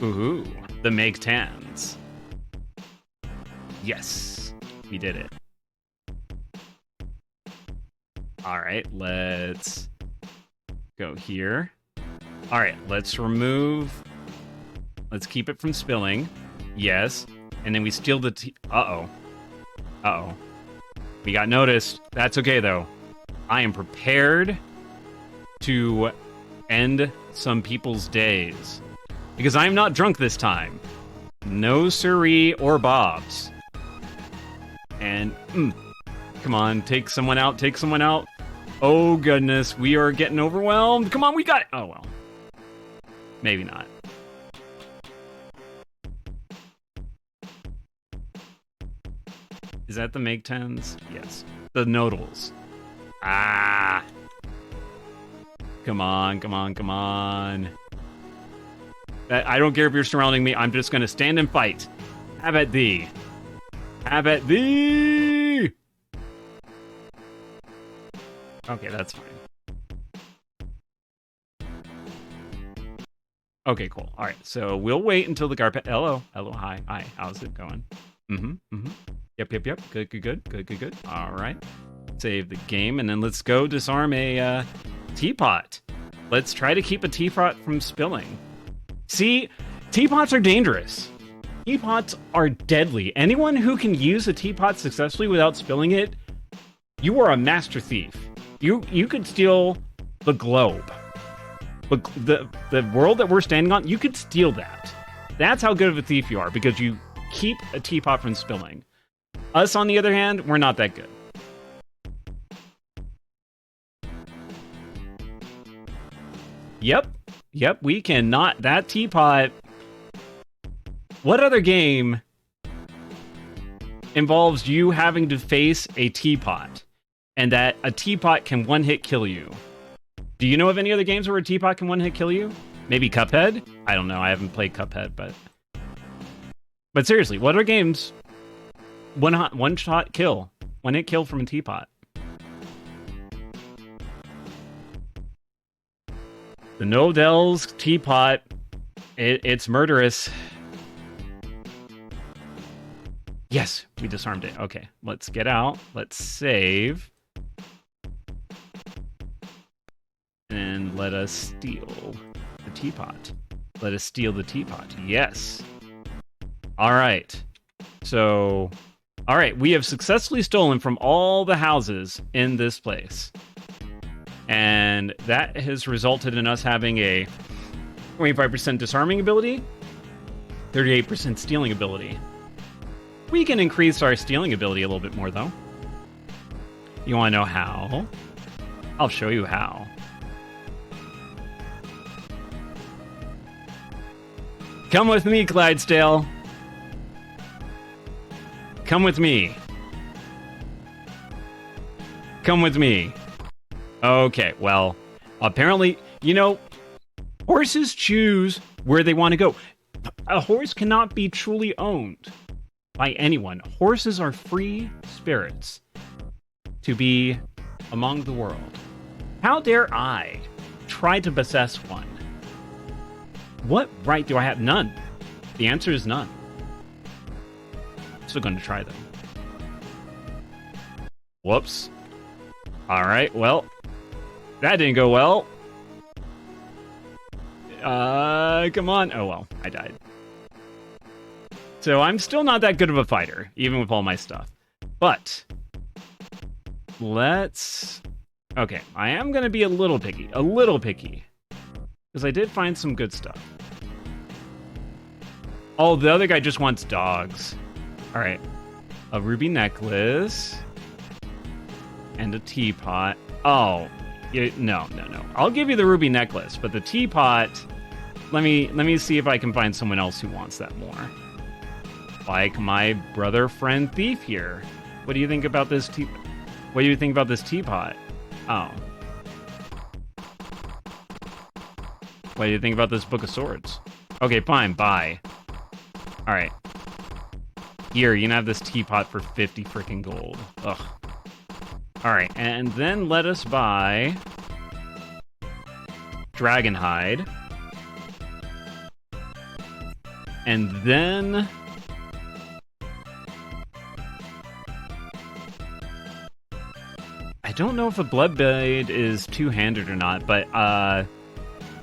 Ooh, the Make Tans. Yes, we did it. All right, let's go here. All right, let's keep it from spilling. Yes, and then we steal the Uh-oh. We got noticed. That's okay, though. I am prepared to end some people's days. Because I am not drunk this time. No siree or bobs. And, come on, take someone out, take someone out. Oh, goodness, we are getting overwhelmed. Come on, we got it. Oh, well. Maybe not. Is that the Make 10s? Yes. The Nodals. Ah. Come on, come on, come on. I don't care if you're surrounding me. I'm just going to stand and fight. Have at thee. Have at thee. Okay, that's fine. Okay, cool. All right, so we'll wait until the carpet. Hello, hi. How's it going? Yep. Good. All right. Save the game, and then let's go disarm a teapot. Let's try to keep a teapot from spilling. See, teapots are dangerous. Teapots are deadly. Anyone who can use a teapot successfully without spilling it, you are a master thief. You could steal the globe. The world that we're standing on, you could steal that. That's how good of a thief you are, because you keep a teapot from spilling. Us, on the other hand, we're not that good. Yep, we cannot. That teapot. What other game involves you having to face a teapot and that a teapot can one-hit kill you? Do you know of any other games where a teapot can one-hit kill you? Maybe Cuphead? I don't know. I haven't played Cuphead, but seriously, what are games one-shot kill, one-hit kill from a teapot? The Nodell's teapot, it's murderous. Yes, we disarmed it. Okay, let's get out. Let's save. And let us steal the teapot. Let us steal the teapot. Yes. All right. So, all right, we have successfully stolen from all the houses in this place. And that has resulted in us having a 25% disarming ability, 38% stealing ability. We can increase our stealing ability a little bit more, though. You want to know how? I'll show you how. Come with me, Clydesdale. Come with me. Come with me. Okay, well, apparently, horses choose where they want to go. A horse cannot be truly owned by anyone. Horses are free spirits to be among the world. How dare I try to possess one? What right do I have? None. The answer is none. Still going to try, though. Whoops. All right, well, that didn't go well. Come on. Oh, well, I died. So I'm still not that good of a fighter, even with all my stuff. But let's... Okay, I am going to be a little picky. Because I did find some good stuff. Oh, the other guy just wants dogs. All right. A ruby necklace. And a teapot. Oh, no. I'll give you the ruby necklace, but the teapot... let me see if I can find someone else who wants that more. Like my brother friend Thief here. What do you think about this What do you think about this teapot? Oh. What do you think about this Book of Swords? Okay, fine, bye. Alright. Here, you can have this teapot for 50 freaking gold. Ugh. Alright, and then let us buy Dragon Hide. And then I don't know if a Bloodblade is two-handed or not, but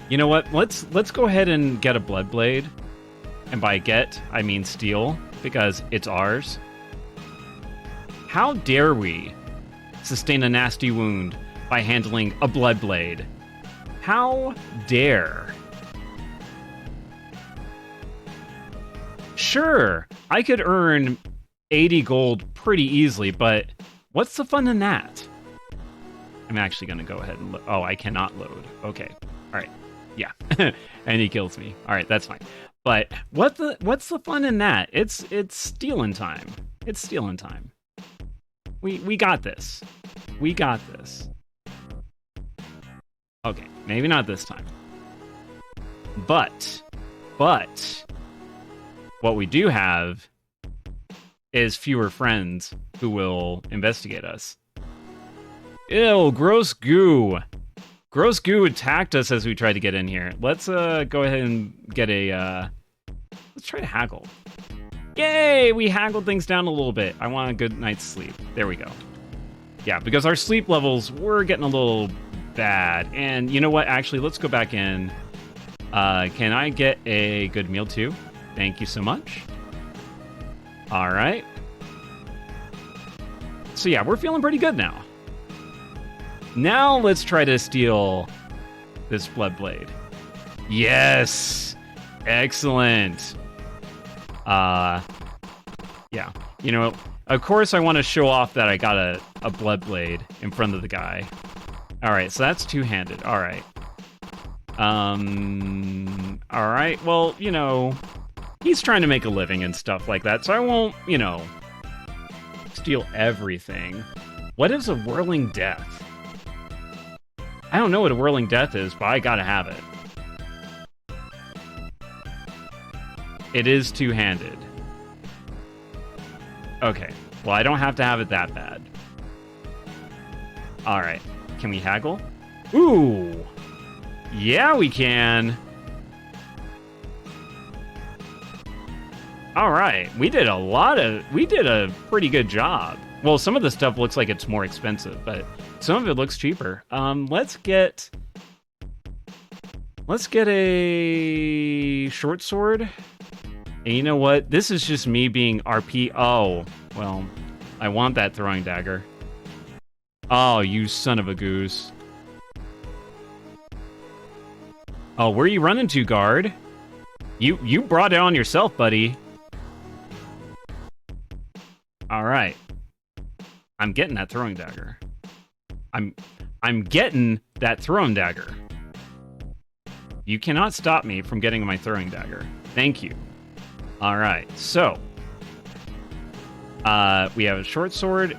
you know what? Let's go ahead and get a Bloodblade. And by get, I mean steal, because it's ours. How dare we sustain a nasty wound by handling a Bloodblade? How dare? Sure, I could earn 80 gold pretty easily, but what's the fun in that? I'm actually going to go ahead and oh, I cannot load. Okay. All right. Yeah. And he kills me. All right, that's fine. But what's the fun in that? It's stealing time. It's stealing time. We got this. We got this. Okay, maybe not this time. But what we do have is fewer friends who will investigate us. Ew, gross goo. Gross goo attacked us as we tried to get in here. Let's go ahead and get a let's try to haggle. Yay! We haggled things down a little bit. I want a good night's sleep. There we go. Yeah, because our sleep levels were getting a little bad. And you know what? Actually, let's go back in. Can I get a good meal too? Thank you so much. All right. So yeah, we're feeling pretty good now. Now let's try to steal this Bloodblade. Yes! Excellent. Yeah. You know, of course I want to show off that I got a Bloodblade in front of the guy. Alright, so that's two-handed. Alright. Alright, well, you know, he's trying to make a living and stuff like that, so I won't, you know, steal everything. What is a Whirling Death? I don't know what a Whirling Death is, but I gotta have it. It is two-handed. Okay, well, I don't have to have it that bad. Alright, can we haggle? Ooh! Yeah, we can! Alright, we did a pretty good job. Well, some of the stuff looks like it's more expensive, but some of it looks cheaper. Let's get a short sword. And you know what? This is just me being RP. Oh, well, I want that throwing dagger. Oh, you son of a goose. Oh, where are you running to, guard? You brought it on yourself, buddy. All right. I'm getting that throwing dagger. I'm getting that throwing dagger. You cannot stop me from getting my throwing dagger. Thank you. All right, so we have a short sword.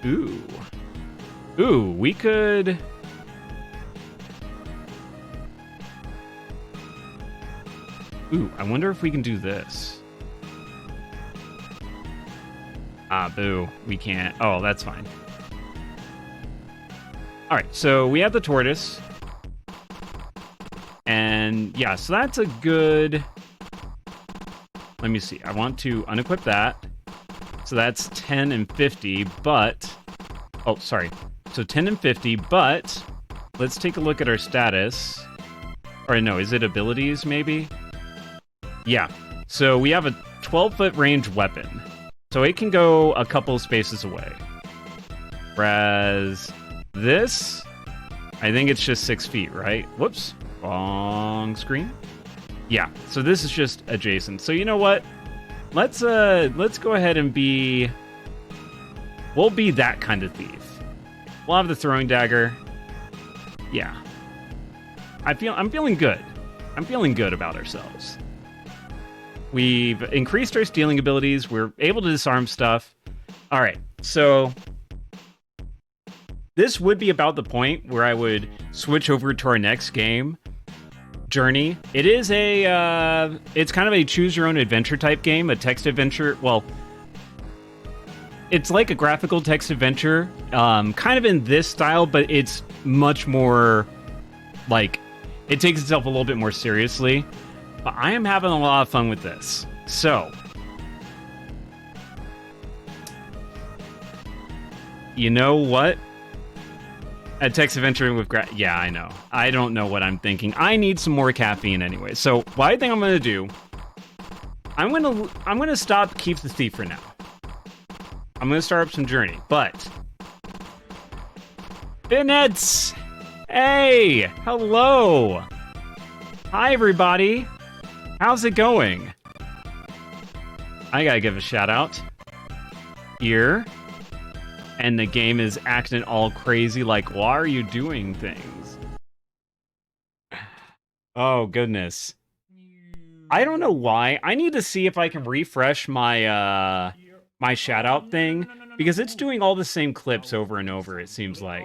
Ooh, we could. Ooh, I wonder if we can do this. Ah, boo. We can't. Oh, that's fine. All right, so we have the tortoise. And yeah, so that's a good... Let me see. I want to unequip that. So that's 10 and 50, but... Oh, sorry. So 10 and 50, but... Let's take a look at our status. Or no, is it abilities, maybe? Yeah. So we have a 12-foot range weapon. So it can go a couple spaces away. Whereas this, I think it's just 6 feet, right? Whoops. Wrong screen. Yeah, so this is just adjacent. So you know what? Let's go ahead and be... We'll be that kind of thief. We'll have the throwing dagger. Yeah. I'm feeling good. I'm feeling good about ourselves. We've increased our stealing abilities. We're able to disarm stuff. All right, so this would be about the point where I would switch over to our next game, Journey. It is it's kind of a choose your own adventure type game, a text adventure. Well, it's like a graphical text adventure, kind of in this style, but it's much more like, it takes itself a little bit more seriously. But I am having a lot of fun with this. So, you know what? A text adventure with yeah, I know. I don't know what I'm thinking. I need some more caffeine anyway. So, what I think I'm gonna do, I'm gonna stop Keef the Thief for now. I'm gonna start up some Journey, but Finets! Hey! Hello! Hi, everybody! How's it going? I gotta give a shout out here. And the game is acting all crazy, like, why are you doing things? Oh, goodness. I don't know why. I need to see if I can refresh my my shout out thing, because it's doing all the same clips over and over, it seems like.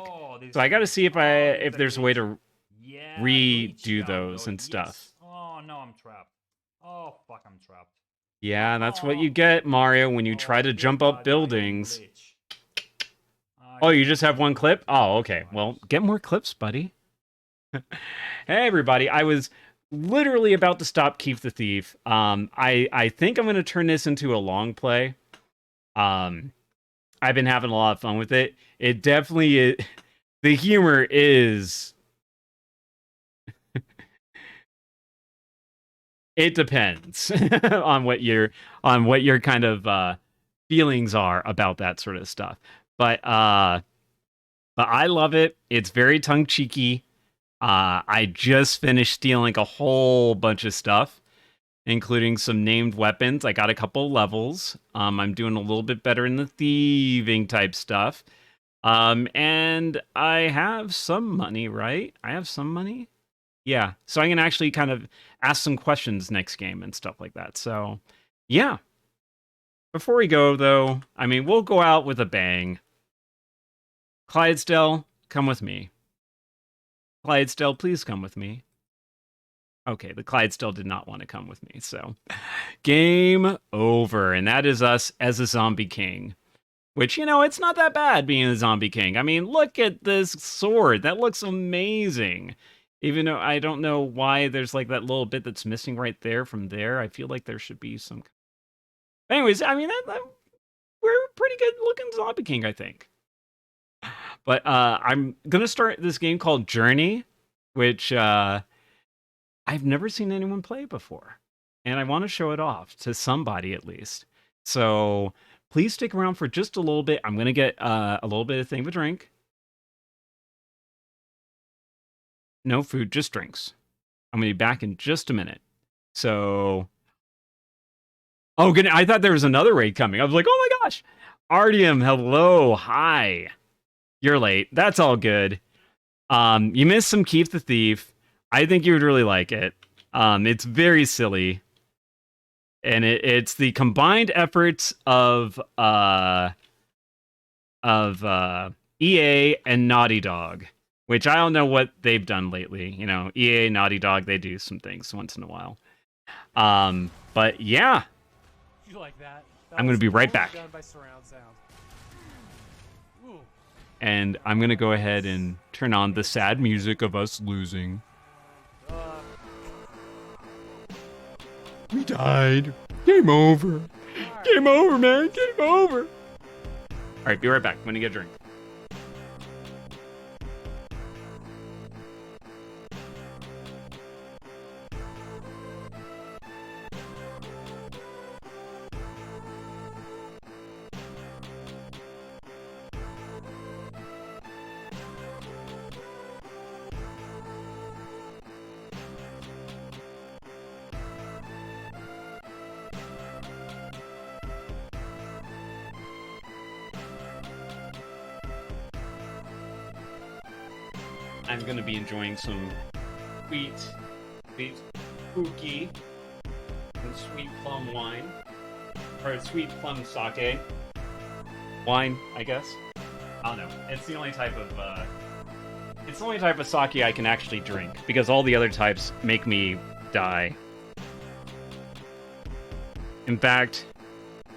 So I gotta see if there's a way to redo those and stuff. Oh, no, I'm trapped. Oh, fuck, I'm trapped. Yeah, that's what you get, Mario, when you try to jump up buildings. Oh, you just have one clip? Oh, okay. Well, get more clips, buddy. Hey, everybody. I was literally about to stop Keef the Thief. I think I'm going to turn this into a long play. I've been having a lot of fun with it. It definitely is. The humor is... It depends on what your kind of feelings are about that sort of stuff. But I love it. It's very tongue-cheeky. I just finished stealing a whole bunch of stuff, including some named weapons. I got a couple levels. I'm doing a little bit better in the thieving type stuff. And I have some money, right? I have some money? Yeah. So I can actually kind of ask some questions next game and stuff like that. So, yeah. Before we go, though, I mean, we'll go out with a bang. Clydesdale, come with me. Clydesdale, please come with me. Okay, the Clydesdale did not want to come with me, so... Game over, and that is us as a zombie king. Which, you know, it's not that bad being a zombie king. I mean, look at this sword. That looks amazing. Even though I don't know why there's like that little bit that's missing right there from there. I feel like there should be some... Anyways, I mean, we're a pretty good looking zombie king, I think. But I'm going to start this game called Journey, which I've never seen anyone play before. And I want to show it off to somebody at least. So please stick around for just a little bit. I'm going to get a little bit of thing to drink. No food, just drinks. I'm going to be back in just a minute. So... Oh, good. I thought there was another raid coming. I was like, oh my gosh. Artyom, hello. Hi. You're late. That's all good. You missed some Keef the Thief. I think you would really like it. It's very silly. And it's the combined efforts of EA and Naughty Dog, which I don't know what they've done lately. You know, EA, Naughty Dog, they do some things once in a while. But yeah. You like that? I'm going to be right back. Done by surround sound. Ooh. And I'm going to go ahead and turn on the sad music of us losing. We died. Game over. Game over, man. Game over. All right, be right back. I'm going to get a drink. I'm going to be enjoying some sweet fuki and sweet plum wine. Or sweet plum sake. Wine, I guess. I don't know. It's the only type of sake I can actually drink, because all the other types make me die. In fact,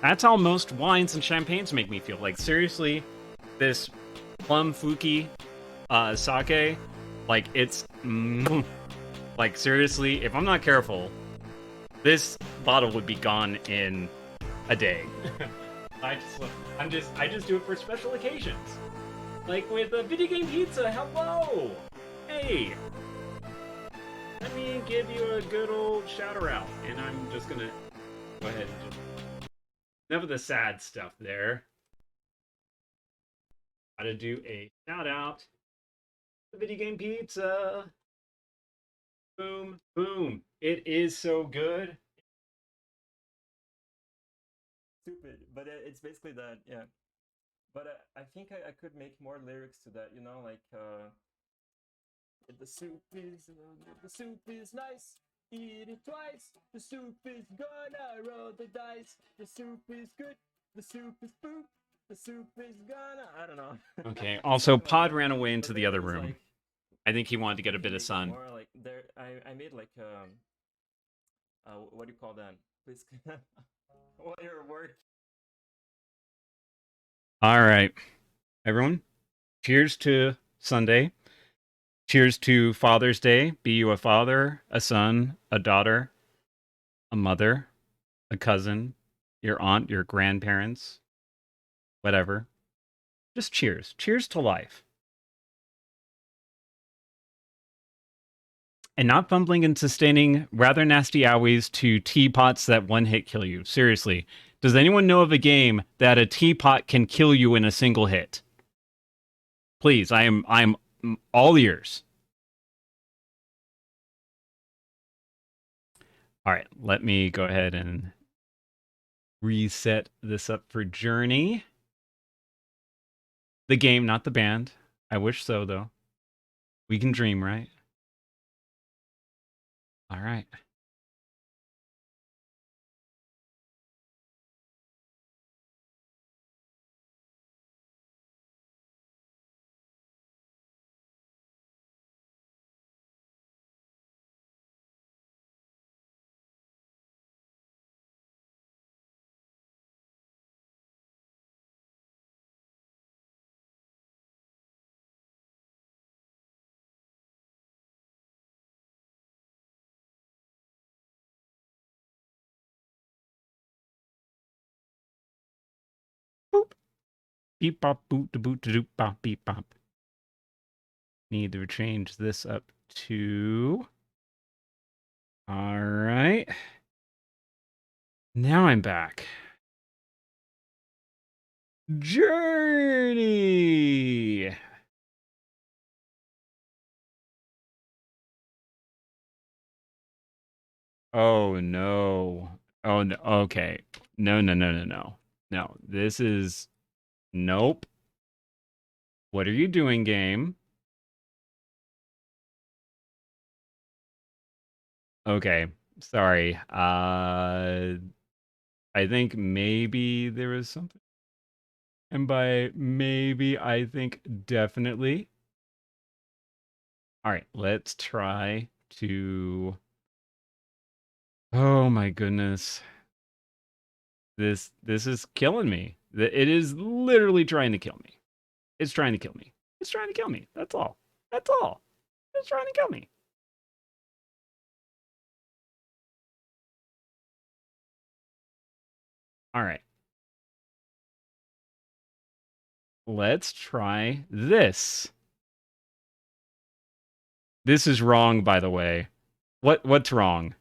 that's how most wines and champagnes make me feel. Like, seriously, this plum fuki sake, like, it's... like, seriously, if I'm not careful, this bottle would be gone in a day. I just do it for special occasions. Like with a video game pizza, hello! Hey! Let me give you a good old shout out, and I'm just gonna go ahead and just... Enough of the sad stuff there. Gotta do a shout out to video game pizza. Boom, boom. It is so good. Stupid, but it's basically that, yeah. But I think I could make more lyrics to that, you know, like the soup is nice, eat it twice. The soup is gonna roll the dice. The soup is good. The soup is poop. The soup is gonna... I don't know. Okay. Also, Pod ran away into the other room. Like, I think he wanted to get a bit of sun. more like there, I made like what do you call that? Please, while you're working. All right, everyone. Cheers to Sunday. Cheers to Father's Day. Be you a father, a son, a daughter, a mother, a cousin, your aunt, your grandparents, whatever. Just cheers. Cheers to life. And not fumbling and sustaining rather nasty owies to teapots that one-hit kill you. Seriously. Does anyone know of a game that a teapot can kill you in a single hit? Please, I'm all ears. All right, let me go ahead and reset this up for Journey. The game, not the band. I wish so, though. We can dream, right? All right. Boop. Beep bop boot to boot to doop bop beep bop. Need to change this up to... All right. Now I'm back. Journey. Oh no. Oh no. Okay. No. No, this is... Nope. What are you doing, game? Okay. Sorry. I think maybe there was something. And by maybe, I think definitely. All right, let's try to... Oh my goodness. This is killing me. It is literally trying to kill me. It's trying to kill me. It's trying to kill me. That's all. That's all. It's trying to kill me. All right. Let's try this. This is wrong, by the way. What's wrong?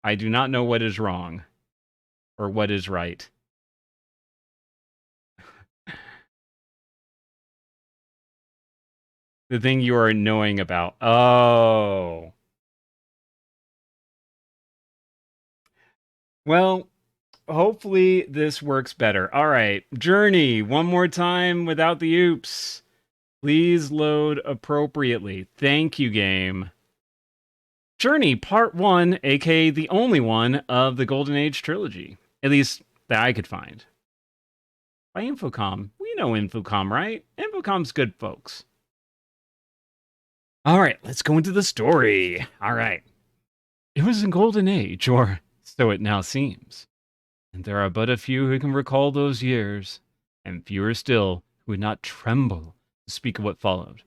I do not know what is wrong or what is right. The thing you are knowing about. Oh. Well, hopefully this works better. All right, Journey, one more time without the oops. Please load appropriately. Thank you, game. Journey Part 1, aka the only one of the Golden Age trilogy. At least that I could find. By Infocom. We know Infocom, right? Infocom's good folks. Alright, let's go into the story. Alright. It was a golden age, or so it now seems. And there are but a few who can recall those years, and fewer still who would not tremble to speak of what followed.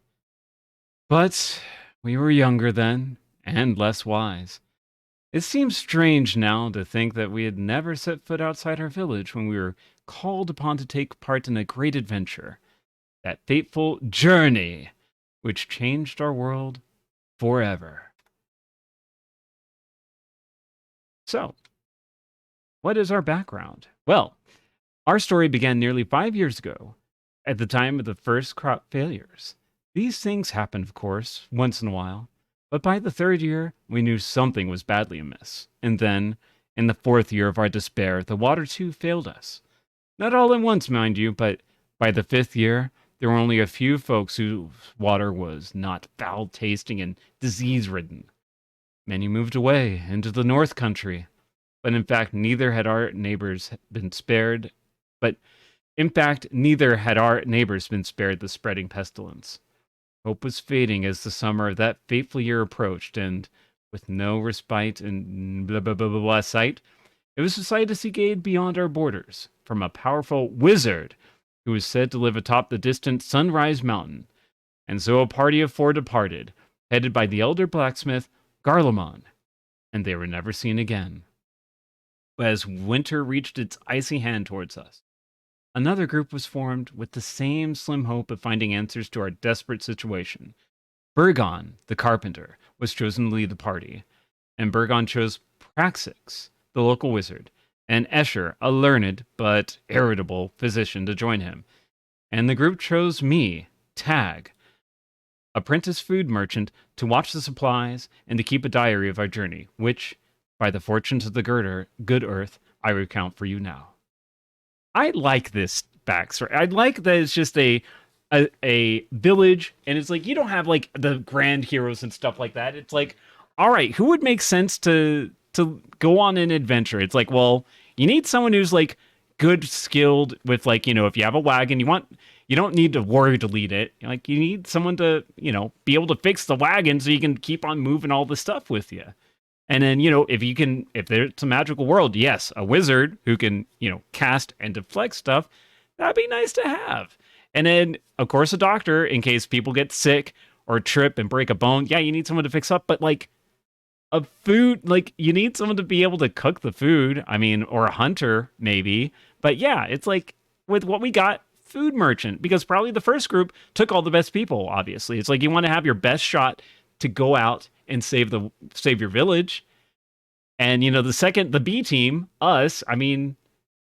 But we were younger then, and less wise. It seems strange now to think that we had never set foot outside our village when we were called upon to take part in a great adventure, that fateful journey which changed our world forever. So, what is our background? Well, our story began nearly 5 years ago, at the time of the first crop failures. These things happen, of course, once in a while, but by the 3rd year, we knew something was badly amiss. And then, in the 4th year of our despair, the water too failed us. Not all at once, mind you, but by the 5th year, there were only a few folks whose water was not foul-tasting and disease-ridden. Many moved away into the North Country, but in fact, neither had our neighbors been spared. The spreading pestilence. Hope was fading as the summer of that fateful year approached, and with no respite in blah blah blah blah, blah sight, it was decided to seek aid beyond our borders from a powerful wizard who was said to live atop the distant Sunrise Mountain. And so a party of 4 departed, headed by the elder blacksmith Garlemon, and they were never seen again. But as winter reached its icy hand towards us, another group was formed with the same slim hope of finding answers to our desperate situation. Burgon, the carpenter, was chosen to lead the party, and Burgon chose Praxix, the local wizard, and Escher, a learned but irritable physician, to join him. And the group chose me, Tag, apprentice food merchant, to watch the supplies and to keep a diary of our journey, which, by the fortunes of the good earth, I recount for you now. I like this backstory. I like that it's just a village, and it's like you don't have like the grand heroes and stuff like that. It's like, all right, who would make sense to go on an adventure? It's like, well, you need someone who's like good, skilled with like, you know, if you have a wagon, you don't need a warrior to lead it. Like you need someone to, you know, be able to fix the wagon so you can keep on moving all the stuff with you. And then, you know, if there's a magical world, yes, a wizard who can, you know, cast and deflect stuff, that'd be nice to have. And then, of course, a doctor in case people get sick or trip and break a bone. Yeah, you need someone to fix up, but like a food, like you need someone to be able to cook the food. I mean, or a hunter maybe. But yeah, it's like with what we got, food merchant, because probably the first group took all the best people, obviously. It's like you want to have your best shot to go out and save your village. And, you know, the B team, us, I mean,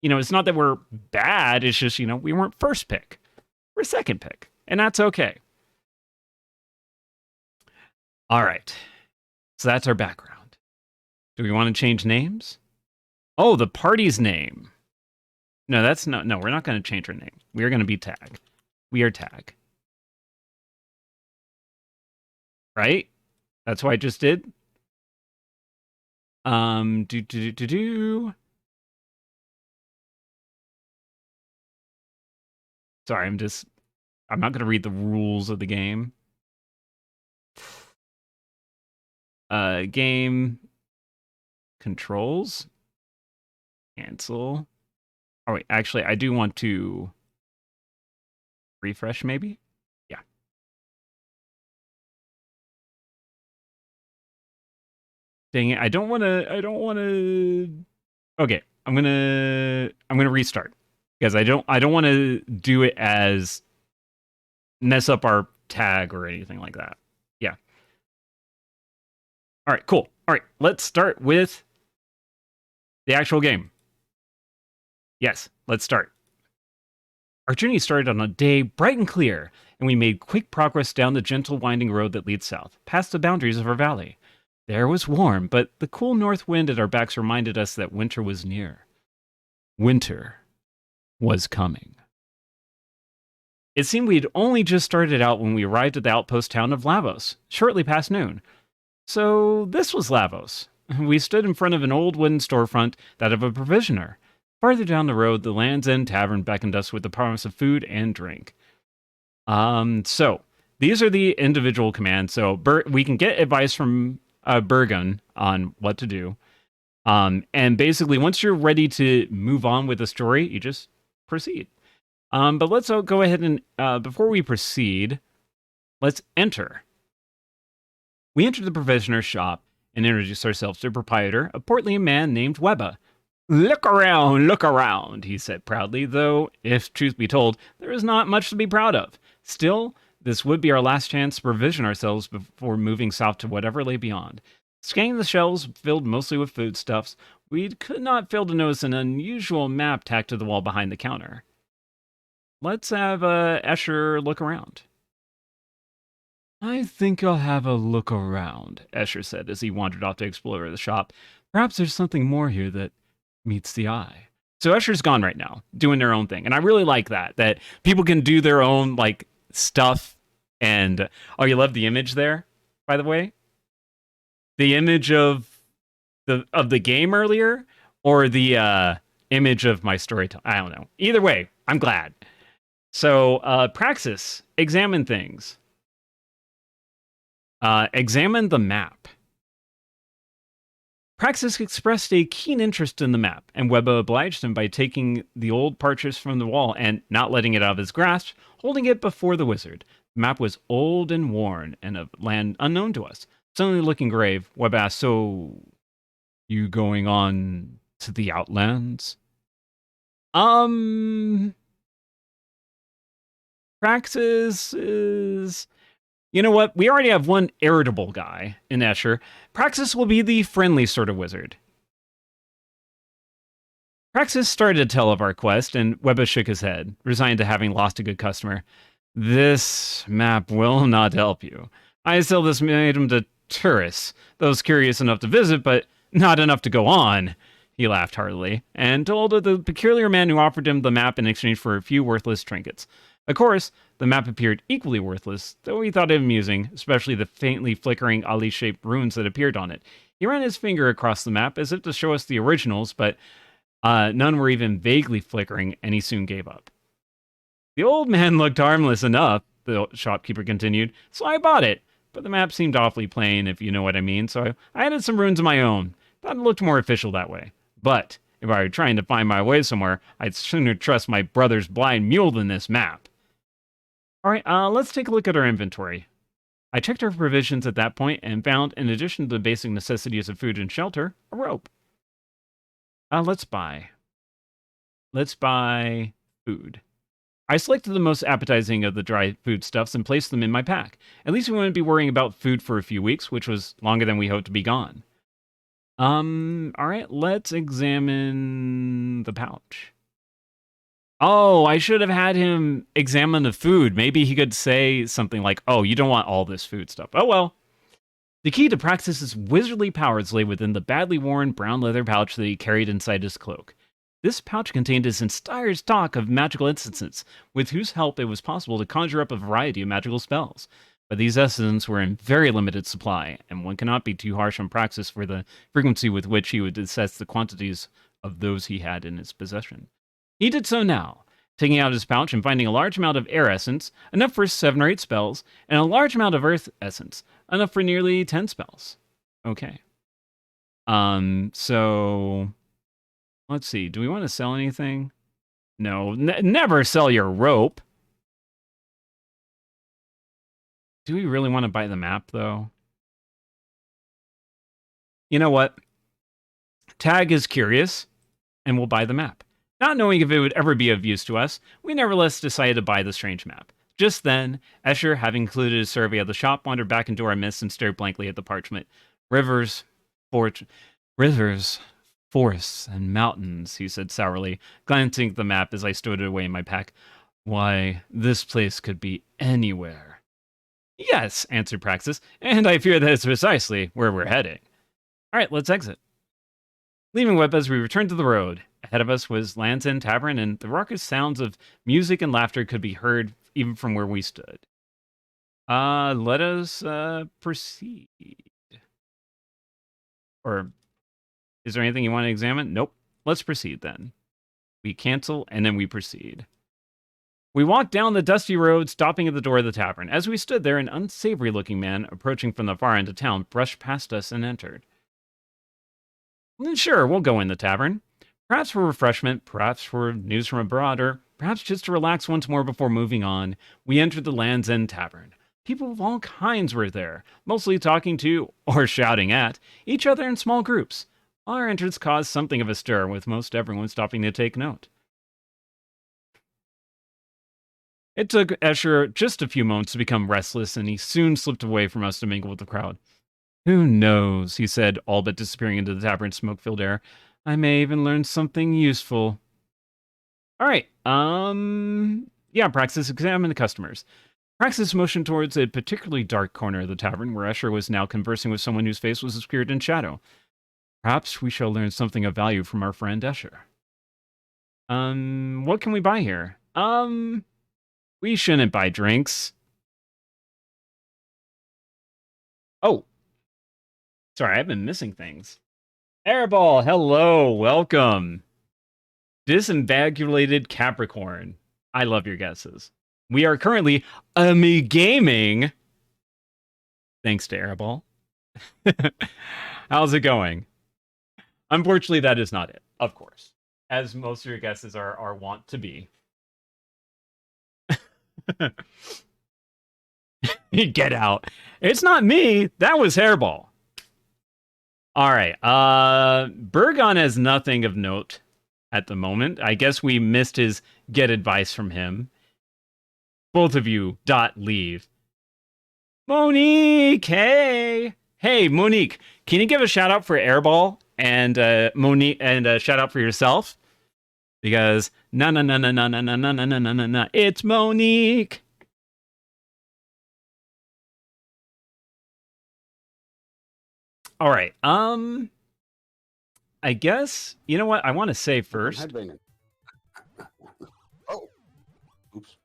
you know, it's not that we're bad. It's just, you know, we weren't first pick. We're second pick. And that's okay. All right. So that's our background. Do we want to change names? Oh, the party's name. No, we're not going to change our name. We are going to be Tag. We are Tag. Right? That's what I just did. Sorry, I'm not going to read the rules of the game. Game controls. Cancel. Oh, wait, actually, I do want to refresh, maybe? Yeah. Dang it, I don't want to... Okay, I'm gonna restart. Because I don't want to do it as mess up our tag or anything like that. Yeah. All right, cool. All right, let's start with the actual game. Yes, let's start. Our journey started on a day bright and clear, and we made quick progress down the gentle winding road that leads south, past the boundaries of our valley. The air was warm, but the cool north wind at our backs reminded us that winter was near. Winter was coming. It seemed we'd only just started out when we arrived at the outpost town of Lavos, shortly past noon. So this was Lavos. We stood in front of an old wooden storefront, that of a provisioner. Farther down the road, the Land's End Tavern beckoned us with the promise of food and drink. So these are the individual commands. So we can get advice from Bergen on what to do. And basically, once you're ready to move on with the story, you just proceed. But let's go ahead and, before we proceed, let's enter. We entered the provisioner's shop and introduced ourselves to the proprietor, a portly man named Webba. Look around, he said proudly, though, if truth be told, there is not much to be proud of. Still, this would be our last chance to provision ourselves before moving south to whatever lay beyond. Scanning the shelves filled mostly with foodstuffs, we could not fail to notice an unusual map tacked to the wall behind the counter. Let's have Escher look around. I think I'll have a look around, Escher said as he wandered off to explore the shop. Perhaps there's something more here that meets the eye. So Escher's gone right now, doing their own thing. And I really like that people can do their own, like, stuff. And, oh, you love the image there, by the way? The image of the game earlier? Or the image of my storytelling? I don't know. Either way, I'm glad. So, Praxis, examine things. Examine the map. Praxis expressed a keen interest in the map, and Webba obliged him by taking the old parchment from the wall and, not letting it out of his grasp, holding it before the wizard. The map was old and worn, and of land unknown to us. Suddenly looking grave, Webba asked, so, you going on to the Outlands? Praxis is... You know what? We already have one irritable guy in Escher. Praxis will be the friendly sort of wizard. Praxis started to tell of our quest, and Webba shook his head, resigned to having lost a good customer. This map will not help you. I sell this item to tourists, those curious enough to visit, but not enough to go on. He laughed heartily, and told of the peculiar man who offered him the map in exchange for a few worthless trinkets. Of course, the map appeared equally worthless, though he thought it amusing, especially the faintly flickering alley-shaped runes that appeared on it. He ran his finger across the map as if to show us the originals, but none were even vaguely flickering, and he soon gave up. The old man looked harmless enough, the shopkeeper continued, so I bought it, but the map seemed awfully plain, if you know what I mean, so I added some runes of my own. Thought it looked more official that way. But if I were trying to find my way somewhere, I'd sooner trust my brother's blind mule than this map. Alright, let's take a look at our inventory. I checked our provisions at that point and found, in addition to the basic necessities of food and shelter, a rope. Let's buy. Let's buy food. I selected the most appetizing of the dry foodstuffs and placed them in my pack. At least we wouldn't be worrying about food for a few weeks, which was longer than we hoped to be gone. Alright, let's examine the pouch. Oh, I should have had him examine the food. Maybe he could say something like, oh, you don't want all this food stuff. Oh, well. The key to Praxis's wizardly powers lay within the badly worn brown leather pouch that he carried inside his cloak. This pouch contained his entire stock of magical essences, with whose help it was possible to conjure up a variety of magical spells. But these essences were in very limited supply, and one cannot be too harsh on Praxis for the frequency with which he would assess the quantities of those he had in his possession. He did so now, taking out his pouch and finding a large amount of air essence, enough for 7 or 8 spells, and a large amount of earth essence, enough for nearly 10 spells. Okay. So... Let's see, do we want to sell anything? No, never sell your rope. Do we really want to buy the map, though? You know what? Tag is curious, and we'll buy the map. Not knowing if it would ever be of use to us, we nevertheless decided to buy the strange map. Just then, Escher, having concluded his survey of the shop, wandered back into our midst and stared blankly at the parchment. Rivers, forests, and mountains, he said sourly, glancing at the map as I stowed it away in my pack. Why, this place could be anywhere. Yes, answered Praxis, and I fear that is precisely where we're heading. All right, let's exit. Leaving Web as we returned to the road. Ahead of us was Land's End Tavern, and the raucous sounds of music and laughter could be heard even from where we stood. Let us proceed. Or is there anything you want to examine? Nope. Let's proceed then. We cancel, and then we proceed. We walked down the dusty road, stopping at the door of the tavern. As we stood there, an unsavory-looking man, approaching from the far end of town, brushed past us and entered. Sure, we'll go in the tavern. Perhaps for refreshment, perhaps for news from abroad, or perhaps just to relax once more before moving on. We entered the Land's End Tavern. People of all kinds were there, mostly talking to, or shouting at, each other in small groups. Our entrance caused something of a stir, with most everyone stopping to take note. It took Escher just a few moments to become restless, and he soon slipped away from us to mingle with the crowd. Who knows, he said, all but disappearing into the tavern's smoke-filled air. I may even learn something useful. All right, yeah, Praxis, examine the customers. Praxis motioned towards a particularly dark corner of the tavern, where Escher was now conversing with someone whose face was obscured in shadow. Perhaps we shall learn something of value from our friend Escher. What can we buy here? We shouldn't buy drinks. Oh. Sorry, I've been missing things. Airball, hello, welcome. Disembagulated Capricorn. I love your guesses. We are currently Amigaming. Thanks to Airball. How's it going? Unfortunately, that is not it, of course. As most of your guesses are wont to be. Get out. It's not me. That was Hairball. All right. Burgon has nothing of note at the moment. I guess we missed his get advice from him. Both of you leave. Monique, hey. Hey, Monique, can you give a shout out for Airball and Monique and a shout out for yourself? Because na, it's Monique. All right. I guess you know what I want to say first. Oh, oops,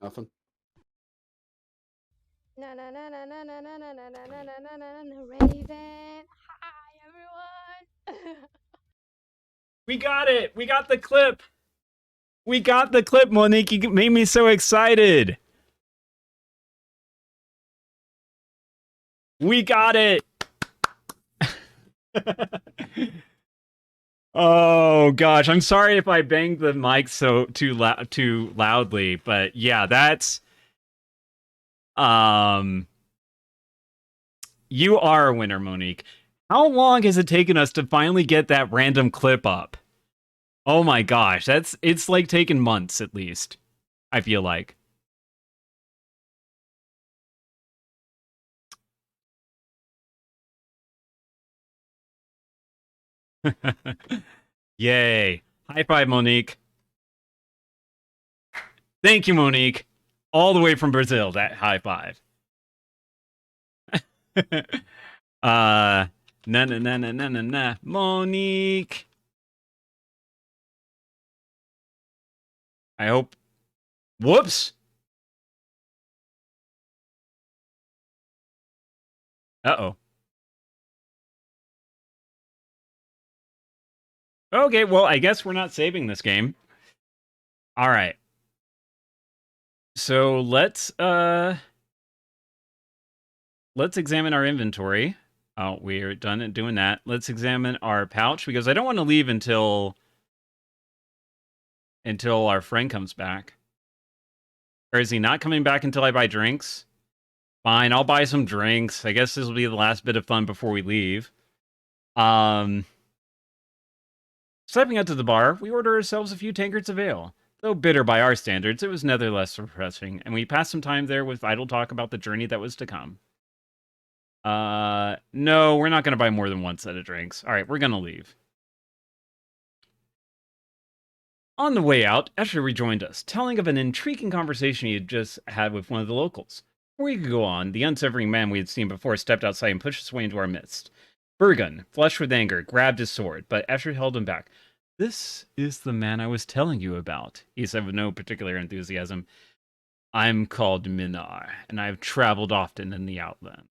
nothing. Raven. Hi, everyone. We got it. We got the clip. We got the clip, Monique. You made me so excited. We got it. Oh gosh, I'm sorry if I banged the mic so too loudly, but yeah, that's you are a winner, Monique. How long has it taken us to finally get that random clip up? Oh my gosh, it's like taken months at least, I feel like. Yay. High five, Monique. Thank you, Monique. All the way from Brazil, that high five. Na. Monique. I hope. Whoops. Uh-oh. Okay, well, I guess we're not saving this game. All right. So let's examine our inventory. Oh, we're done at doing that. Let's examine our pouch because I don't want to leave until our friend comes back. Or is he not coming back until I buy drinks? Fine, I'll buy some drinks. I guess this will be the last bit of fun before we leave. Stepping out to the bar, we order ourselves a few tankards of ale. Though bitter by our standards, it was nevertheless refreshing, and we passed some time there with idle talk about the journey that was to come. No, we're not going to buy more than one set of drinks. All right, we're going to leave. On the way out, Escher rejoined us, telling of an intriguing conversation he had just had with one of the locals. Before we could go on, the unsavory man we had seen before stepped outside and pushed his way into our midst. Burgon, flushed with anger, grabbed his sword, but Escher held him back. This is the man I was telling you about, he said with no particular enthusiasm. I'm called Minar, and I've traveled often in the Outland.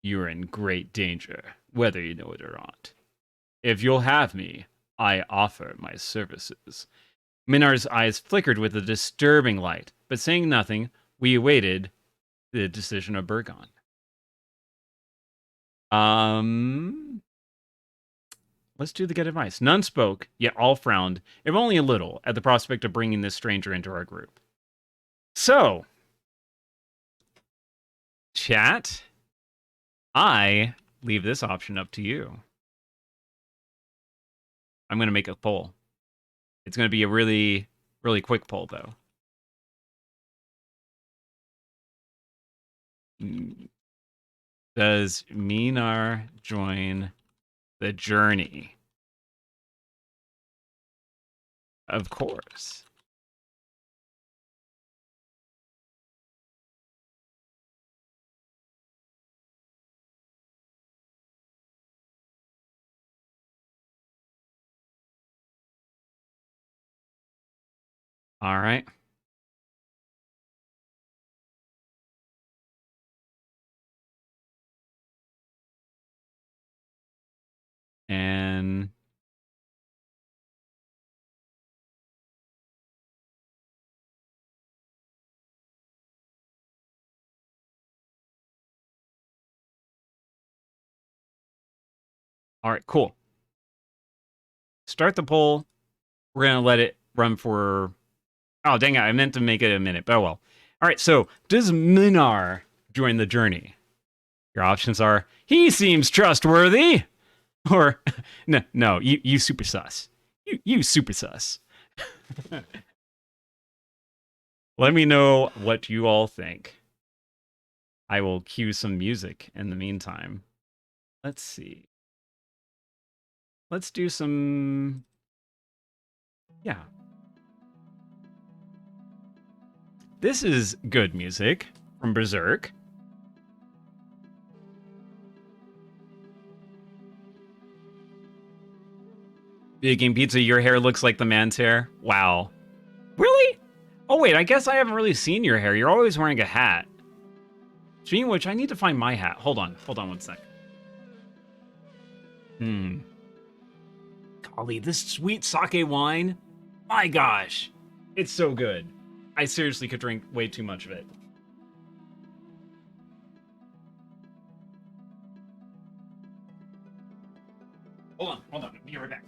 You're in great danger, whether you know it or not. If you'll have me, I offer my services. Minar's eyes flickered with a disturbing light, but saying nothing, we awaited the decision of Burgon. Let's do the get advice. None spoke, yet all frowned, if only a little, at the prospect of bringing this stranger into our group. So, chat, I leave this option up to you. I'm going to make a poll. It's going to be a really, really quick poll, though. Does Minar join the journey? Of course. All right. And all right, cool. Start the poll. We're going to let it run for... Oh, dang it. I meant to make it a minute, but oh well. All right, so does Minar join the journey? Your options are, he seems trustworthy. Or, no, you super sus. You super sus. Let me know what you all think. I will cue some music in the meantime. Let's see. Let's do some... Yeah. This is good music from Berserk. Big Game Pizza, your hair looks like the man's hair. Wow. Really? Oh, wait, I guess I haven't really seen your hair. You're always wearing a hat. Speaking of which, I need to find my hat. Hold on 1 sec. Golly, this sweet sake wine. My gosh. It's so good. I seriously could drink way too much of it. Hold on. I'll be right back.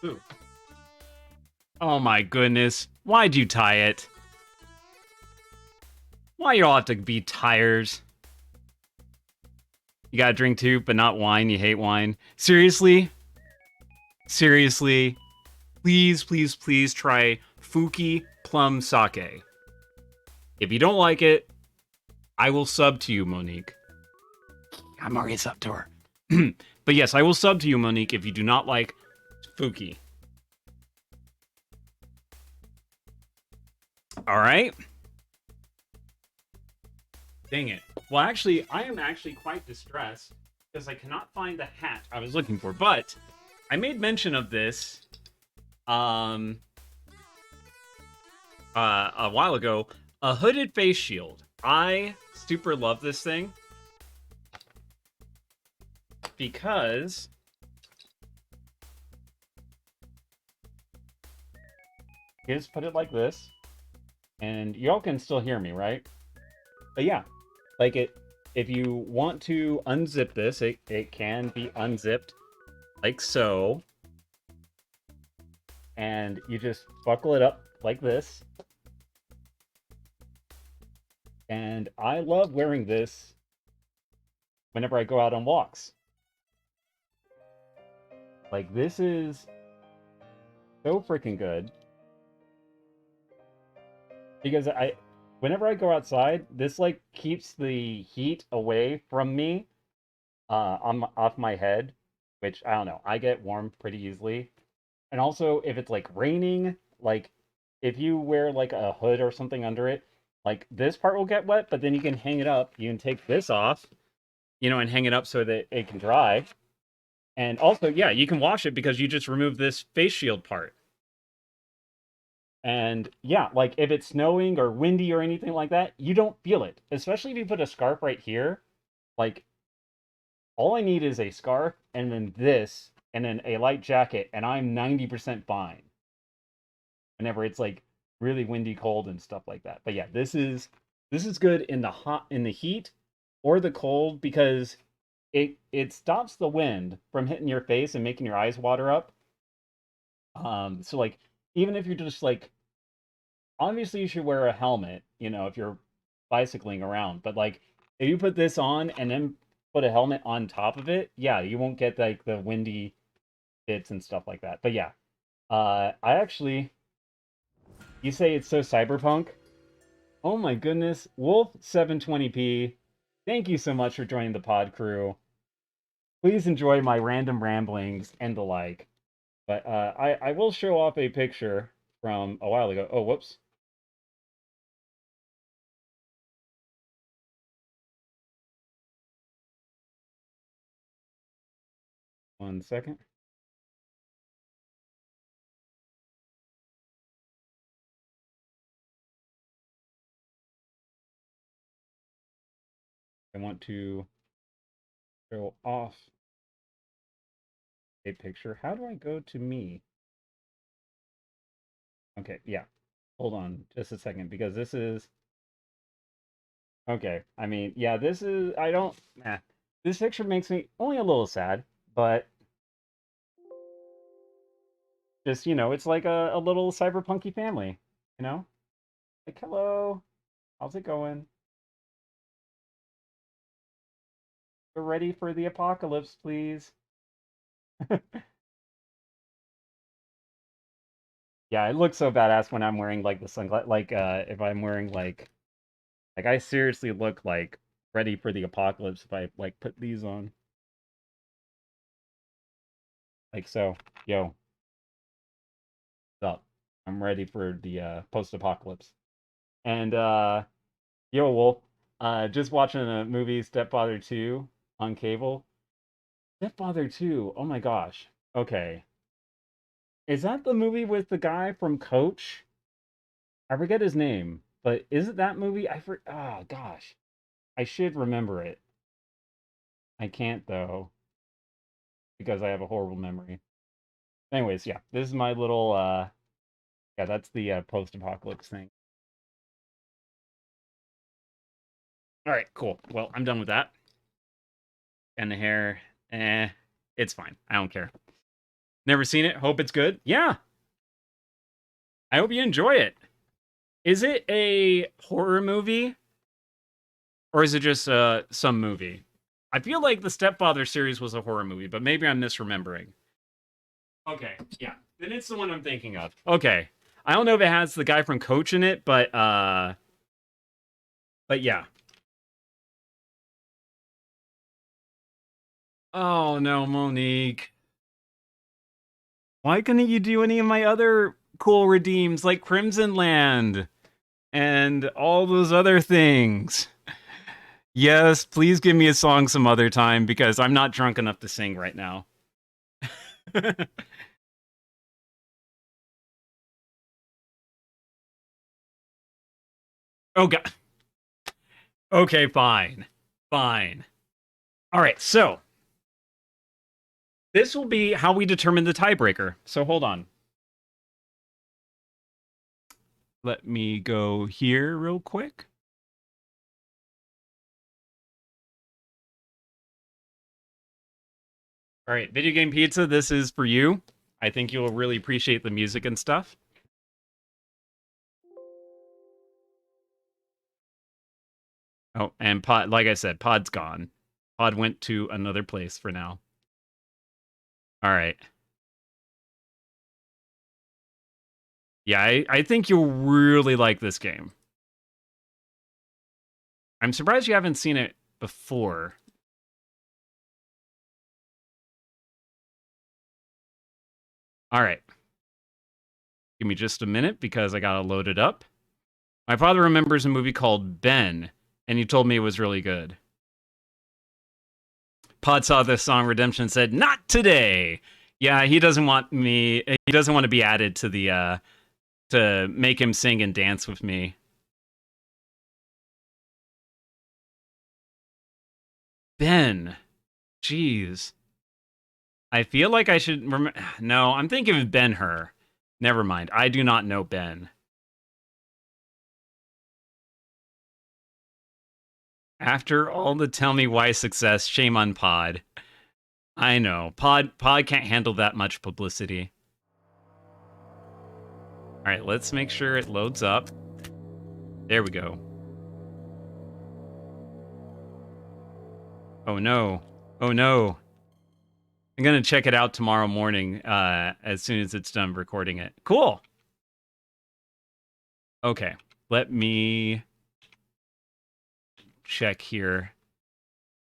Ooh. Oh my goodness. Why'd you tie it? Why you all have to be tires? You gotta drink too, but not wine. You hate wine. Seriously? Seriously? Please, please, please try Fuki Plum Sake. If you don't like it, I will sub to you, Monique. I'm already sub to her. But yes, I will sub to you, Monique, if you do not like Fuki. All right. Dang it. Well, actually, I am actually quite distressed because I cannot find the hat I was looking for, but I made mention of this a while ago. A hooded face shield. I super love this thing because you just put it like this, and y'all can still hear me, right? But yeah, like if you want to unzip this, it can be unzipped like so. And you just buckle it up like this. And I love wearing this whenever I go out on walks. Like, this is so freaking good. Because whenever I go outside, this, like, keeps the heat away from me off my head. Which, I don't know, I get warm pretty easily. And also, if it's, like, raining, like, if you wear, like, a hood or something under it, like, this part will get wet, but then you can hang it up. You can take this off, you know, and hang it up so that it can dry. And also, yeah, you can wash it because you just remove this face shield part. And, yeah, like, if it's snowing or windy or anything like that, you don't feel it. Especially if you put a scarf right here. Like, all I need is a scarf, and then this, and then a light jacket, and I'm 90% fine. Whenever it's, like, really windy, cold, and stuff like that. But yeah, this is good in the heat or the cold because it stops the wind from hitting your face and making your eyes water up. So like even if you're just like, obviously you should wear a helmet, you know, if you're bicycling around. But like if you put this on and then put a helmet on top of it, yeah, you won't get like the windy bits and stuff like that. But yeah, I actually. You say it's so cyberpunk? Oh my goodness. Wolf720p, thank you so much for joining the pod crew. Please enjoy my random ramblings and the like. But I will show off a picture from a while ago. Oh, whoops. One second. I want to show off a picture. How do I go to me? Okay, yeah. Hold on just a second because this is... Okay, I mean, yeah, this is... This picture makes me only a little sad, but... Just, you know, it's like a little cyberpunky family, you know? Like, hello, how's it going? We're ready for the apocalypse, please. Yeah, it looks so badass when I'm wearing, like, the sunglasses. Like, if I'm wearing, like, I seriously look, like, ready for the apocalypse if I, like, put these on. Like, so, yo. What's up? I'm ready for the, post-apocalypse. And, yo, Wolf, just watching a movie, Stepfather 2, on cable. Stepfather 2, oh my gosh. Okay. Is that the movie with the guy from Coach? I forget his name, but is it that movie? Oh gosh. I should remember it. I can't though. Because I have a horrible memory. Anyways, yeah. This is my little yeah, that's the post-apocalypse thing. Alright, cool. Well, I'm done with that. And the hair, it's fine. I don't care. Never seen it. Hope it's good. Yeah. I hope you enjoy it. Is it a horror movie? Or is it just some movie? I feel like the Stepfather series was a horror movie, but maybe I'm misremembering. Okay, yeah. Then it's the one I'm thinking of. Okay. I don't know if it has the guy from Coach in it, but yeah. Oh no, Monique. Why couldn't you do any of my other cool redeems like Crimson Land and all those other things? Yes, please give me a song some other time because I'm not drunk enough to sing right now. Oh god. Okay, fine. Fine. All right, so this will be how we determine the tiebreaker. So hold on. Let me go here real quick. All right, Video Game Pizza, this is for you. I think you'll really appreciate the music and stuff. Oh, and Pod, like I said, Pod's gone. Pod went to another place for now. All right. Yeah, I think you'll really like this game. I'm surprised you haven't seen it before. All right. Give me just a minute because I got to load it up. My father remembers a movie called Ben, and he told me it was really good. Pod saw this song Redemption and said, "Not today." Yeah, he doesn't want me. He doesn't want to be added to the to make him sing and dance with me. Ben, jeez. I feel like I should remember. No, I'm thinking of Ben-Hur. Never mind. I do not know Ben. After all the tell me why success, shame on Pod. I know. Pod can't handle that much publicity. All right, let's make sure it loads up. There we go. Oh no. Oh no. I'm going to check it out tomorrow morning as soon as it's done recording it. Cool. Okay. Let me check here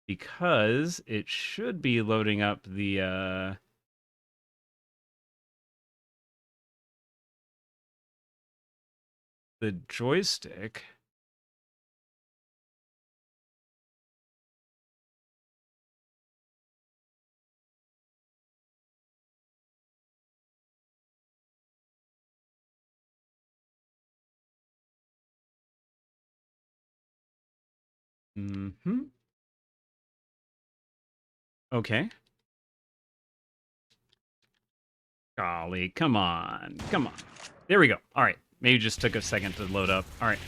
because it should be loading up the joystick. Mm-hmm. Okay. Golly, come on. Come on. There we go. All right. Maybe it just took a second to load up. All right.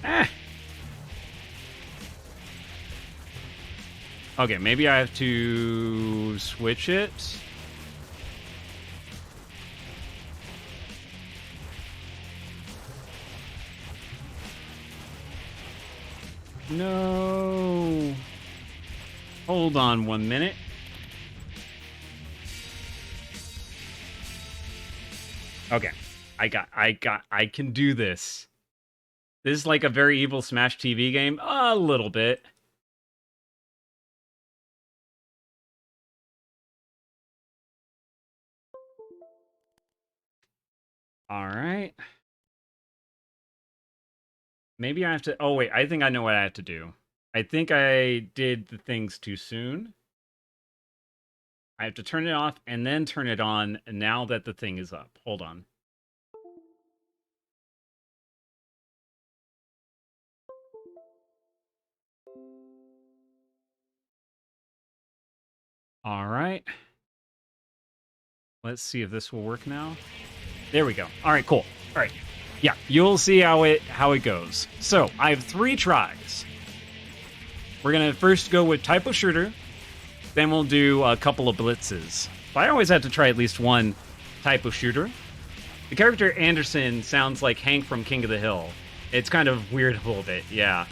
Ah. Okay, maybe I have to switch it. No. Hold on 1 minute. Okay. I can do this. This is like a very evil Smash TV game. A little bit. All right. Maybe I have to... Oh, wait. I think I know what I have to do. I think I did the things too soon. I have to turn it off and then turn it on now that the thing is up. Hold on. All right. Let's see if this will work now. There we go. All right, cool. All right. Yeah, you'll see how it goes. So, I have 3 tries. We're going to first go with typo shooter. Then we'll do a couple of blitzes. But I always have to try at least one typo shooter. The character Anderson sounds like Hank from King of the Hill. It's kind of weird a little bit, yeah.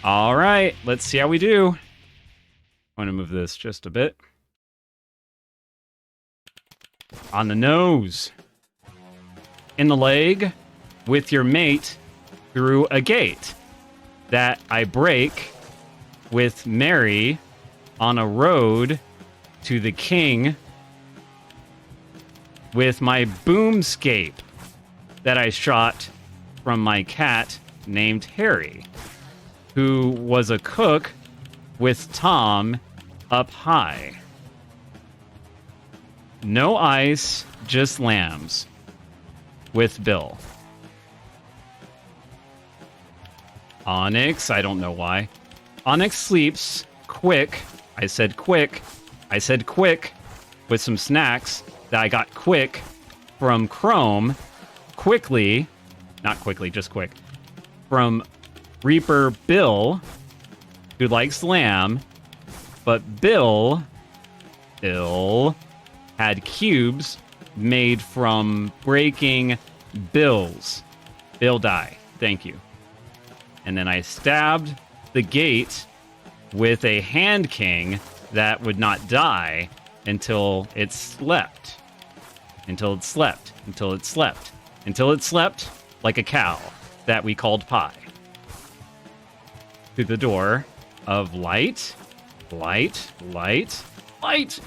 All right, let's see how we do. I'm going to move this just a bit. On the nose. In the leg. With your mate. Through a gate. That I break. With Mary. On a road. To the king. With my boomscape. That I shot. From my cat. named Harry, who was a cook with Tom up high. No ice, just lambs with Bill. Onyx, I don't know why. Onyx sleeps quick. I said quick. I said quick with some snacks that I got quick from Chrome. Quickly, not quickly, just quick. From Reaper Bill, who likes lamb, but Bill had cubes made from breaking bills. Bill die. Thank you. And then I stabbed the gate with a hand king that would not die until it slept. Until it slept. Until it slept. Until it slept like a cow that we called Pie. Through the door of light, light, light, light,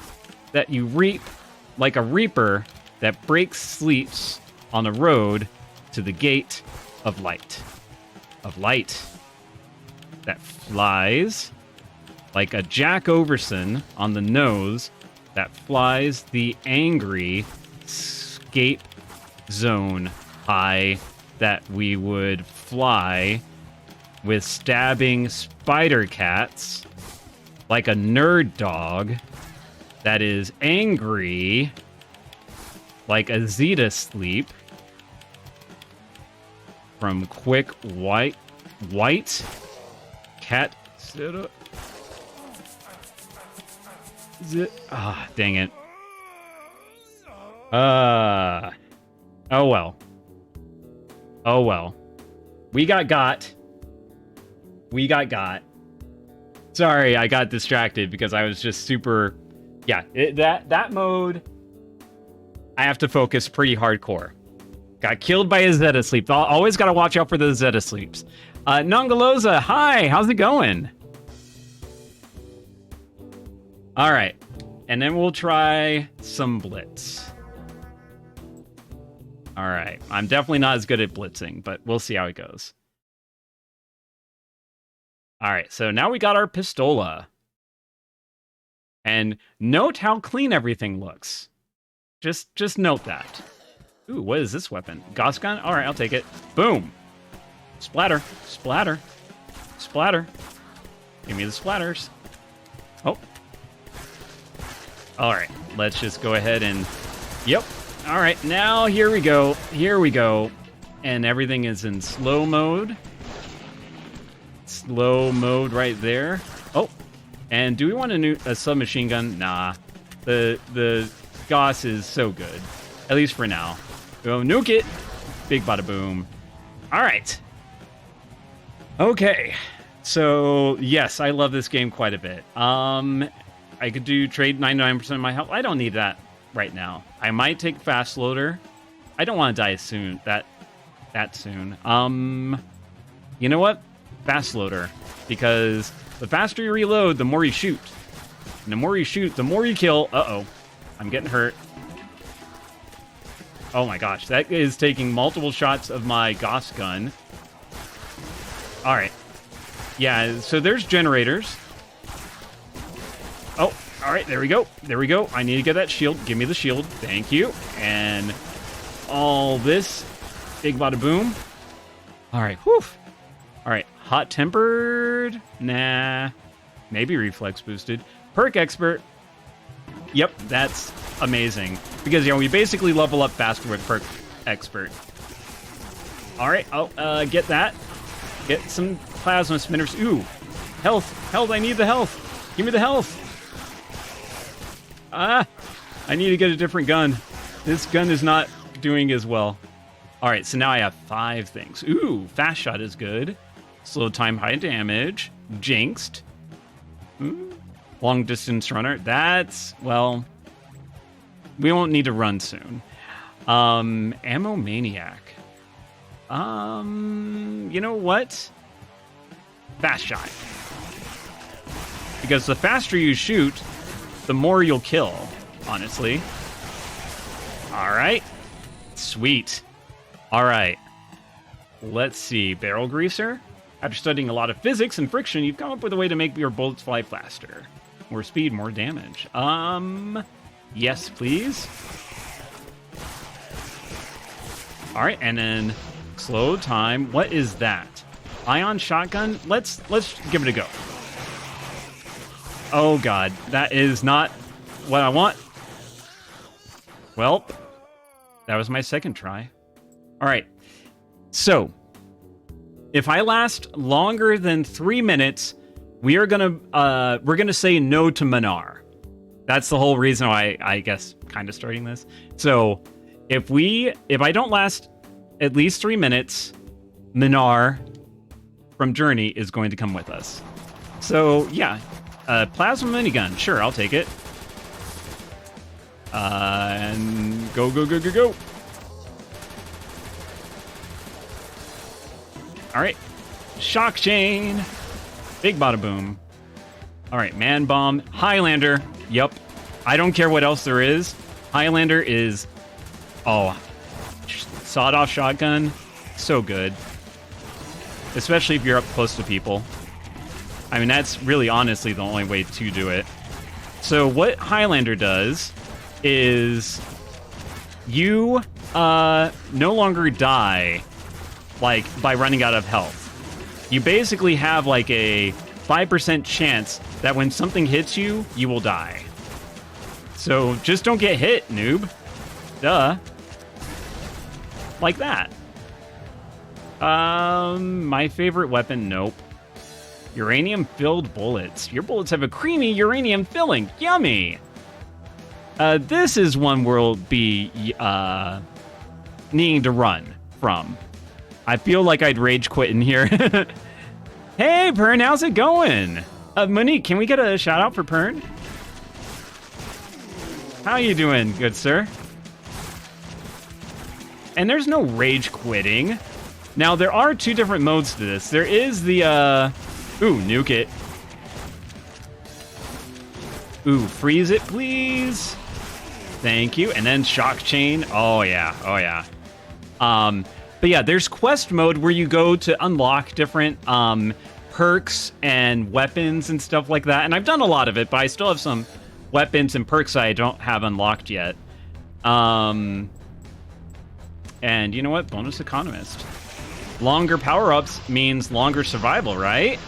that you reap like a reaper that breaks sleeps on a road to the gate of light. Of light that flies like a Jack Overson on the nose that flies the angry escape zone high that we would fly with stabbing spider cats like a nerd dog that is angry like a Zeta sleep from quick white cat. Dang it. Oh well. Oh well. We got. Sorry, I got distracted because I was just super. Yeah, that mode. I have to focus pretty hardcore. Got killed by a Zeta sleep. Always got to watch out for those Zeta sleeps. Nongaloza, hi, how's it going? All right, and then we'll try some Blitz. All right, I'm definitely not as good at blitzing, but we'll see how it goes. All right, so now we got our Pistola. And note how clean everything looks. Just note that. Ooh, what is this weapon? Gauss gun? All right, I'll take it. Boom. Splatter. Splatter. Splatter. Give me the splatters. Oh. All right, let's just go ahead and... Yep. All right, now here we go. Here we go. And everything is in slow mode. Slow mode right there. Oh. And do we want a submachine gun? Nah. The Gauss is so good. At least for now. Go nuke it. Big bada boom. All right. Okay. So, yes, I love this game quite a bit. I could trade 99% of my health. I don't need that right now. I might take fast loader. I don't want to die soon. That soon. You know what? Fast loader. Because the faster you reload, the more you shoot. And the more you shoot, the more you kill. Uh-oh. I'm getting hurt. Oh my gosh. That is taking multiple shots of my Gauss gun. Alright. Yeah, so there's generators. Oh, alright. There we go. There we go. I need to get that shield. Give me the shield. Thank you. And all this. Big bada boom. Alright. Whew. Alright. Hot-tempered? Nah. Maybe reflex boosted. Perk expert. Yep, that's amazing. Because, we basically level up faster with perk expert. Alright, I'll get that. Get some plasma spinners. Ooh. Health. Health, I need the health. Give me the health. I need to get a different gun. This gun is not doing as well. Alright, so now I have 5 things. Ooh, fast shot is good. Slow time, high damage. Jinxed. Ooh. Long distance runner. That's, well, we won't need to run soon. Ammo maniac. You know what? Fast shot. Because the faster you shoot, the more you'll kill, honestly. All right. Sweet. All right. Let's see. Barrel greaser. After studying a lot of physics and friction, you've come up with a way to make your bullets fly faster. More speed, more damage. Yes, please. All right, and then slow time. What is that? Ion shotgun. Let's give it a go. Oh god, that is not what I want. Well, that was my second try. All right. So, if I last longer than 3 minutes, we're gonna say no to Manar. That's the whole reason why I guess kind of starting this. So, if I don't last at least 3 minutes, Manar from Journey is going to come with us. So yeah, plasma minigun. Sure, I'll take it. And go. All right, shock chain, big bada boom. All right, man bomb, Highlander. Yup, I don't care what else there is. Highlander is, sawed-off shotgun, so good. Especially if you're up close to people. I mean, that's really honestly the only way to do it. So what Highlander does is you no longer die like by running out of health. You basically have like a 5% chance that when something hits you, you will die. So just don't get hit, noob. Duh. Like that. My favorite weapon, nope. Uranium-filled bullets. Your bullets have a creamy uranium filling. Yummy! This is one we'll be needing to run from. I feel like I'd rage quit in here. Hey, Pern, how's it going? Monique, can we get a shout-out for Pern? How you doing, good sir? And there's no rage quitting. Now, there are two different modes to this. There is the, ooh, nuke it. Ooh, freeze it, please. Thank you. And then shock chain. Oh, yeah. Oh, yeah. But yeah, there's quest mode where you go to unlock different, perks and weapons and stuff like that. And I've done a lot of it, but I still have some weapons and perks I don't have unlocked yet. And you know what? Bonus economist. Longer power-ups means longer survival, right?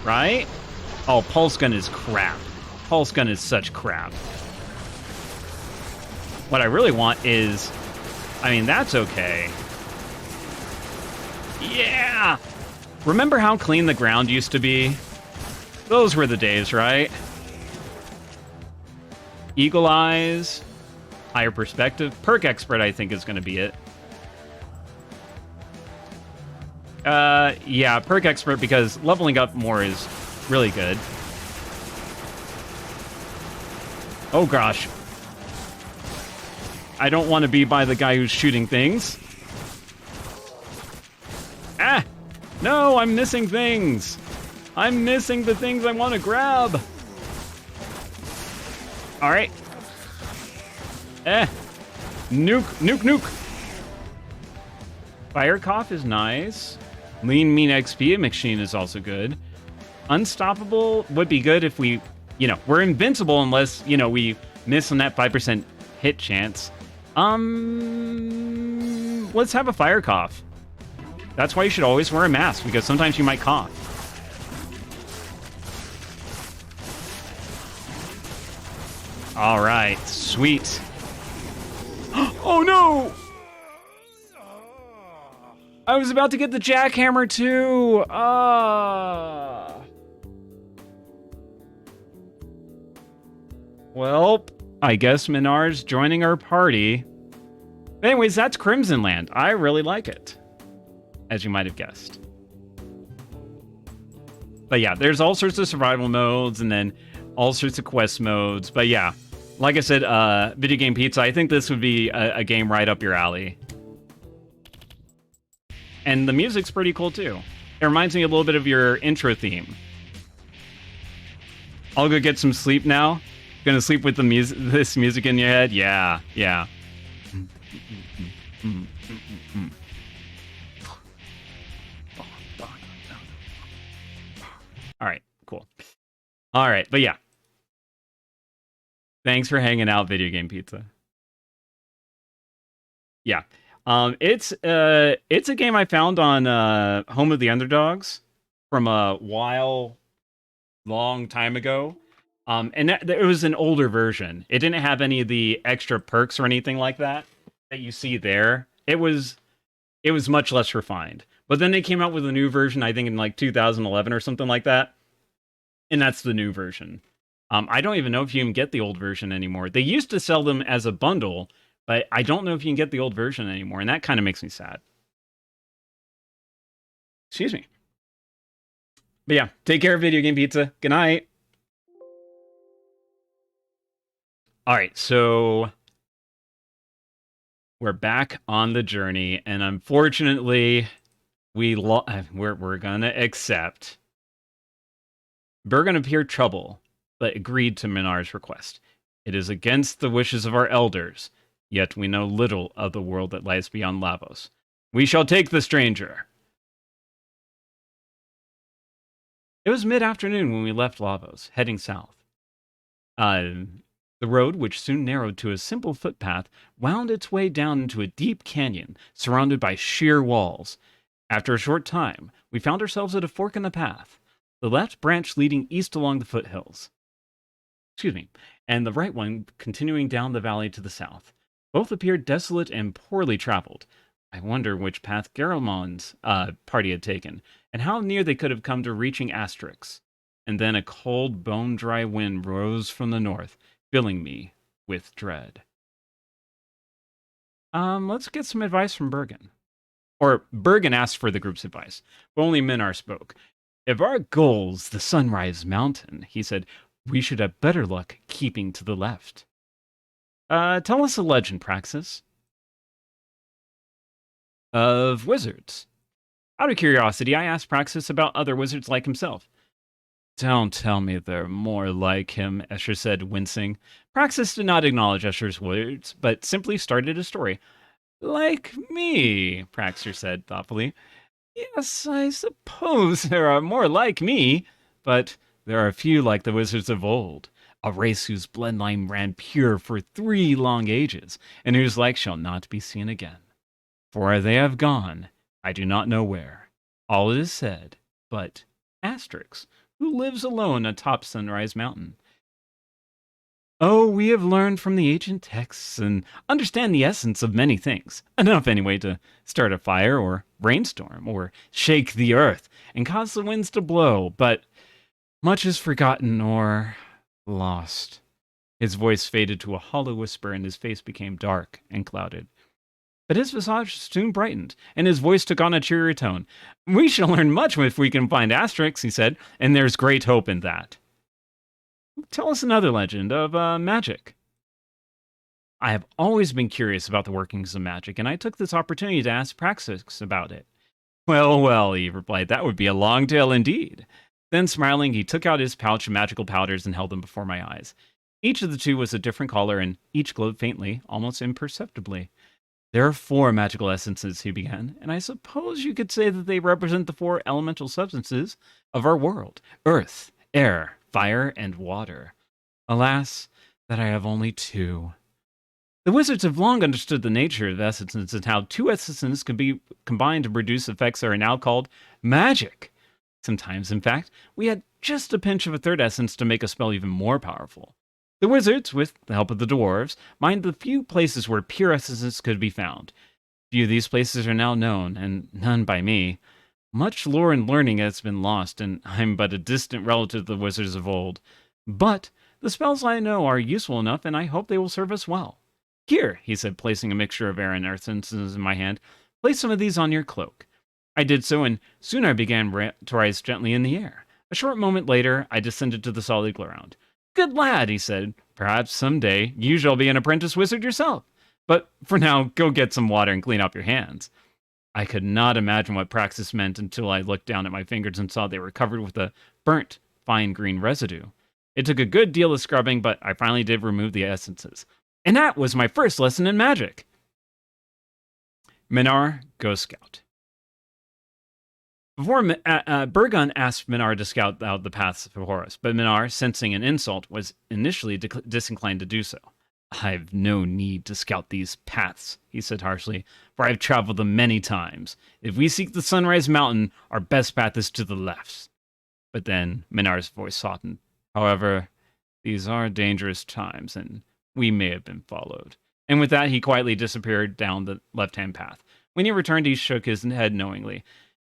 Right? Oh, pulse gun is crap. Pulse gun is such crap. What I really want is... I mean, that's okay. Yeah! Remember how clean the ground used to be? Those were the days, right? Eagle Eyes. Higher perspective. Perk Expert, I think, is going to be it. Yeah, Perk Expert, because leveling up more is really good. Oh, gosh. I don't want to be by the guy who's shooting things. Ah! No, I'm missing things. I'm missing the things I want to grab. All right. Nuke, nuke, nuke. Fire Cough is nice. Lean Mean XP machine is also good. Unstoppable would be good if we, we're invincible unless, we miss on that 5% hit chance. Let's have a Fire Cough. That's why you should always wear a mask, because sometimes you might cough. All right, sweet. Oh no! I was about to get the jackhammer too. Well, I guess Minar's joining our party. Anyways, that's Crimson Land. I really like it, as you might have guessed. But yeah, there's all sorts of survival modes and then all sorts of quest modes. But yeah, like I said, Video Game Pizza, I think this would be a game right up your alley. And the music's pretty cool too. It reminds me a little bit of your intro theme. I'll go get some sleep now. Gonna sleep with the this music in your head? Yeah, yeah. All right, cool. All right, but yeah. Thanks for hanging out, Video Game Pizza. Yeah. It's a game I found on Home of the Underdogs from a long time ago. And it was an older version. It didn't have any of the extra perks or anything like that you see there. It was much less refined. But then they came out with a new version, I think in like 2011 or something like that. And that's the new version. I don't even know if you can get the old version anymore. They used to sell them as a bundle, but I don't know if you can get the old version anymore, and that kind of makes me sad. Excuse me. But yeah, take care, Video Game Pizza. Good night. All right, so we're back on the journey, and unfortunately, we're gonna accept. Bergen appeared trouble, but agreed to Minar's request. It is against the wishes of our elders, yet we know little of the world that lies beyond Lavos. We shall take the stranger. It was mid-afternoon when we left Lavos, heading south. The road, which soon narrowed to a simple footpath, wound its way down into a deep canyon, surrounded by sheer walls. After a short time, we found ourselves at a fork in the path. The left branch leading east along the foothills. And the right one continuing down the valley to the south. Both appeared desolate and poorly traveled. I wonder which path Garamon's party had taken, and how near they could have come to reaching Asterix. And then a cold, bone-dry wind rose from the north, filling me with dread. Let's get some advice from Bergen. Or Bergen asked for the group's advice, but only Minar spoke. If our goal's the Sunrise Mountain, he said, we should have better luck keeping to the left. Tell us a legend, Praxis. Of wizards. Out of curiosity, I asked Praxis about other wizards like himself. Don't tell me they're more like him, Escher said, wincing. Praxis did not acknowledge Escher's words, but simply started a story. Like me, Praxis said thoughtfully. Yes, I suppose there are more like me, but there are a few like the wizards of old, a race whose bloodline ran pure for 3 long ages, and whose like shall not be seen again. For where they have gone, I do not know where. All is said, but Asterix, who lives alone atop Sunrise Mountain. Oh, we have learned from the ancient texts and understand the essence of many things. Enough, anyway, to start a fire or rainstorm or shake the earth and cause the winds to blow, but much is forgotten or lost. His voice faded to a hollow whisper and his face became dark and clouded. But his visage soon brightened, and his voice took on a cheerier tone. We shall learn much if we can find Asterix, he said, and there's great hope in that. Tell us another legend of magic. I have always been curious about the workings of magic, and I took this opportunity to ask Praxis about it. Well, he replied, that would be a long tale indeed. Then, smiling, he took out his pouch of magical powders and held them before my eyes. Each of the 2 was a different color, and each glowed faintly, almost imperceptibly. There are 4 magical essences, he began, and I suppose you could say that they represent the 4 elemental substances of our world: earth, air, fire, and water. Alas, that I have only 2. The wizards have long understood the nature of essences and how 2 essences can be combined to produce effects that are now called magic. Sometimes, in fact, we add just a pinch of a 3rd essence to make a spell even more powerful. The wizards, with the help of the dwarves, mined the few places where pure essences could be found. Few of these places are now known, and none by me. Much lore and learning has been lost, and I'm but a distant relative of the wizards of old. But the spells I know are useful enough, and I hope they will serve us well. Here, he said, placing a mixture of air and earth essences in my hand, place some of these on your cloak. I did so, and soon I began to rise gently in the air. A short moment later, I descended to the solid ground. Good lad, he said. Perhaps someday you shall be an apprentice wizard yourself. But for now, go get some water and clean up your hands. I could not imagine what Praxis meant until I looked down at my fingers and saw they were covered with a burnt, fine green residue. It took a good deal of scrubbing, but I finally did remove the essences. And that was my first lesson in magic. Minar, Ghost Scout. Before Burgon asked Minar to scout out the paths before us, but Minar, sensing an insult, was initially disinclined to do so. I've no need to scout these paths, he said harshly, for I've traveled them many times. If we seek the Sunrise Mountain, our best path is to the left. But then Minar's voice softened. However, these are dangerous times, and we may have been followed. And with that, he quietly disappeared down the left-hand path. When he returned, he shook his head knowingly.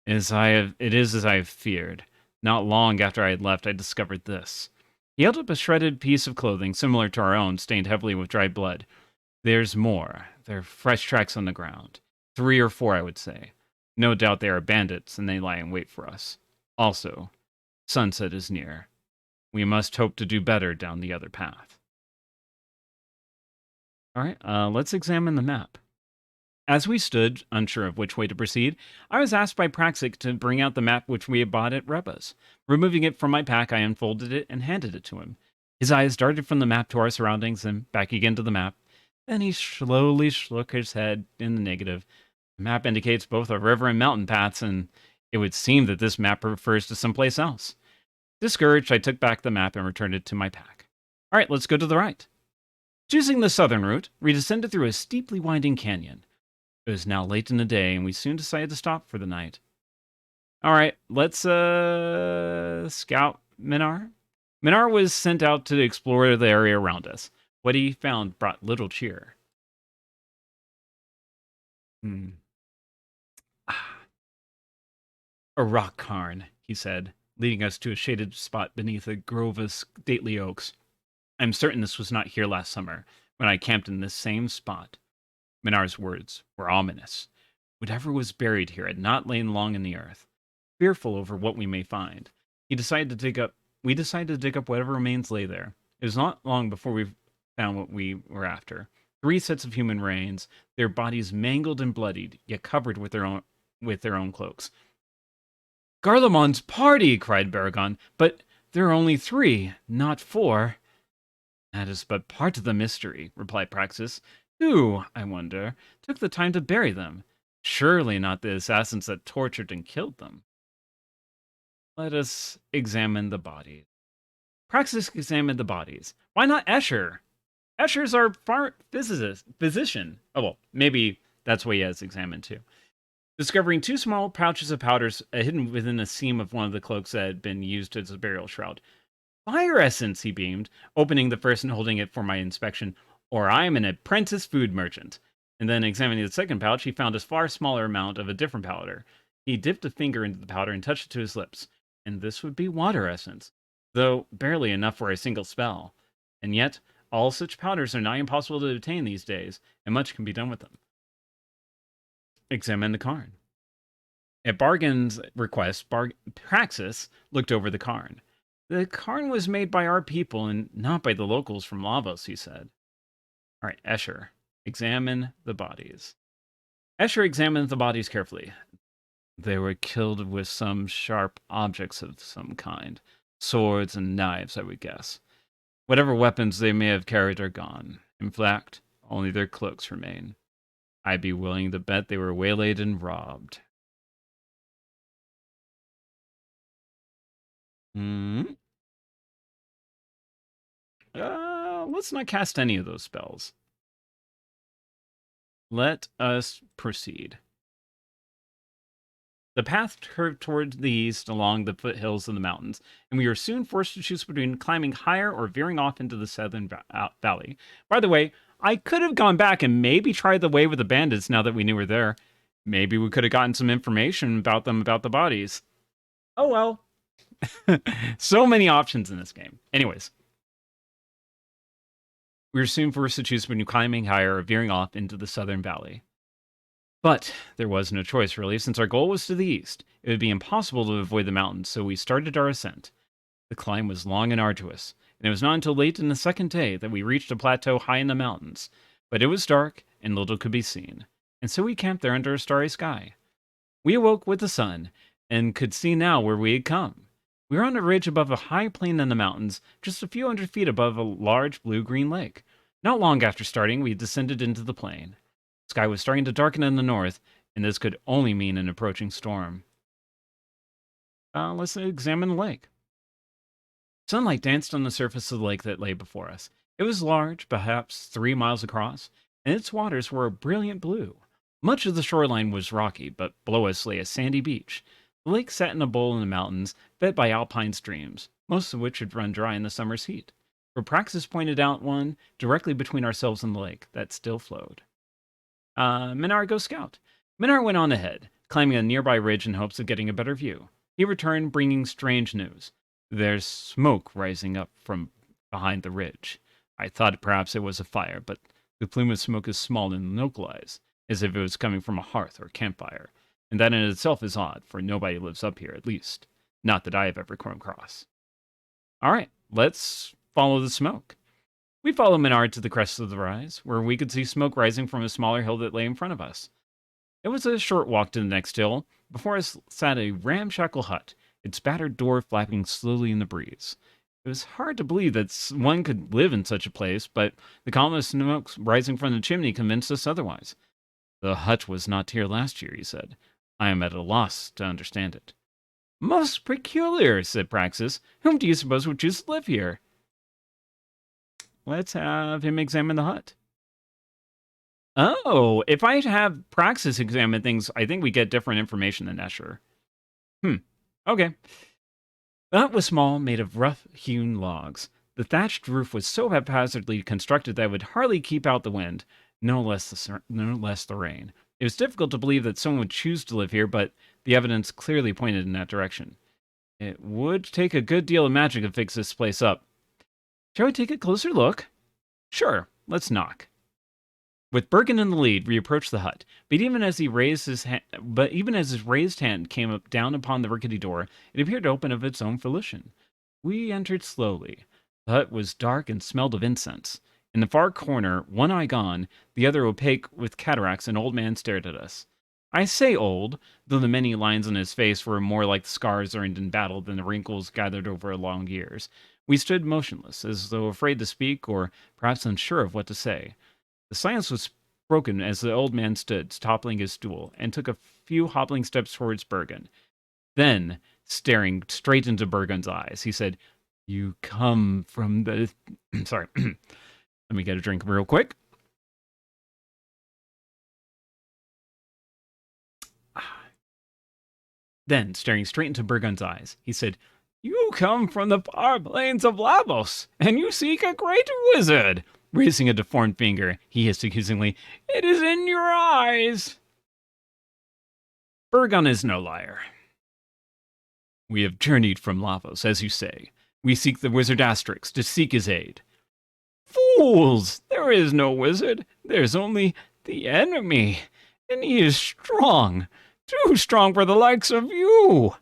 It is as I have feared. Not long after I had left, I discovered this. He held up a shredded piece of clothing, similar to our own, stained heavily with dried blood. There's more. There are fresh tracks on the ground. 3 or 4, I would say. No doubt they are bandits, and they lie in wait for us. Also, sunset is near. We must hope to do better down the other path. All right, let's examine the map. As we stood, unsure of which way to proceed, I was asked by Praxic to bring out the map which we had bought at Reba's. Removing it from my pack, I unfolded it and handed it to him. His eyes darted from the map to our surroundings and back again to the map. Then he slowly shook his head in the negative. The map indicates both a river and mountain paths, and it would seem that this map refers to someplace else. Discouraged, I took back the map and returned it to my pack. All right, let's go to the right. Choosing the southern route, we descended through a steeply winding canyon. It was now late in the day, and we soon decided to stop for the night. All right, let's scout Minar. Minar was sent out to explore the area around us. What he found brought little cheer. A rock cairn, he said, leading us to a shaded spot beneath a grove of stately oaks. I'm certain this was not here last summer, when I camped in this same spot. Minar's words were ominous. Whatever was buried here had not lain long in the earth. Fearful over what we may find, we decided to dig up whatever remains lay there. It was not long before we found what we were after. 3 sets of human remains, their bodies mangled and bloodied, yet covered with their own cloaks. Garlemon's party, cried Baragon, but there are only 3, not 4. That is but part of the mystery, replied Praxis. Who, I wonder, took the time to bury them? Surely not the assassins that tortured and killed them. Let us examine the bodies. Praxis examined the bodies. Why not Escher? Escher's our physician. Oh, well, maybe that's what he has examined too. Discovering 2 small pouches of powders hidden within the seam of one of the cloaks that had been used as a burial shroud. Fire essence, he beamed, opening the first and holding it for my inspection. Or I am an apprentice food merchant. And then examining the second pouch, he found a far smaller amount of a different powder. He dipped a finger into the powder and touched it to his lips. And this would be water essence, though barely enough for a single spell. And yet, all such powders are nigh impossible to obtain these days, and much can be done with them. Examine the cairn. At Bargain's request, Praxis looked over the cairn. The cairn was made by our people and not by the locals from Lavos, he said. All right, Escher, examine the bodies. Escher examined the bodies carefully. They were killed with some sharp objects of some kind. Swords and knives, I would guess. Whatever weapons they may have carried are gone. In fact, only their cloaks remain. I'd be willing to bet they were waylaid and robbed. Let's not cast any of those spells. Let us proceed. The path curved toward the east along the foothills of the mountains, and we were soon forced to choose between climbing higher or veering off into the southern valley. By the way, I could have gone back and maybe tried the way with the bandits now that we knew we were there. Maybe we could have gotten some information about them, about the bodies. Oh well. So many options in this game. Anyways. We were soon forced to choose between climbing higher or veering off into the southern valley. But there was no choice, really, since our goal was to the east. It would be impossible to avoid the mountains, so we started our ascent. The climb was long and arduous, and it was not until late in the second day that we reached a plateau high in the mountains. But it was dark, and little could be seen, and so we camped there under a starry sky. We awoke with the sun, and could see now where we had come. We were on a ridge above a high plain in the mountains, just a few hundred feet above a large blue-green lake. Not long after starting, we descended into the plain. The sky was starting to darken in the north, and this could only mean an approaching storm. Let's examine the lake. Sunlight danced on the surface of the lake that lay before us. It was large, perhaps 3 miles across, and its waters were a brilliant blue. Much of the shoreline was rocky, but below us lay a sandy beach. The lake sat in a bowl in the mountains, fed by alpine streams, most of which had run dry in the summer's heat. For Praxis pointed out one directly between ourselves and the lake that still flowed. Minar, go scout. Minar went on ahead, climbing a nearby ridge in hopes of getting a better view. He returned bringing strange news. There's smoke rising up from behind the ridge. I thought perhaps it was a fire, but the plume of smoke is small and localized, as if it was coming from a hearth or campfire. And that in itself is odd, for nobody lives up here, at least. Not that I have ever come across. All right, let's follow the smoke. We followed Menard to the crest of the rise, where we could see smoke rising from a smaller hill that lay in front of us. It was a short walk to the next hill. Before us sat a ramshackle hut, its battered door flapping slowly in the breeze. It was hard to believe that one could live in such a place, but the column of smoke rising from the chimney convinced us otherwise. The hut was not here last year, he said. I am at a loss to understand it. Most peculiar, said Praxis. Whom do you suppose would choose to live here? Let's have him examine the hut. Oh, if I have Praxis examine things, I think we get different information than Escher. Okay. The hut was small, made of rough-hewn logs. The thatched roof was so haphazardly constructed that it would hardly keep out the wind, no less the rain. It was difficult to believe that someone would choose to live here, but the evidence clearly pointed in that direction. It would take a good deal of magic to fix this place up. Shall we take a closer look? Sure, let's knock. With Bergen in the lead, we approached the hut, but even as his raised hand came up down upon the rickety door, it appeared to open of its own volition. We entered slowly. The hut was dark and smelled of incense. In the far corner, one eye gone, the other opaque with cataracts, an old man stared at us. I say old, though the many lines on his face were more like the scars earned in battle than the wrinkles gathered over long years. We stood motionless, as though afraid to speak, or perhaps unsure of what to say. The silence was broken as the old man stood, toppling his stool, and took a few hobbling steps towards Bergen. Then, staring straight into Bergen's eyes, he said, "You come from the..." Sorry. Let me get a drink real quick. Then, staring straight into Bergen's eyes, he said, "You come from the far plains of Lavos, and you seek a great wizard." Raising a deformed finger, he hissed accusingly, "It is in your eyes." Bergen is no liar. We have journeyed from Lavos, as you say. We seek the wizard Asterix to seek his aid. Fools! There is no wizard. There's only the enemy. And he is strong. Too strong for the likes of you.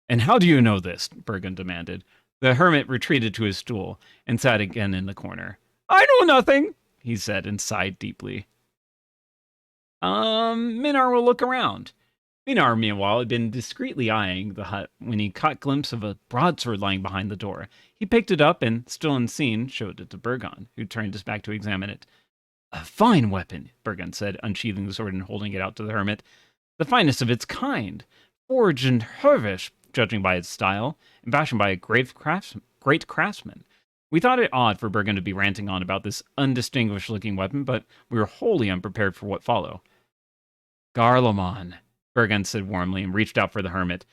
And how do you know this? Bergen demanded. The hermit retreated to his stool and sat again in the corner. I know nothing, he said and sighed deeply. Minar will look around. Minar, meanwhile, had been discreetly eyeing the hut when he caught a glimpse of a broadsword lying behind the door. He picked it up and, still unseen, showed it to Bergen, who turned his back to examine it. A fine weapon, Bergen said, unsheathing the sword and holding it out to the hermit. The finest of its kind, forged in Hervish, judging by its style, and fashioned by a great craftsman. We thought it odd for Bergen to be ranting on about this undistinguished-looking weapon, but we were wholly unprepared for what followed. Garlemon, Bergen said warmly and reached out for the hermit,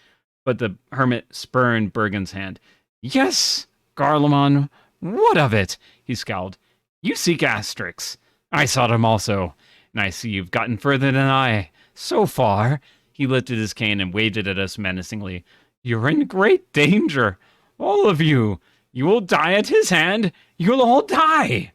but the hermit spurned Bergen's hand. Yes, Garlemon, what of it? He scowled. You seek Asterix. I sought him also, and I see you've gotten further than I. So far, he lifted his cane and waved it at us menacingly. You're in great danger, all of you. You will die at his hand. You'll all die.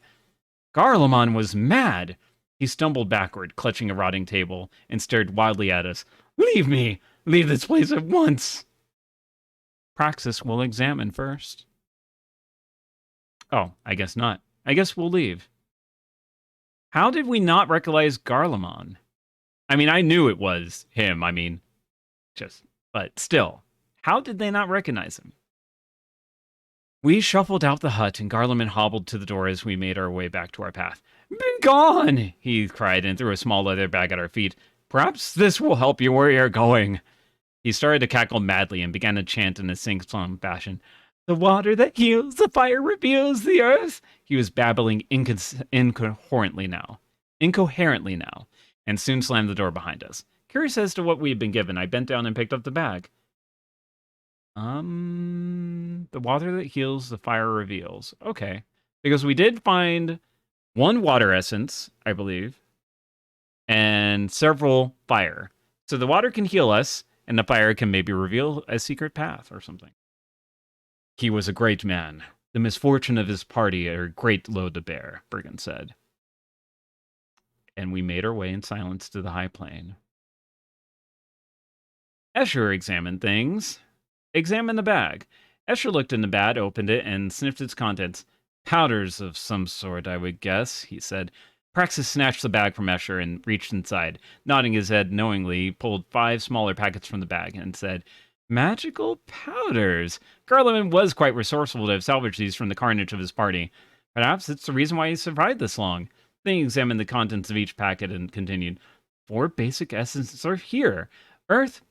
Garlemon was mad. He stumbled backward, clutching a rotting table, and stared wildly at us. Leave me! Leave this place at once! Praxis will examine first. Oh, I guess not. I guess we'll leave. How did we not recognize Garlemon? I mean, I knew it was him. But still, how did they not recognize him? We shuffled out the hut, and Garlemon hobbled to the door as we made our way back to our path. Begone! He cried and threw a small leather bag at our feet. Perhaps this will help you where you're going. He started to cackle madly and began to chant in a sing-song fashion. The water that heals, the fire reveals the earth. He was babbling incoherently now, and soon slammed the door behind us. Curious as to what we had been given, I bent down and picked up the bag. The water that heals, the fire reveals. Okay. Because we did find one water essence, I believe, and several fire. So the water can heal us, and the fire can maybe reveal a secret path or something. He was a great man. The misfortune of his party a great load to bear, Bergen said. And we made our way in silence to the high plain. Escher examined things. Examined the bag. Escher looked in the bag, opened it, and sniffed its contents. Powders of some sort, I would guess, he said. Praxis snatched the bag from Escher and reached inside. Nodding his head knowingly, he pulled 5 smaller packets from the bag and said, Magical powders. Garland was quite resourceful to have salvaged these from the carnage of his party. Perhaps it's the reason why he survived this long. Then he examined the contents of each packet and continued, 4 basic essences are here. Earth,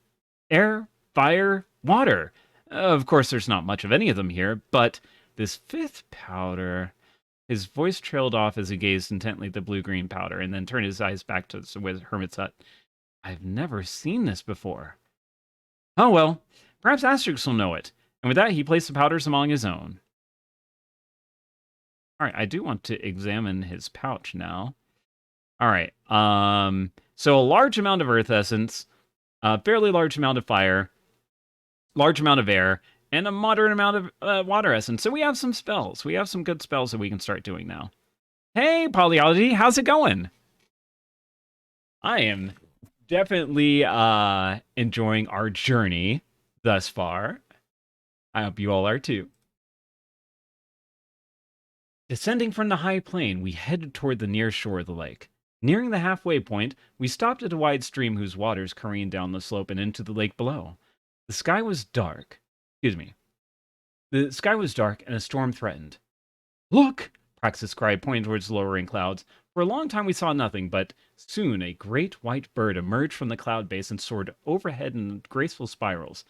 air, fire, water. Of course, there's not much of any of them here, but this 5th powder... His voice trailed off as he gazed intently at the blue-green powder, and then turned his eyes back to the hermit's hut. I've never seen this before. Oh well, perhaps Asterix will know it. And with that, he placed the powders among his own. All right, I do want to examine his pouch now. All right, so a large amount of earth essence, a fairly large amount of fire, large amount of air, and a moderate amount of water essence. So we have some spells. We have some good spells that we can start doing now. Hey, Polyology, how's it going? I am definitely enjoying our journey thus far. I hope you all are too. Descending from the high plain, we headed toward the near shore of the lake. Nearing the halfway point, we stopped at a wide stream whose waters careened down the slope and into the lake below. The sky was dark. The sky was dark and a storm threatened. Look! Praxis cried, pointing towards the lowering clouds. For a long time we saw nothing, but soon a great white bird emerged from the cloud base and soared overhead in graceful spirals.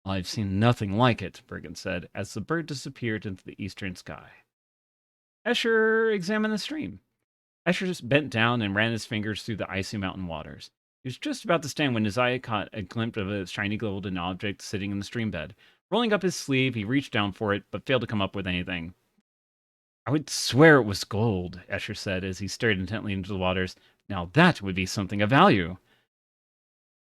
I've seen nothing like it, Bergen said, as the bird disappeared into the eastern sky. Escher examined the stream. Escher just bent down and ran his fingers through the icy mountain waters. He was just about to stand when his eye caught a glimpse of a shiny golden object sitting in the stream bed. Rolling up his sleeve, he reached down for it, but failed to come up with anything. I would swear it was gold, Escher said as he stared intently into the waters. Now that would be something of value.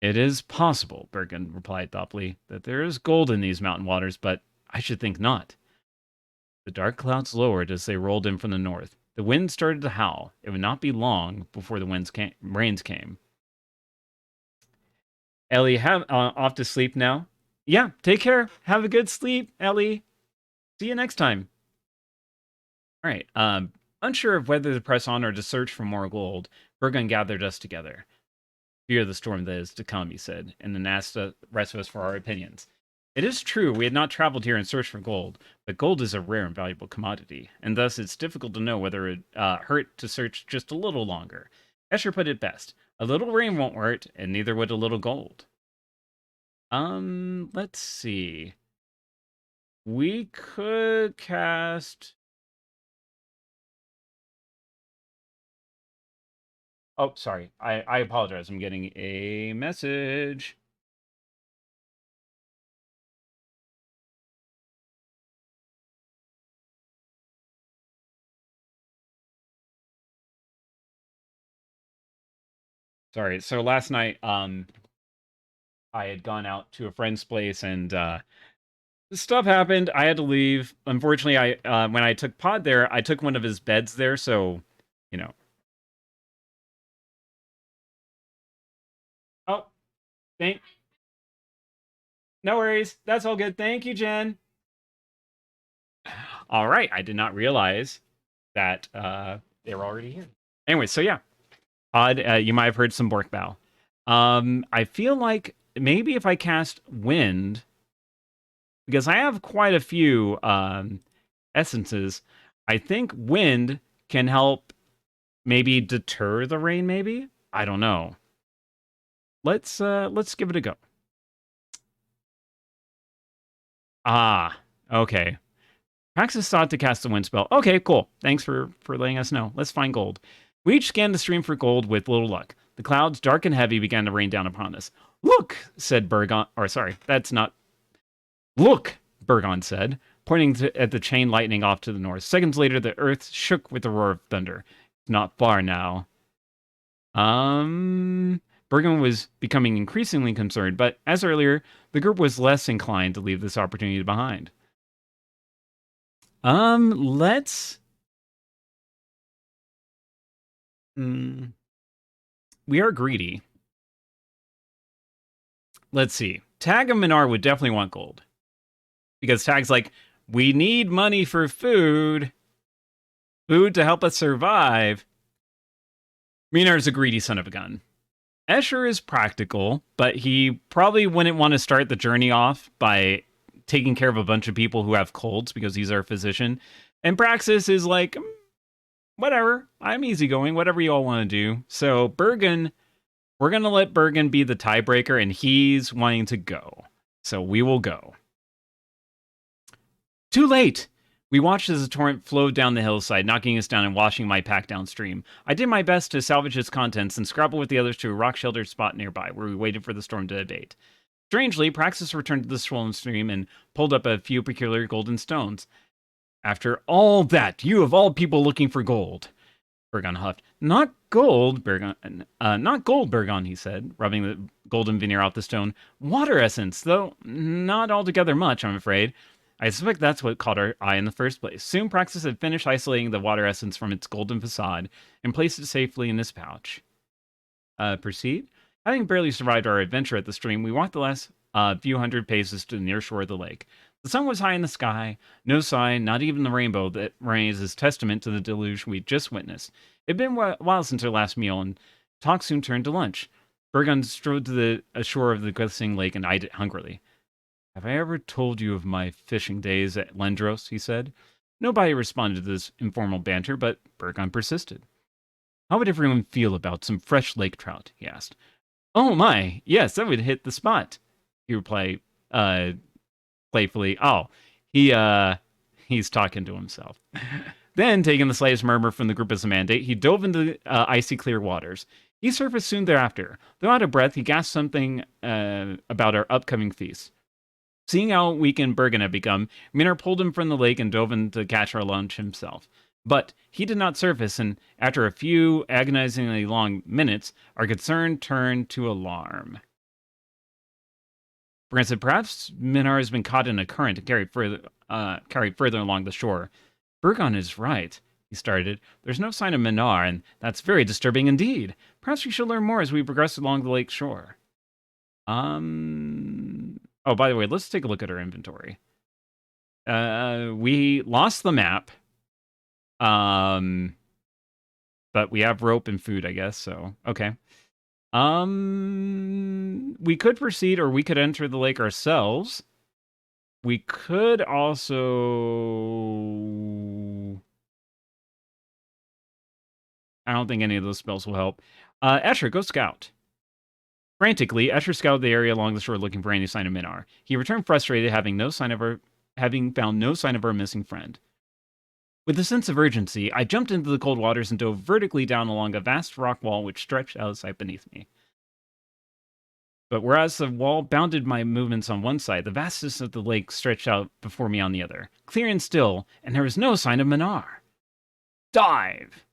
It is possible, Bergen replied thoughtfully, that there is gold in these mountain waters, but I should think not. The dark clouds lowered as they rolled in from the north. The wind started to howl. It would not be long before the rains came. Ellie, off to sleep now. Yeah, take care. Have a good sleep, Ellie. See you next time. All right. Unsure of whether to press on or to search for more gold, Bergen gathered us together. Fear the storm that is to come, he said, and then asked the rest of us for our opinions. It is true we had not traveled here in search for gold, but gold is a rare and valuable commodity, and thus it's difficult to know whether it hurt to search just a little longer. Escher put it best. A little rain won't hurt, and neither would a little gold. Let's see. We could cast... Oh, sorry. I apologize. I'm getting a message. Sorry. So last night, I had gone out to a friend's place and stuff happened. I had to leave. Unfortunately, when I took Pod there, I took one of his beds there, so, you know. Oh, no worries. That's all good. Thank you, Jen. All right. I did not realize that they were already here. Anyway, so yeah. Pod, you might have heard some Bork Bow. I feel like maybe if I cast Wind, because I have quite a few essences, I think Wind can help maybe deter the rain, maybe? I don't know. Let's give it a go. Ah, okay. Praxis thought to cast the wind spell. Okay, cool. Thanks for letting us know. Let's find gold. We each scanned the stream for gold with little luck. The clouds, dark and heavy, began to rain down upon us. Look, said Bergon. Or sorry, that's not. Look, Bergon said, pointing at the chain lightning off to the north. Seconds later, the earth shook with the roar of thunder. It's not far now. Bergon was becoming increasingly concerned, but as earlier, the group was less inclined to leave this opportunity behind. Let's... We are greedy. Let's see. Tag and Minar would definitely want gold. Because Tag's like, we need money for food. Food to help us survive. Minar's a greedy son of a gun. Escher is practical, but he probably wouldn't want to start the journey off by taking care of a bunch of people who have colds because he's our physician. And Praxis is like, whatever, I'm easygoing, whatever you all want to do. So Bergen, we're going to let Bergen be the tiebreaker, and he's wanting to go. So we will go. Too late! We watched as the torrent flowed down the hillside, knocking us down and washing my pack downstream. I did my best to salvage its contents and scrabble with the others to a rock-sheltered spot nearby, where we waited for the storm to abate. Strangely, Praxis returned to the swollen stream and pulled up a few peculiar golden stones. After all that, you of all people looking for gold. Bergon huffed. Not gold, Bergon, he said, rubbing the golden veneer off the stone. Water essence, though not altogether much, I'm afraid. I suspect that's what caught our eye in the first place. Soon Praxis had finished isolating the water essence from its golden facade and placed it safely in his pouch. Proceed? Having barely survived our adventure at the stream, we walked the last few hundred paces to the near shore of the lake. The sun was high in the sky, no sign, not even the rainbow that raises testament to the deluge we'd just witnessed. It had been a while since our last meal, and talk soon turned to lunch. Bergon strode to the shore of the glistening lake and eyed it hungrily. Have I ever told you of my fishing days at Lendros? He said. Nobody responded to this informal banter, but Bergon persisted. How would everyone feel about some fresh lake trout? He asked. Oh my, yes, that would hit the spot, he replied playfully. Oh, he's talking to himself. Then, taking the slightest murmur from the group as a mandate, he dove into the icy clear waters. He surfaced soon thereafter. Though out of breath, he gasped something about our upcoming feast. Seeing how weakened Bergen had become, Minar pulled him from the lake and dove in to catch our lunch himself. But he did not surface, and after a few agonizingly long minutes, our concern turned to alarm. Bergen said, perhaps Minar has been caught in a current and carried further along the shore. Bergon is right, he started. There's no sign of Minar, and that's very disturbing indeed. Perhaps we should learn more as we progress along the lake shore. Oh, by the way, let's take a look at our inventory. We lost the map. But we have rope and food, I guess, so okay. We could proceed, or we could enter the lake ourselves. We could also... I don't think any of those spells will help. Escher, go scout. Frantically, Escher scouted the area along the shore looking for any sign of Minar. He returned frustrated, having found no sign of our missing friend. With a sense of urgency, I jumped into the cold waters and dove vertically down along a vast rock wall which stretched out of sight beneath me. But whereas the wall bounded my movements on one side, the vastness of the lake stretched out before me on the other, clear and still, and there was no sign of Minar. Dive!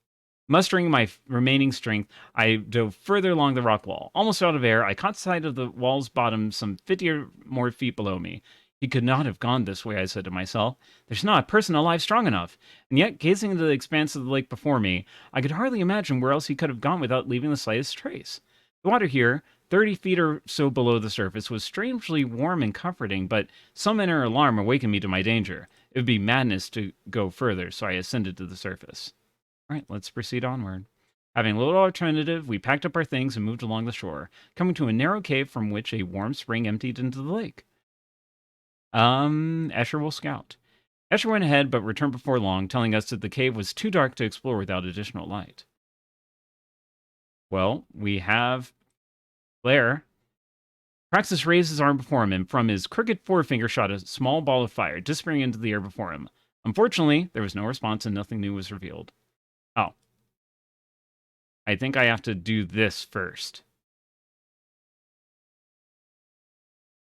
Mustering my remaining strength, I dove further along the rock wall. Almost out of air, I caught sight of the wall's bottom some 50 or more feet below me. He could not have gone this way, I said to myself. There's not a person alive strong enough. And yet, gazing into the expanse of the lake before me, I could hardly imagine where else he could have gone without leaving the slightest trace. The water here, 30 feet or so below the surface, was strangely warm and comforting, but some inner alarm awakened me to my danger. It would be madness to go further, so I ascended to the surface. All right, let's proceed onward. Having little alternative, we packed up our things and moved along the shore, coming to a narrow cave from which a warm spring emptied into the lake. Escher will scout. Escher went ahead, but returned before long, telling us that the cave was too dark to explore without additional light. Well, we have Blair. Praxis raised his arm before him, and from his crooked forefinger shot a small ball of fire, disappearing into the air before him. Unfortunately, there was no response and nothing new was revealed. Oh. I think I have to do this first.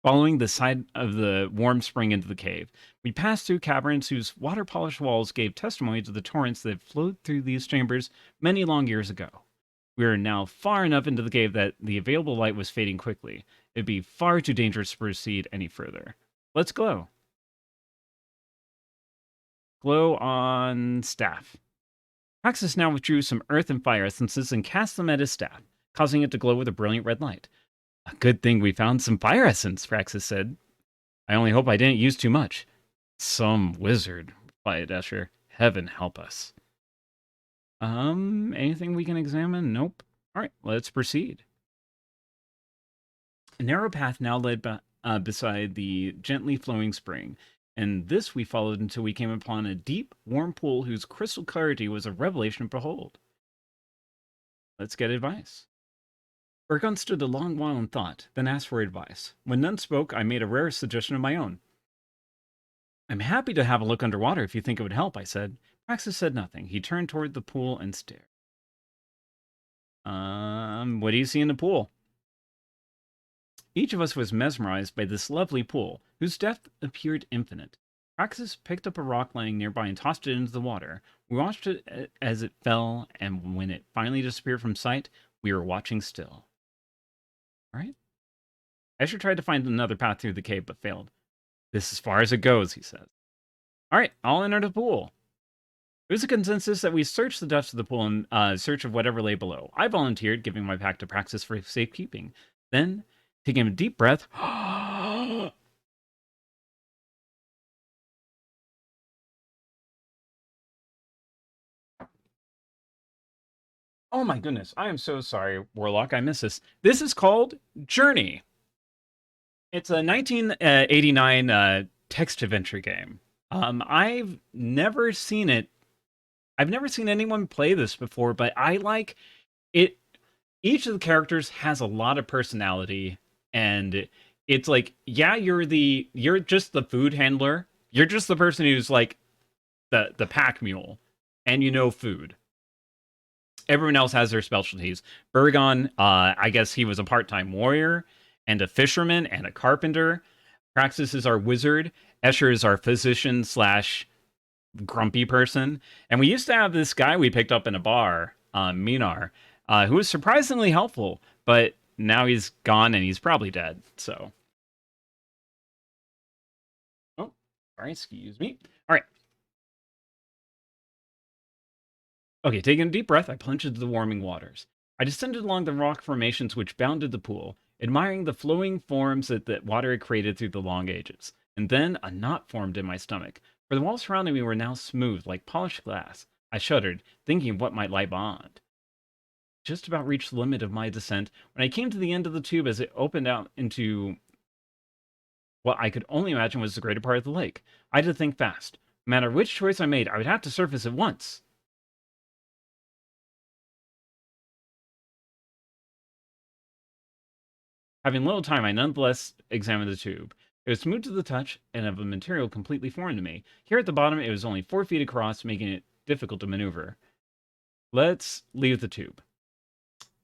Following the side of the warm spring into the cave, we passed through caverns whose water-polished walls gave testimony to the torrents that flowed through these chambers many long years ago. We were now far enough into the cave that the available light was fading quickly. It'd be far too dangerous to proceed any further. Let's glow. Glow on staff. Praxis now withdrew some earth and fire essences and cast them at his staff, causing it to glow with a brilliant red light. A good thing we found some fire essence, Praxis said. I only hope I didn't use too much. Some wizard, replied Escher. Heaven help us. Anything we can examine? Nope. All right, let's proceed. A narrow path now led beside the gently flowing spring, and this we followed until we came upon a deep, warm pool whose crystal clarity was a revelation to behold. Let's get advice. Bergon stood a long while in thought, then asked for advice. When none spoke, I made a rare suggestion of my own. I'm happy to have a look underwater if you think it would help, I said. Praxis said nothing. He turned toward the pool and stared. What do you see in the pool? Each of us was mesmerized by this lovely pool, whose depth appeared infinite. Praxis picked up a rock lying nearby and tossed it into the water. We watched it as it fell, and when it finally disappeared from sight, we were watching still. All right. Escher tried to find another path through the cave, but failed. This is as far as it goes, he says. All right, I'll enter the pool. It was a consensus that we search the depths of the pool in search of whatever lay below. I volunteered, giving my pack to Praxis for safekeeping. Then, taking a deep breath, oh my goodness, I am so sorry, Warlock, I missed this. This is called Journey. It's a 1989 text-adventure game. I've never seen it. I've never seen anyone play this before, but I like it. Each of the characters has a lot of personality, and it's like, yeah, you're just the food handler. You're just the person who's like the pack mule, and you know food. Everyone else has their specialties. Bergon, I guess he was a part-time warrior, and a fisherman, and a carpenter. Praxis is our wizard. Escher is our physician / grumpy person. And we used to have this guy we picked up in a bar, Minar, who was surprisingly helpful, but now he's gone and he's probably dead, so. Oh, sorry, excuse me. All right. Okay, taking a deep breath, I plunged into the warming waters. I descended along the rock formations which bounded the pool, admiring the flowing forms that the water had created through the long ages. And then a knot formed in my stomach, for the walls surrounding me were now smooth, like polished glass. I shuddered, thinking of what might lie beyond. Just about reached the limit of my descent when I came to the end of the tube as it opened out into what I could only imagine was the greater part of the lake. I had to think fast. No matter which choice I made, I would have to surface at once. Having little time, I nonetheless examined the tube. It was smooth to the touch and of a material completely foreign to me. Here at the bottom, it was only 4 feet across, making it difficult to maneuver. Let's leave the tube.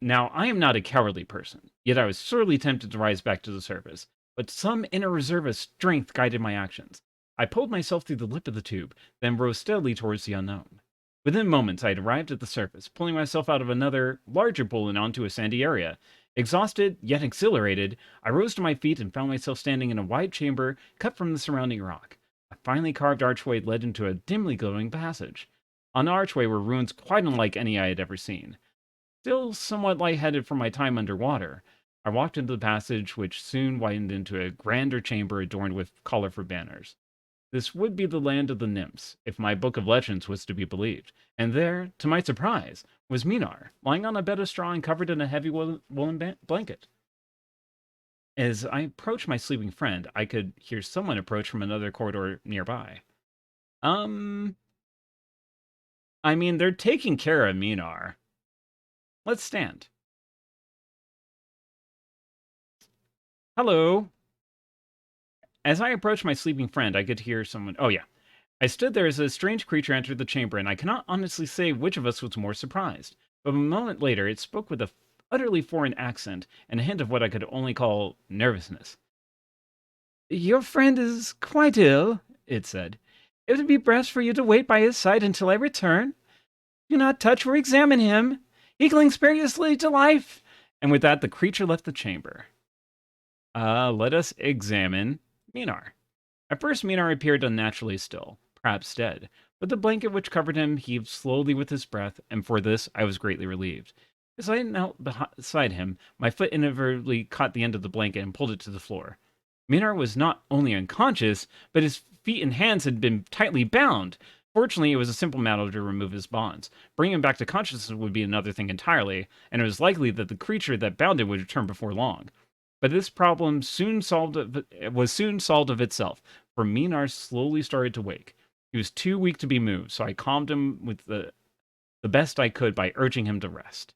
Now, I am not a cowardly person, yet I was sorely tempted to rise back to the surface, but some inner reserve of strength guided my actions. I pulled myself through the lip of the tube, then rose steadily towards the unknown. Within moments, I had arrived at the surface, pulling myself out of another, larger pool and onto a sandy area. Exhausted, yet exhilarated, I rose to my feet and found myself standing in a wide chamber cut from the surrounding rock. A finely carved archway led into a dimly glowing passage. On the archway were ruins quite unlike any I had ever seen. Still somewhat lightheaded from my time underwater, I walked into the passage, which soon widened into a grander chamber adorned with colorful banners. This would be the land of the nymphs, if my book of legends was to be believed. And there, to my surprise, was Minar, lying on a bed of straw and covered in a heavy woolen blanket. As I approached my sleeping friend, I could hear someone approach from another corridor nearby. I mean, they're taking care of Minar. Let's stand. Hello. As I approached my sleeping friend, I could hear someone. Oh, yeah. I stood there as a strange creature entered the chamber, and I cannot honestly say which of us was more surprised. But a moment later, it spoke with a utterly foreign accent and a hint of what I could only call nervousness. Your friend is quite ill, it said. It would be best for you to wait by his side until I return. Do not touch or examine him. He clings perilously to life. And with that, the creature left the chamber. Let us examine Minar. At first, Minar appeared unnaturally still, perhaps dead, but the blanket which covered him heaved slowly with his breath, and for this I was greatly relieved. As I knelt beside him, my foot inadvertently caught the end of the blanket and pulled it to the floor. Minar was not only unconscious, but his feet and hands had been tightly bound. Fortunately, it was a simple matter to remove his bonds. Bringing him back to consciousness would be another thing entirely, and it was likely that the creature that bound him would return before long. But this problem was soon solved of itself, for Minar slowly started to wake. He was too weak to be moved, so I calmed him with the best I could by urging him to rest.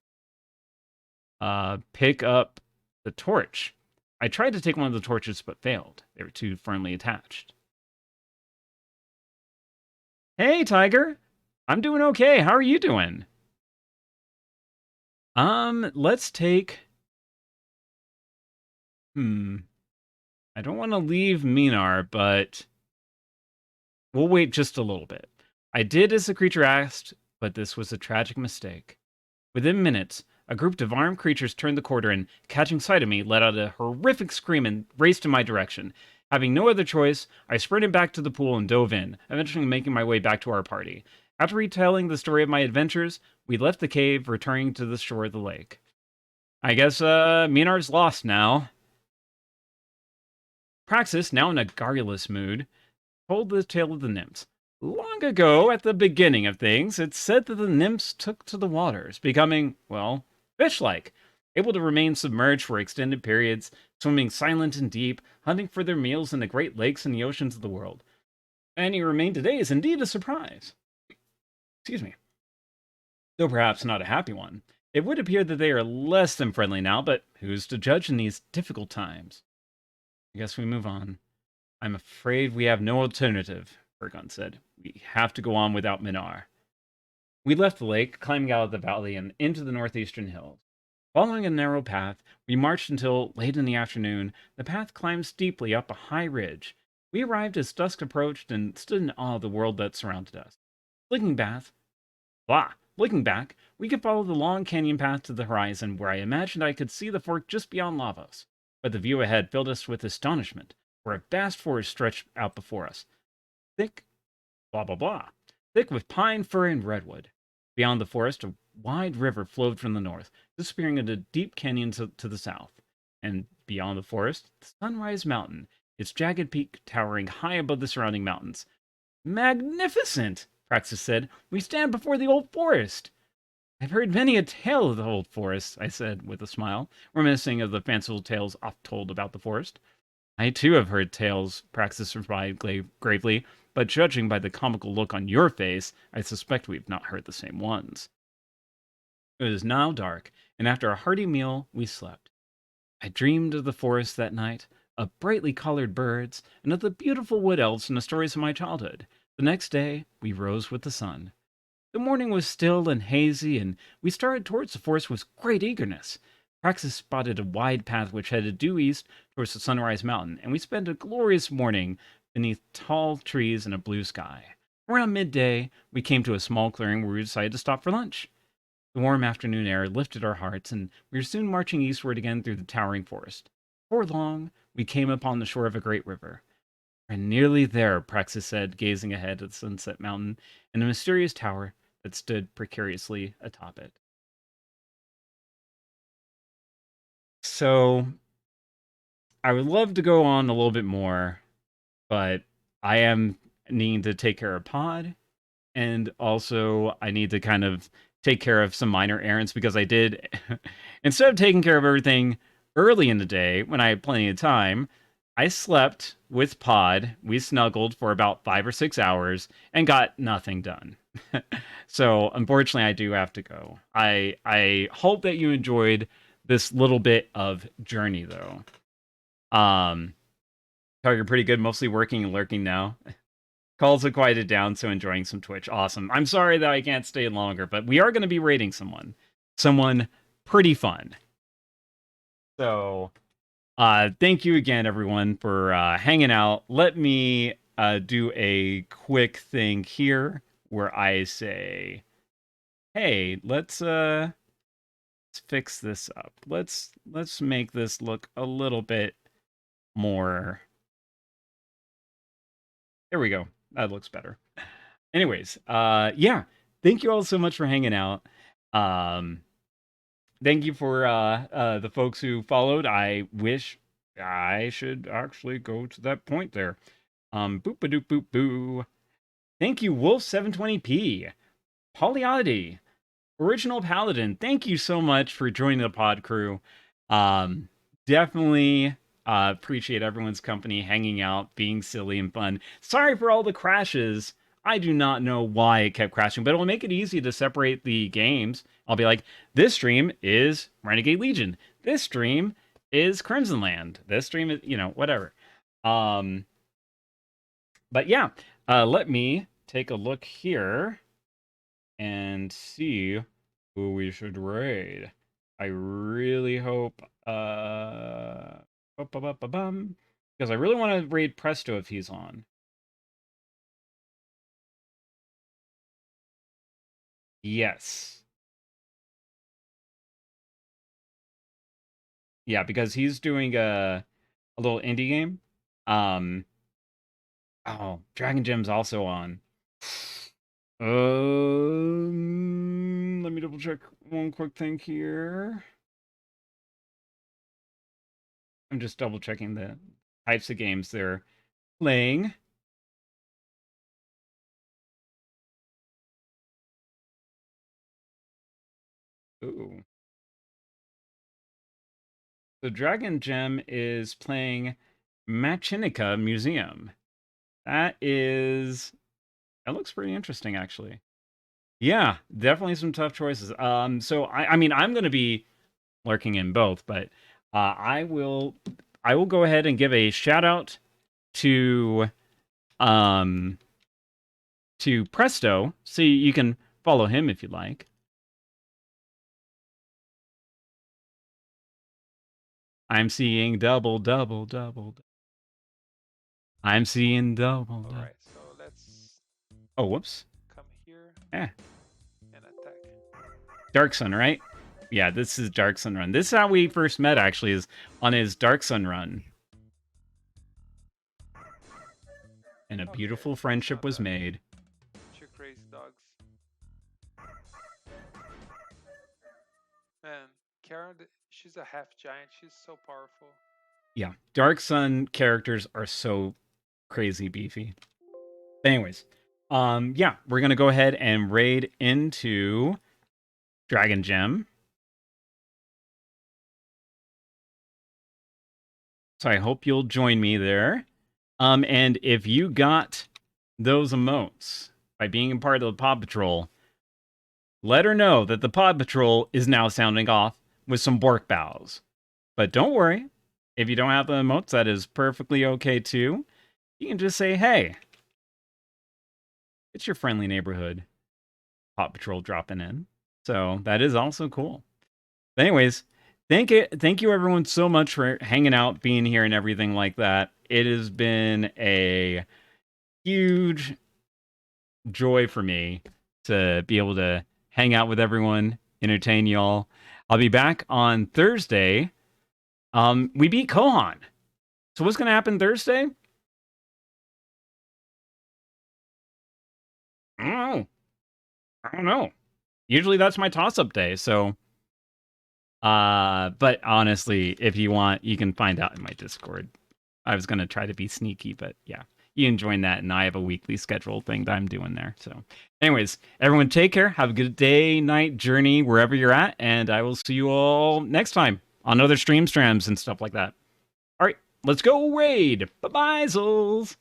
Pick up the torch. I tried to take one of the torches, but failed. They were too firmly attached. Hey, Tiger. I'm doing okay. How are you doing? Let's take... I don't want to leave Minar, but we'll wait just a little bit. I did as the creature asked, but this was a tragic mistake. Within minutes, a group of armed creatures turned the corner and, catching sight of me, let out a horrific scream and raced in my direction. Having no other choice, I sprinted back to the pool and dove in, eventually making my way back to our party. After retelling the story of my adventures, we left the cave, returning to the shore of the lake. I guess, Minar's lost now. Praxis, now in a garrulous mood, told the tale of the nymphs. Long ago, at the beginning of things, it's said that the nymphs took to the waters, becoming, well, fish-like, able to remain submerged for extended periods, swimming silent and deep, hunting for their meals in the great lakes and the oceans of the world. Any remain today is indeed a surprise. Excuse me. Though perhaps not a happy one. It would appear that they are less than friendly now, but who's to judge in these difficult times? I guess we move on. I'm afraid we have no alternative, Bergon said. We have to go on without Minar. We left the lake, climbing out of the valley and into the northeastern hills. Following a narrow path, we marched until, late in the afternoon, the path climbed steeply up a high ridge. We arrived as dusk approached and stood in awe of the world that surrounded us. Looking back, we could follow the long canyon path to the horizon where I imagined I could see the fork just beyond Lavos. But the view ahead filled us with astonishment, for a vast forest stretched out before us. Thick with pine, fir, and redwood. Beyond the forest, a wide river flowed from the north, disappearing into deep canyons to the south. And beyond the forest, the Sunrise Mountain, its jagged peak towering high above the surrounding mountains. Magnificent, Praxis said. We stand before the old forest. I've heard many a tale of the old forest, I said with a smile, reminiscing of the fanciful tales oft told about the forest. I too have heard tales, Praxis replied gravely, but judging by the comical look on your face, I suspect we've not heard the same ones. It was now dark, and after a hearty meal, we slept. I dreamed of the forest that night, of brightly colored birds, and of the beautiful wood elves from the stories of my childhood. The next day, we rose with the sun. The morning was still and hazy, and we started towards the forest with great eagerness. Praxis spotted a wide path which headed due east towards the Sunrise Mountain, and we spent a glorious morning beneath tall trees and a blue sky. Around midday, we came to a small clearing where we decided to stop for lunch. The warm afternoon air lifted our hearts, and we were soon marching eastward again through the towering forest. Before long, we came upon the shore of a great river. We're nearly there, Praxis said, gazing ahead at the Sunset Mountain and the mysterious tower that stood precariously atop it. So, I would love to go on a little bit more, but I am needing to take care of Pod, and also I need to kind of take care of some minor errands because I did, instead of taking care of everything early in the day when I had plenty of time, I slept with Pod. We snuggled for about 5 or 6 hours and got nothing done. So, unfortunately, I do have to go. I hope that you enjoyed this little bit of journey, though. You're pretty good, mostly working and lurking now. Calls have quieted down, so enjoying some Twitch. Awesome. I'm sorry that I can't stay longer, but we are going to be raiding someone. Someone pretty fun. So, thank you again, everyone, for hanging out. Let me do a quick thing here where I say, hey, let's fix this up. Let's make this look a little bit more. There we go. That looks better. Anyways, yeah, thank you all so much for hanging out. Thank you for the folks who followed. I wish I should actually go to that point there. Boop a doop boop boo. Thank you, Wolf720p, Polyoddity, Original Paladin. Thank you so much for joining the pod crew. Definitely appreciate everyone's company, hanging out, being silly and fun. Sorry for all the crashes. I do not know why it kept crashing, but it will make it easy to separate the games. I'll be like, this stream is Renegade Legion. This stream is Crimson Land. This stream is, whatever. But yeah, let me take a look here and see who we should raid. I really hope, because I really want to raid Presto if he's on. Yes. Yeah, because he's doing a little indie game. Oh, Dragon Gem's also on. Let me double check one quick thing here. I'm just double checking the types of games they're playing. Ooh. So Dragon Gem is playing Machinica Museum. That looks pretty interesting, actually. Yeah, definitely some tough choices. So I mean, I'm going to be lurking in both, but I will go ahead and give a shout out to Presto, so you can follow him if you like. I'm seeing double. I'm seeing double. All right, so let's. Oh, whoops. Come here. And attack. Dark Sun, right? Yeah, this is Dark Sun Run. This is how we first met, actually, is on his Dark Sun Run. And a beautiful friendship was made. Two crazy dogs. Man, Karen, she's a half giant. She's so powerful. Yeah, Dark Sun characters are so crazy beefy. Anyways, yeah, we're gonna go ahead and raid into Dragon Gem. So I hope you'll join me there. And if you got those emotes by being a part of the Pod Patrol, let her know that the Pod Patrol is now sounding off with some Bork Bows. But don't worry, if you don't have the emotes, that is perfectly okay too. You can just say, hey, it's your friendly neighborhood Pod Patrol dropping in. So that is also cool. But anyways, thank you everyone so much for hanging out, being here, and everything like that. It has been a huge joy for me to be able to hang out with everyone, entertain y'all. I'll be back on Thursday. We beat Kohan. So what's going to happen Thursday? I don't know. Usually that's my toss-up day, so... but honestly, if you want, you can find out in my Discord. I was going to try to be sneaky, but yeah. You can join that, and I have a weekly schedule thing that I'm doing there. So anyways, everyone take care. Have a good day, night, journey, wherever you're at, and I will see you all next time on other streams and stuff like that. All right, let's go raid. Bye-bye, Souls.